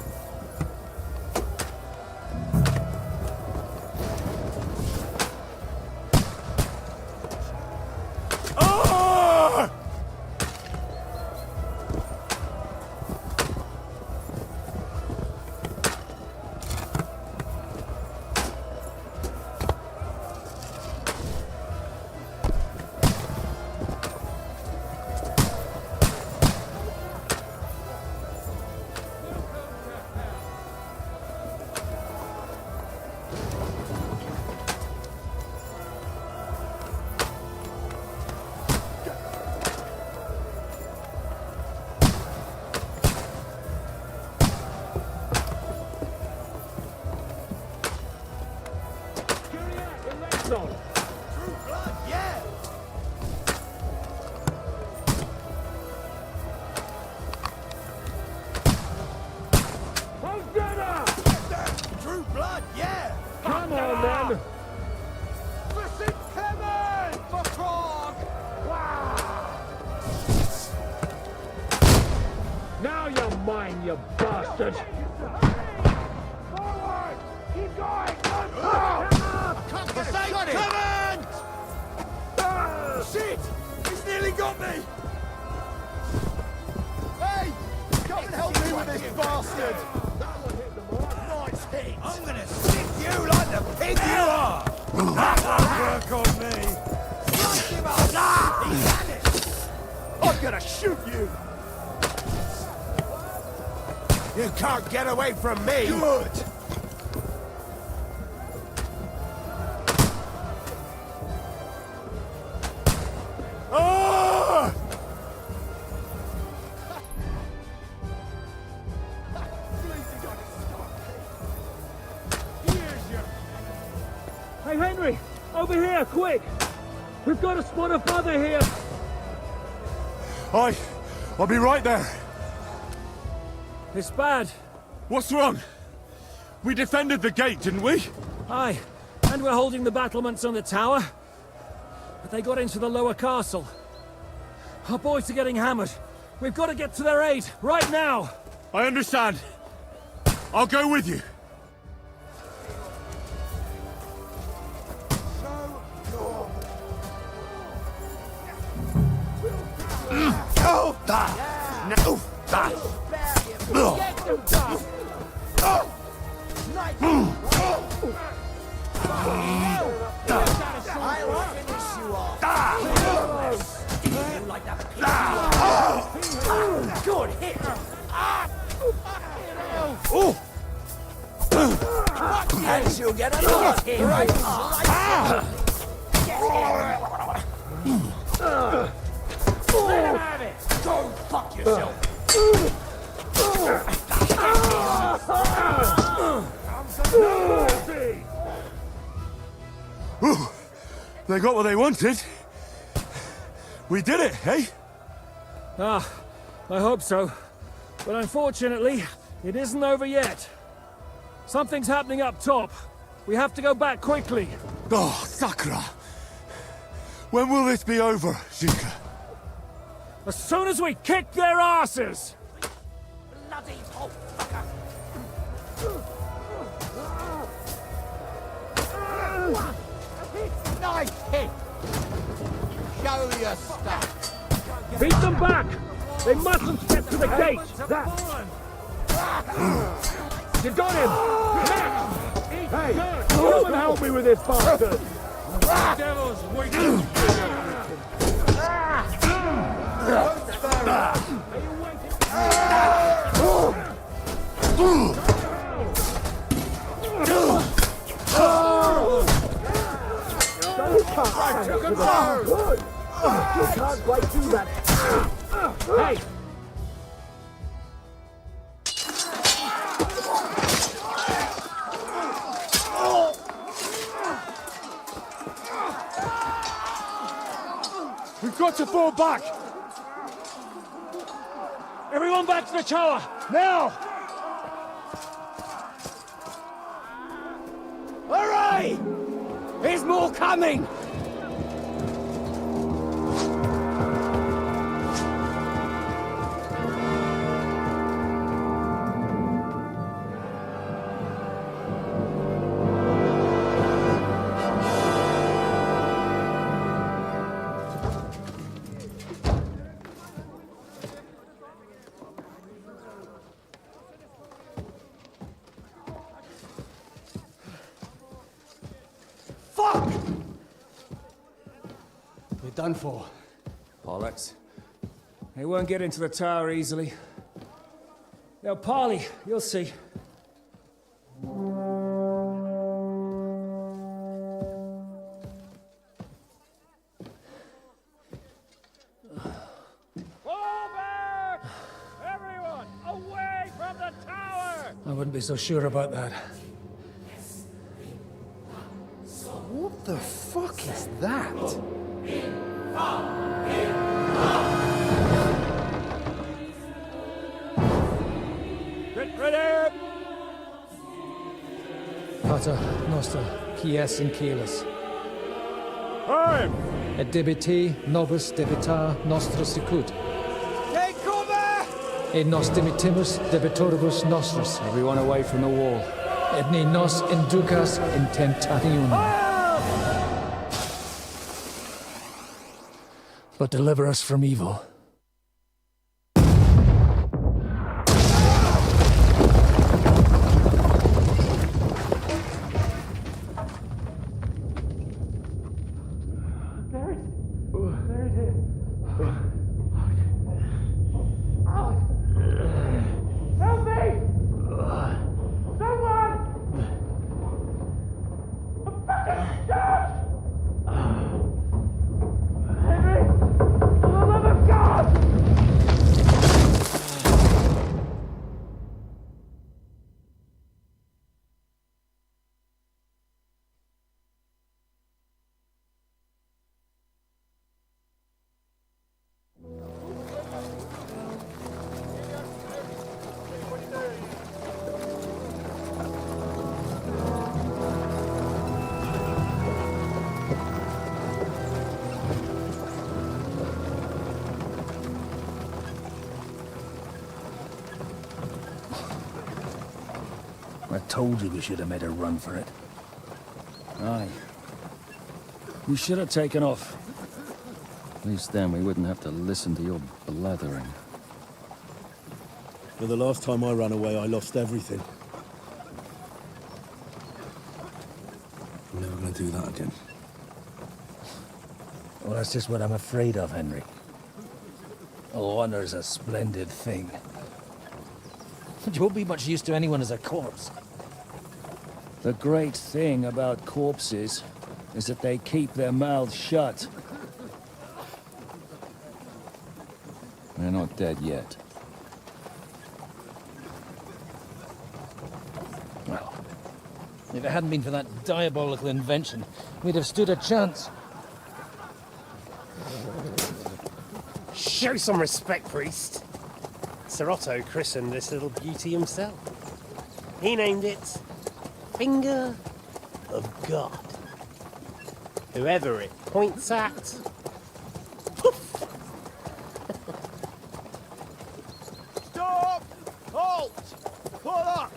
down, you bastard! Forward! Keep going! Shit! He's nearly got me! Hey! Come and help me with this bastard! Nice hit! I'm gonna stick you like the pig you are! Work on me! I'm gonna shoot you! You can't get away from me! Good! Ah! Hey, Henry! Over here, quick! We've got a spot of fodder here! I'll be right there. It's bad. What's wrong? We defended the gate, didn't we? Aye, and we're holding the battlements on the tower. But they got into the lower castle. Our boys are getting hammered. We've got to get to their aid, right now! I understand. I'll go with you. Good hit! And she'll get another hit! Right? Let him have it! Go fuck yourself! Ooh, they got what they wanted. We did it, eh? Ah, I hope so. But unfortunately, it isn't over yet. Something's happening up top. We have to go back quickly. Oh, Sakura! When will this be over, Zika? As soon as we kick their asses! Bloody hole fucker! Nice hit! Show your stuff! Beat them back! They mustn't get to the gate! That... You got him! Hey! Come and help me with this bastard! Devil's waiting! You can't quite do that! Hey! We've got to fall back! Everyone back to the tower! Now! Hooray! There's more coming! Done for. Bollocks. They won't get into the tower easily. They'll parley, you'll see. Fall back! Everyone, away from the tower! I wouldn't be so sure about that. What the fuck is that? Get ready! Pater Noster, Quies in Caelus. Time! Et debiti nobis debita nostra sicut. Take cover! E nos dimitimus debitoribus nostris. Everyone away from the wall. Et ni nos inducas in tentationem. But deliver us from evil. I told you we should have made a run for it. Aye. We should have taken off. At least then we wouldn't have to listen to your blathering. But the last time I ran away, I lost everything. I'm never gonna do that again. Well, that's just what I'm afraid of, Henry. Honor's a splendid thing. You won't be much use to anyone as a corpse. The great thing about corpses is that they keep their mouths shut. They're not dead yet. Well, if it hadn't been for that diabolical invention, we'd have stood a chance. Show some respect, priest. Sir Otto christened this little beauty himself. He named it Finger of God. Whoever it points at, poof! Stop! Halt! Pull up!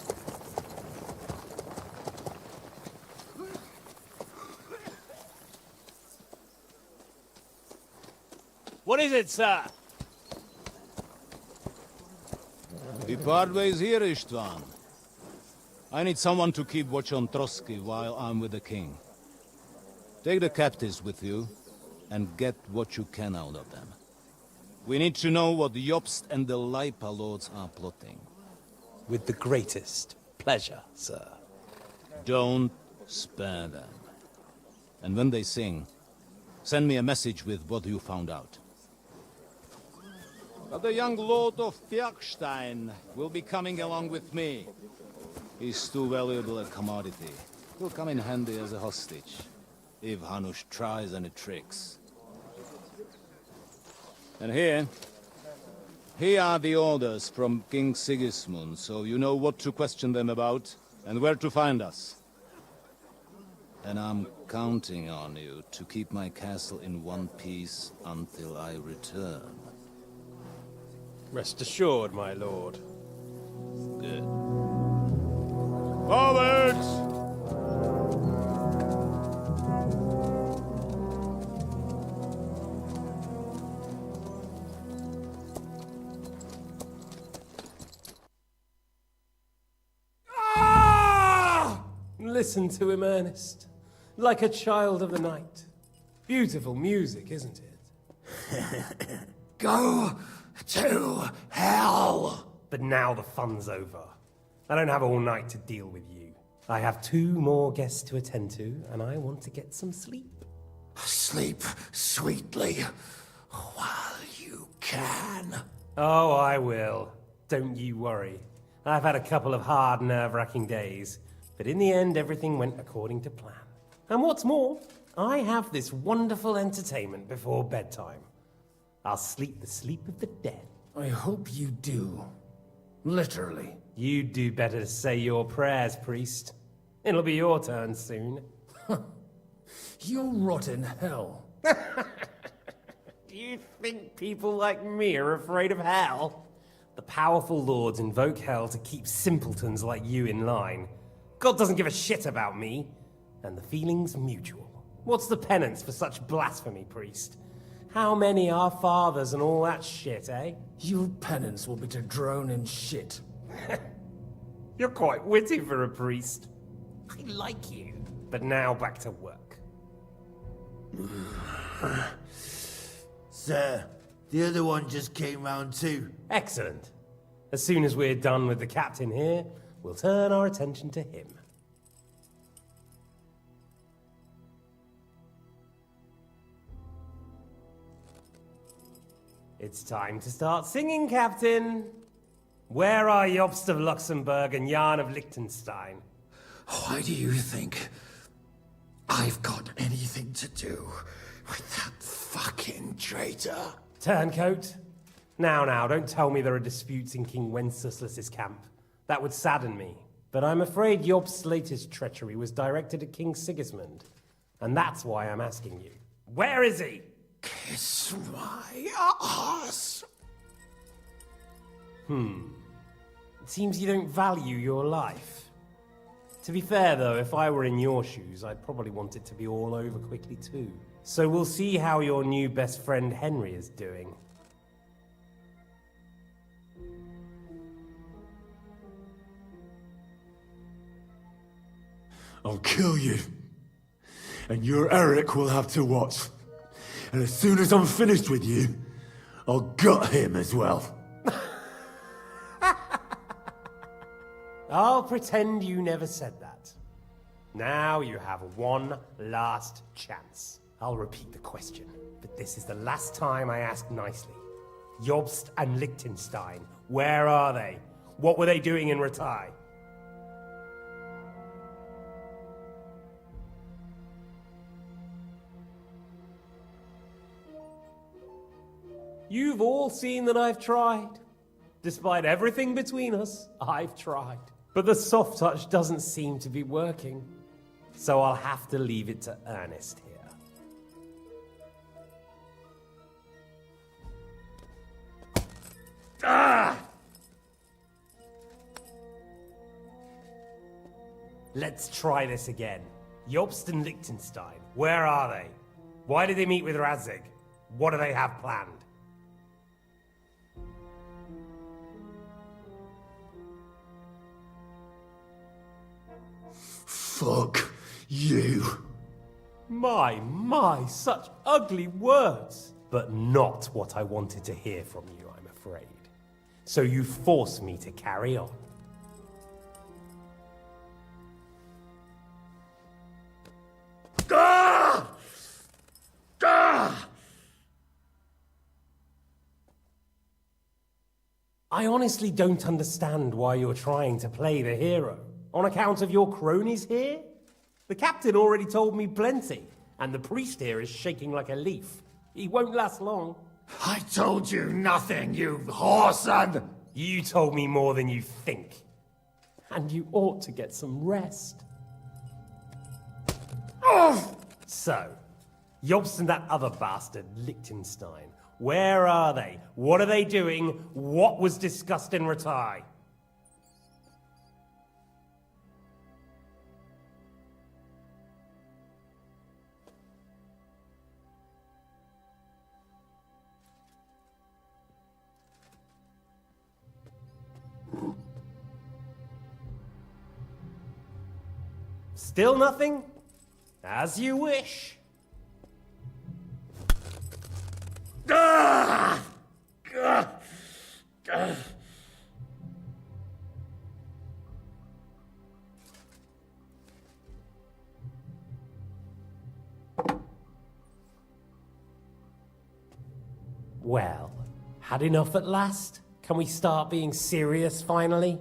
What is it, sir? We part ways here, Istvan. I need someone to keep watch on Trotsky while I'm with the king. Take the captives with you, and get what you can out of them. We need to know what the Jobst and the Leipa lords are plotting. With the greatest pleasure, sir. Don't spare them. And when they sing, send me a message with what you found out. But the young lord of Fjarkstein will be coming along with me. He's too valuable a commodity. He'll come in handy as a hostage, if Hanush tries any tricks. And here are the orders from King Sigismund, so you know what to question them about, and where to find us. And I'm counting on you to keep my castle in one piece until I return. Rest assured, my lord. Good. Forwards! Listen to him, Ernest. Like a child of the night. Beautiful music, isn't it? Go to hell! But now the fun's over. I don't have all night to deal with you. I have 2 more guests to attend to, and I want to get some sleep. Sleep sweetly while you can. Oh, I will. Don't you worry. I've had a couple of hard, nerve-wracking days, but in the end, everything went according to plan. And what's more, I have this wonderful entertainment before bedtime. I'll sleep the sleep of the dead. I hope you do. Literally. You'd do better to say your prayers, priest. It'll be your turn soon. You'll rot in hell. Do you think people like me are afraid of hell? The powerful lords invoke hell to keep simpletons like you in line. God doesn't give a shit about me, and the feeling's mutual. What's the penance for such blasphemy, priest? How many are fathers and all that shit, eh? Your penance will be to drown in shit. You're quite witty for a priest. I like you. But now back to work. Sir, the other one just came round too. Excellent. As soon as we're done with the captain here, we'll turn our attention to him. It's time to start singing, Captain. Where are Jobst of Luxembourg and Jan of Liechtenstein? Why do you think I've got anything to do with that fucking traitor? Turncoat. Now, don't tell me there are disputes in King Wenceslas's camp. That would sadden me. But I'm afraid Jobst's latest treachery was directed at King Sigismund. And that's why I'm asking you. Where is he? Kiss my ass. It seems you don't value your life. To be fair, though, if I were in your shoes, I'd probably want it to be all over quickly, too. So we'll see how your new best friend Henry is doing. I'll kill you. And your Eric will have to watch. And as soon as I'm finished with you, I'll gut him as well. I'll pretend you never said that. Now you have one last chance. I'll repeat the question, but this is the last time I ask nicely. Jobst and Liechtenstein, where are they? What were they doing in Ratai? You've all seen that I've tried. Despite everything between us, I've tried. But the soft touch doesn't seem to be working. So I'll have to leave it to Ernest here. Ah! Let's try this again. Jobst and Liechtenstein, where are they? Why did they meet with Radzig? What do they have planned? Fuck you. My, such ugly words. But not what I wanted to hear from you, I'm afraid. So you force me to carry on. Ah! Ah! I honestly don't understand why you're trying to play the hero. On account of your cronies here? The captain already told me plenty, and the priest here is shaking like a leaf. He won't last long. I told you nothing, you whoreson! You told me more than you think. And you ought to get some rest. Oh! So, Jobst and that other bastard, Liechtenstein, where are they? What are they doing? What was discussed in Ratai? Still nothing? As you wish. Ah! Ah! Ah! Well, had enough at last? Can we start being serious finally?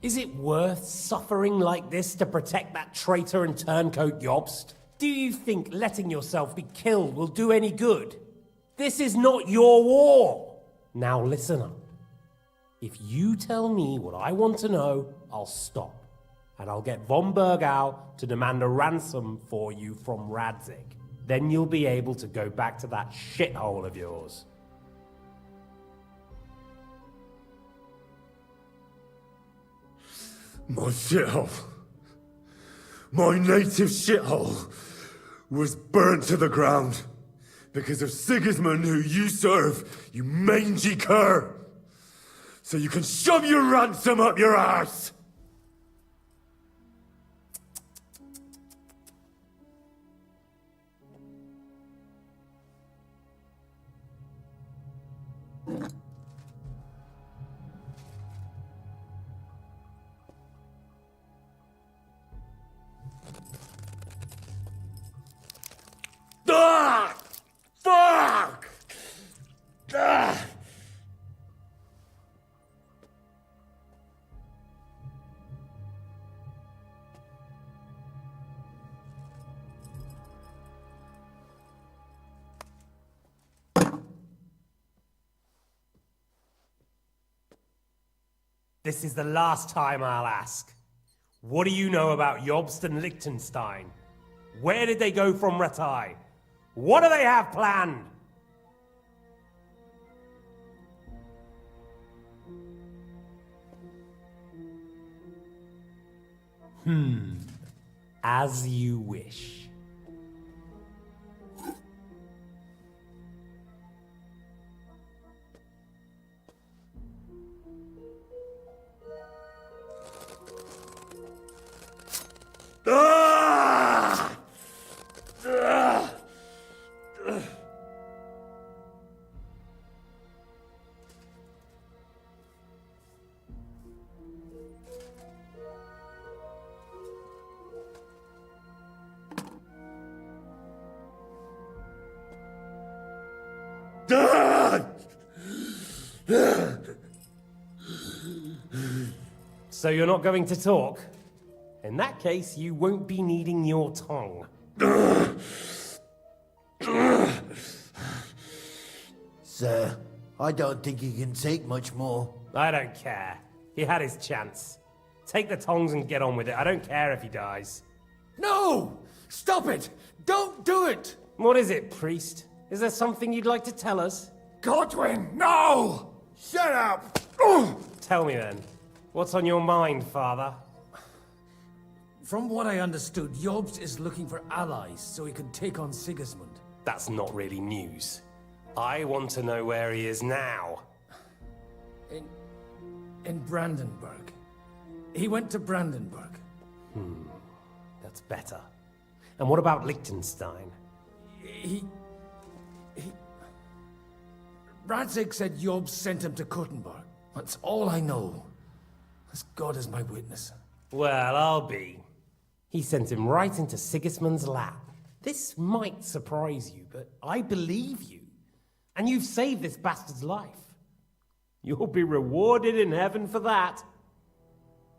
Is it worth suffering like this to protect that traitor and turncoat Jobst? Do you think letting yourself be killed will do any good? This is not your war! Now listen up. If you tell me what I want to know, I'll stop. And I'll get von Bergau to demand a ransom for you from Radzig. Then you'll be able to go back to that shithole of yours. My shithole. My native shithole was burnt to the ground because of Sigismund, who you serve, you mangy cur. So you can shove your ransom up your arse. Ah! Fuck! Ah! This is the last time I'll ask. What do you know about Jobst and Liechtenstein? Where did they go from Ratai? What do they have planned? As you wish. Ah! Ah! So you're not going to talk? In that case, you won't be needing your tongue. Sir, I don't think he can take much more. I don't care. He had his chance. Take the tongs and get on with it. I don't care if he dies. No! Stop it! Don't do it! What is it, priest? Is there something you'd like to tell us? Godwin, no! Shut up! Tell me then. What's on your mind, father? From what I understood, Jobst is looking for allies so he can take on Sigismund. That's not really news. I want to know where he is now. In Brandenburg. He went to Brandenburg. That's better. And what about Liechtenstein? Radzig said Jobst sent him to Kuttenberg. That's all I know. As God is my witness. Well, I'll be. He sent him right into Sigismund's lap. This might surprise you, but I believe you. And you've saved this bastard's life. You'll be rewarded in heaven for that.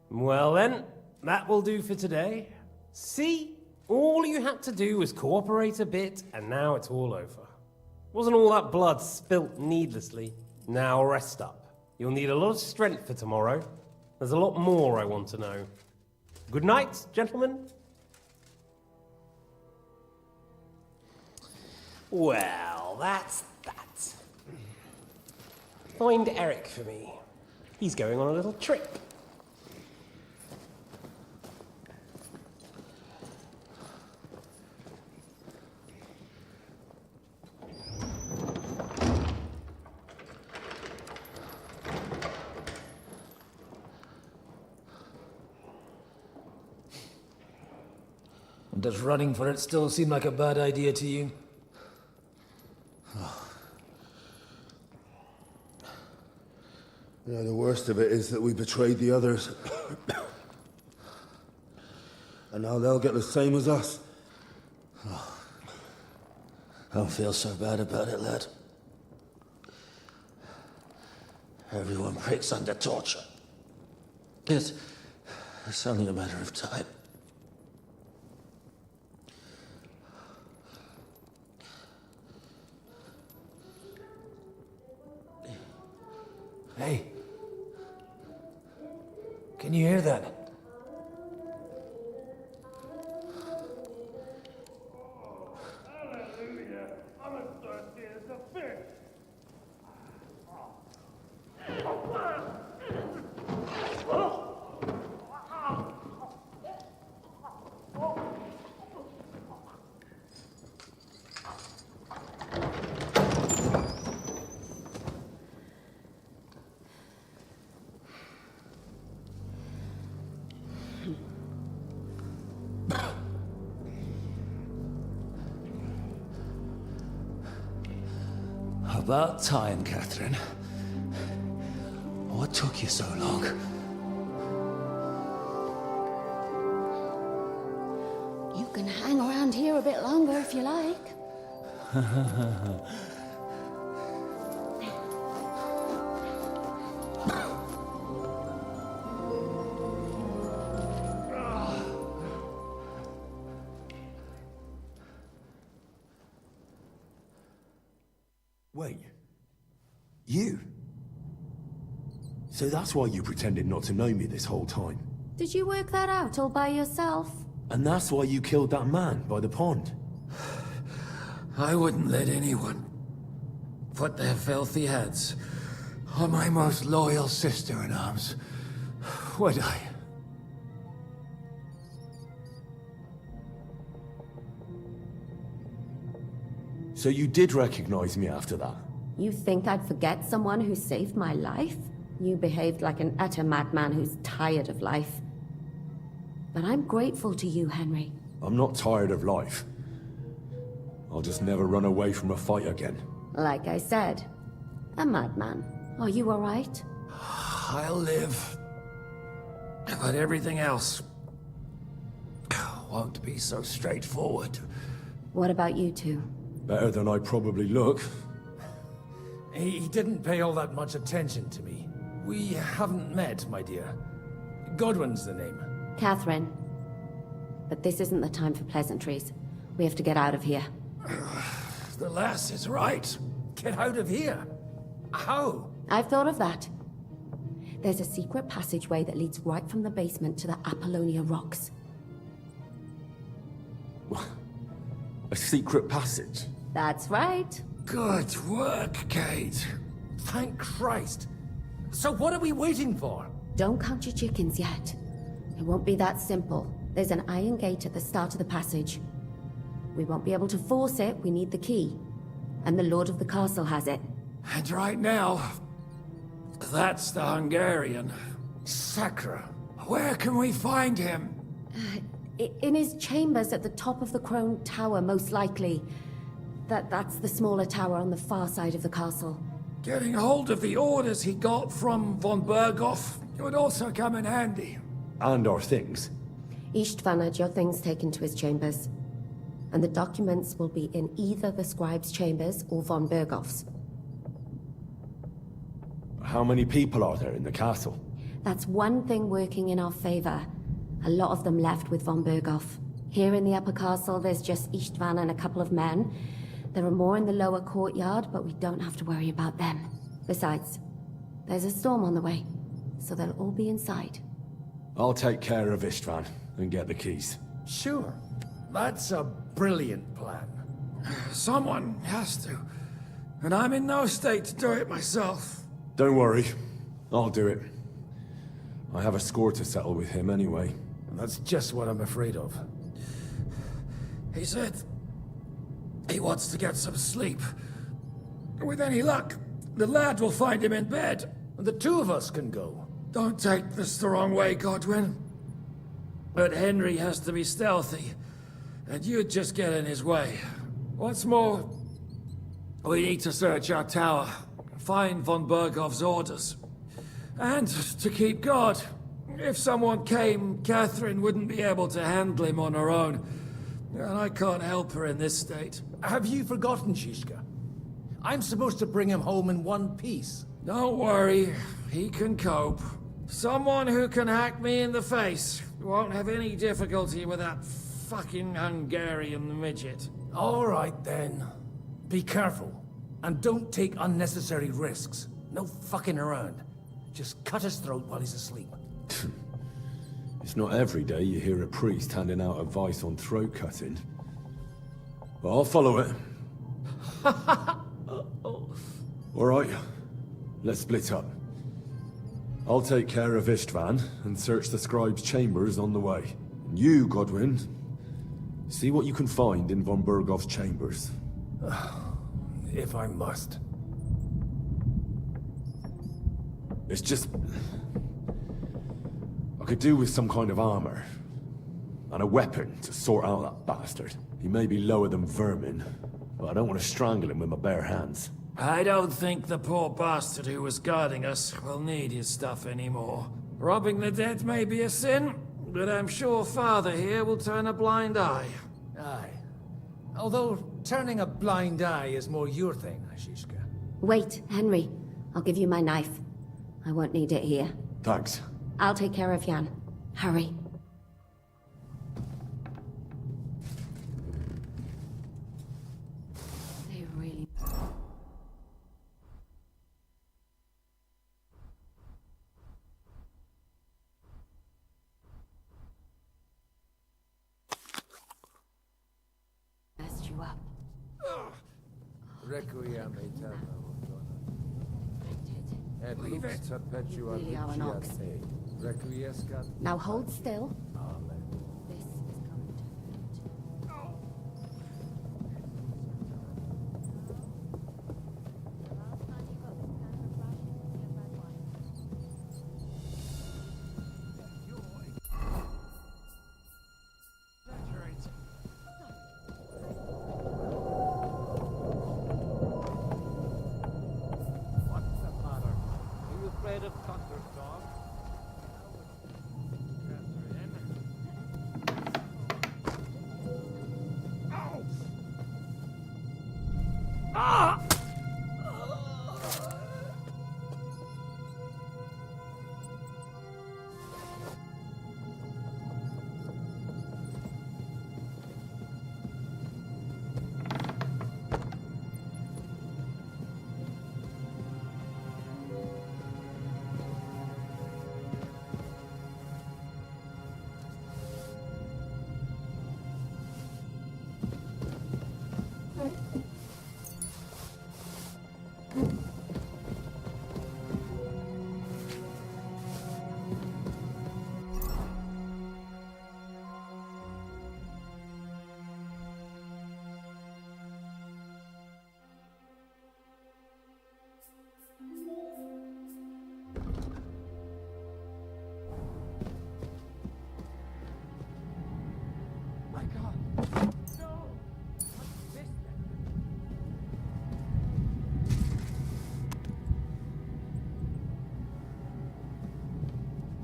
Well then, that will do for today. See? All you had to do was cooperate a bit, and now it's all over. Wasn't all that blood spilt needlessly. Now rest up. You'll need a lot of strength for tomorrow. There's a lot more I want to know. Good night, gentlemen. Well, that's that. Find Eric for me. He's going on a little trip. Does running for it still seem like a bad idea to you? Yeah, the worst of it is that we betrayed the others. And now they'll get the same as us. Oh, I don't feel so bad about it, lad. Everyone breaks under torture. It's only a matter of time. Hey. Can you hear that? thirsty as a fish. About time, Catherine. What took you so long? You can hang around here a bit longer if you like. Wait. You? So that's why you pretended not to know me this whole time? Did you work that out all by yourself? And that's why you killed that man by the pond? I wouldn't let anyone put their filthy heads on my most loyal sister-in-arms, would I? So you did recognize me after that? You think I'd forget someone who saved my life? You behaved like an utter madman who's tired of life. But I'm grateful to you, Henry. I'm not tired of life. I'll just never run away from a fight again. Like I said, a madman. Are you all right? I'll live. But everything else won't be so straightforward. What about you two? Better than I probably look. He didn't pay all that much attention to me. We haven't met, my dear. Godwin's the name. Catherine. But this isn't the time for pleasantries. We have to get out of here. The lass is right. Get out of here. How? I've thought of that. There's a secret passageway that leads right from the basement to the Apollonia Rocks. A secret passage? That's right. Good work, Kate. Thank Christ. So what are we waiting for? Don't count your chickens yet. It won't be that simple. There's an iron gate at the start of the passage. We won't be able to force it, we need the key. And the Lord of the Castle has it. And right now, that's the Hungarian. Sacra. Where can we find him? In his chambers at the top of the Crone Tower, most likely. That's the smaller tower on the far side of the castle. Getting hold of the orders he got from von Berghoff would also come in handy. And our things. Istvan had your things taken to his chambers. And the documents will be in either the scribe's chambers or von Berghoff's. How many people are there in the castle? That's one thing working in our favor. A lot of them left with von Berghoff. Here in the upper castle, there's just Istvan and a couple of men. There are more in the lower courtyard, but we don't have to worry about them. Besides, there's a storm on the way, so they'll all be inside. I'll take care of Istvan and get the keys. Sure. That's a brilliant plan. Someone has to. And I'm in no state to do it myself. Don't worry. I'll do it. I have a score to settle with him anyway. That's just what I'm afraid of. He said he wants to get some sleep. With any luck, the lad will find him in bed. The two of us can go. Don't take this the wrong way, Godwin. But Henry has to be stealthy, and you'd just get in his way. What's more, we need to search our tower, find von Berghoff's orders. And to keep guard. If someone came, Catherine wouldn't be able to handle him on her own. And I can't help her in this state. Have you forgotten, Shishka? I'm supposed to bring him home in one piece. Don't worry, he can cope. Someone who can hack me in the face won't have any difficulty with that fucking Hungarian midget. All right, then. Be careful. And don't take unnecessary risks. No fucking around. Just cut his throat while he's asleep. It's not every day you hear a priest handing out advice on throat cutting. But I'll follow it. Alright, let's split up. I'll take care of Istvan and search the scribe's chambers on the way. And you, Godwin, see what you can find in von Bergov's chambers. If I must. It's just... I could do with some kind of armor. And a weapon to sort out that bastard. He may be lower than vermin, but I don't want to strangle him with my bare hands. I don't think the poor bastard who was guarding us will need his stuff anymore. Robbing the dead may be a sin, but I'm sure Father here will turn a blind eye. Aye. Although turning a blind eye is more your thing, Ashishka. Wait, Henry. I'll give you my knife. I won't need it here. Thanks. I'll take care of Jan. Hurry. They really... messed you up. Requiem aeternam. Et Leave lux it. perpetua Really are an ox. vitiate. Requiescat. Now hold still. Amen. This is going to hurt. What's the matter? Are you afraid of thunderstorms? My God! No! What's this then?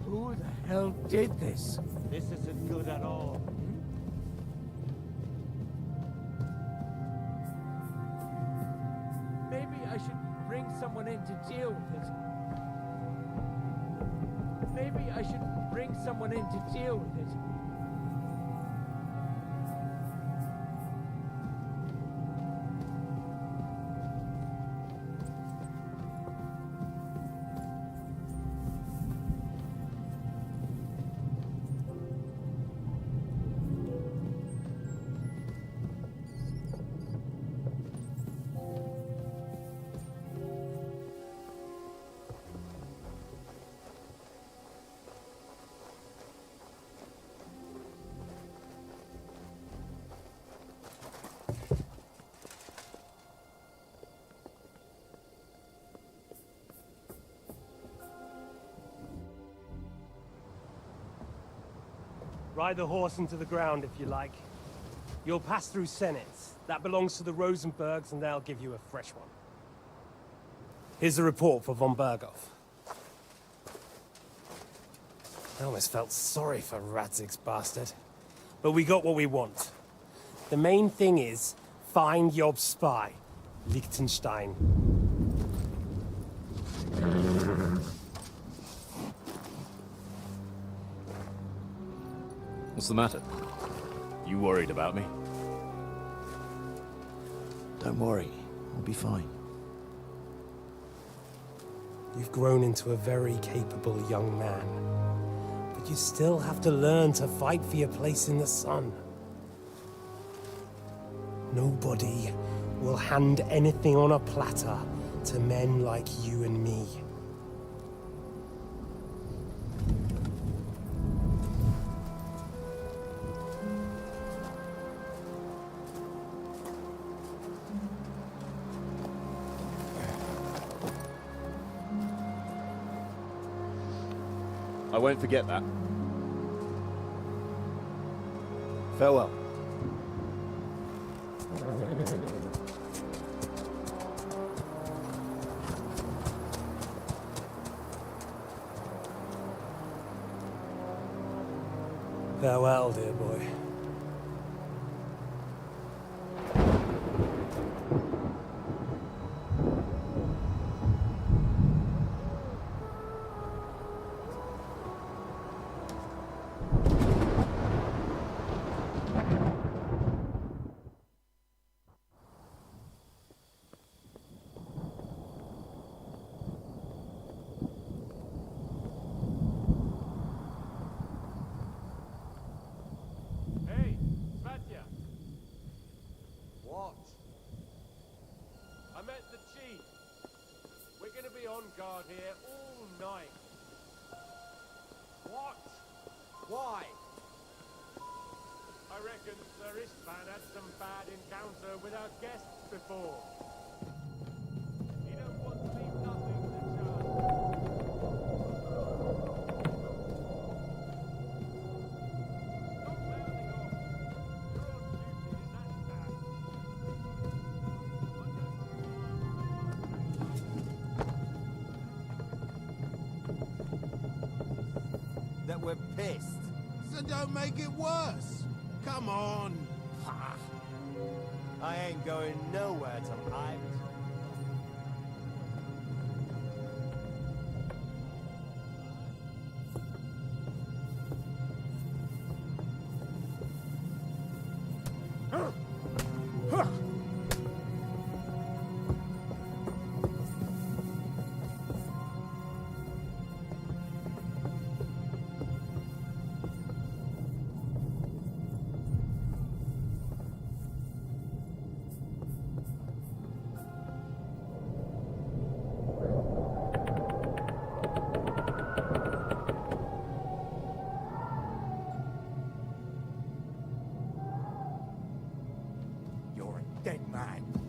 Who the hell did this? This isn't good at all. Maybe I should bring someone in to deal with it. Maybe I should bring someone in to deal with it. Ride the horse into the ground if you like. You'll pass through Senates. That belongs to the Rosenbergs, and they'll give you a fresh one. Here's a report for von Berghoff. I almost felt sorry for Radzig's bastard. But we got what we want. The main thing is, find Job's spy, Liechtenstein. What's the matter? You worried about me? Don't worry, I'll be fine. You've grown into a very capable young man. But you still have to learn to fight for your place in the sun. Nobody will hand anything on a platter to men like you and me. I won't forget that. Farewell. Farewell, dear boy. Hey, Svatya. What? I met the chief. We're gonna be on guard here all night. What? Why? I reckon Sir Istvan had some bad encounter with our guests before. He don't want to leave nothing to chance. That we're pissed. So don't make it worse. Come on. I ain't going nowhere tonight. You're a dead man.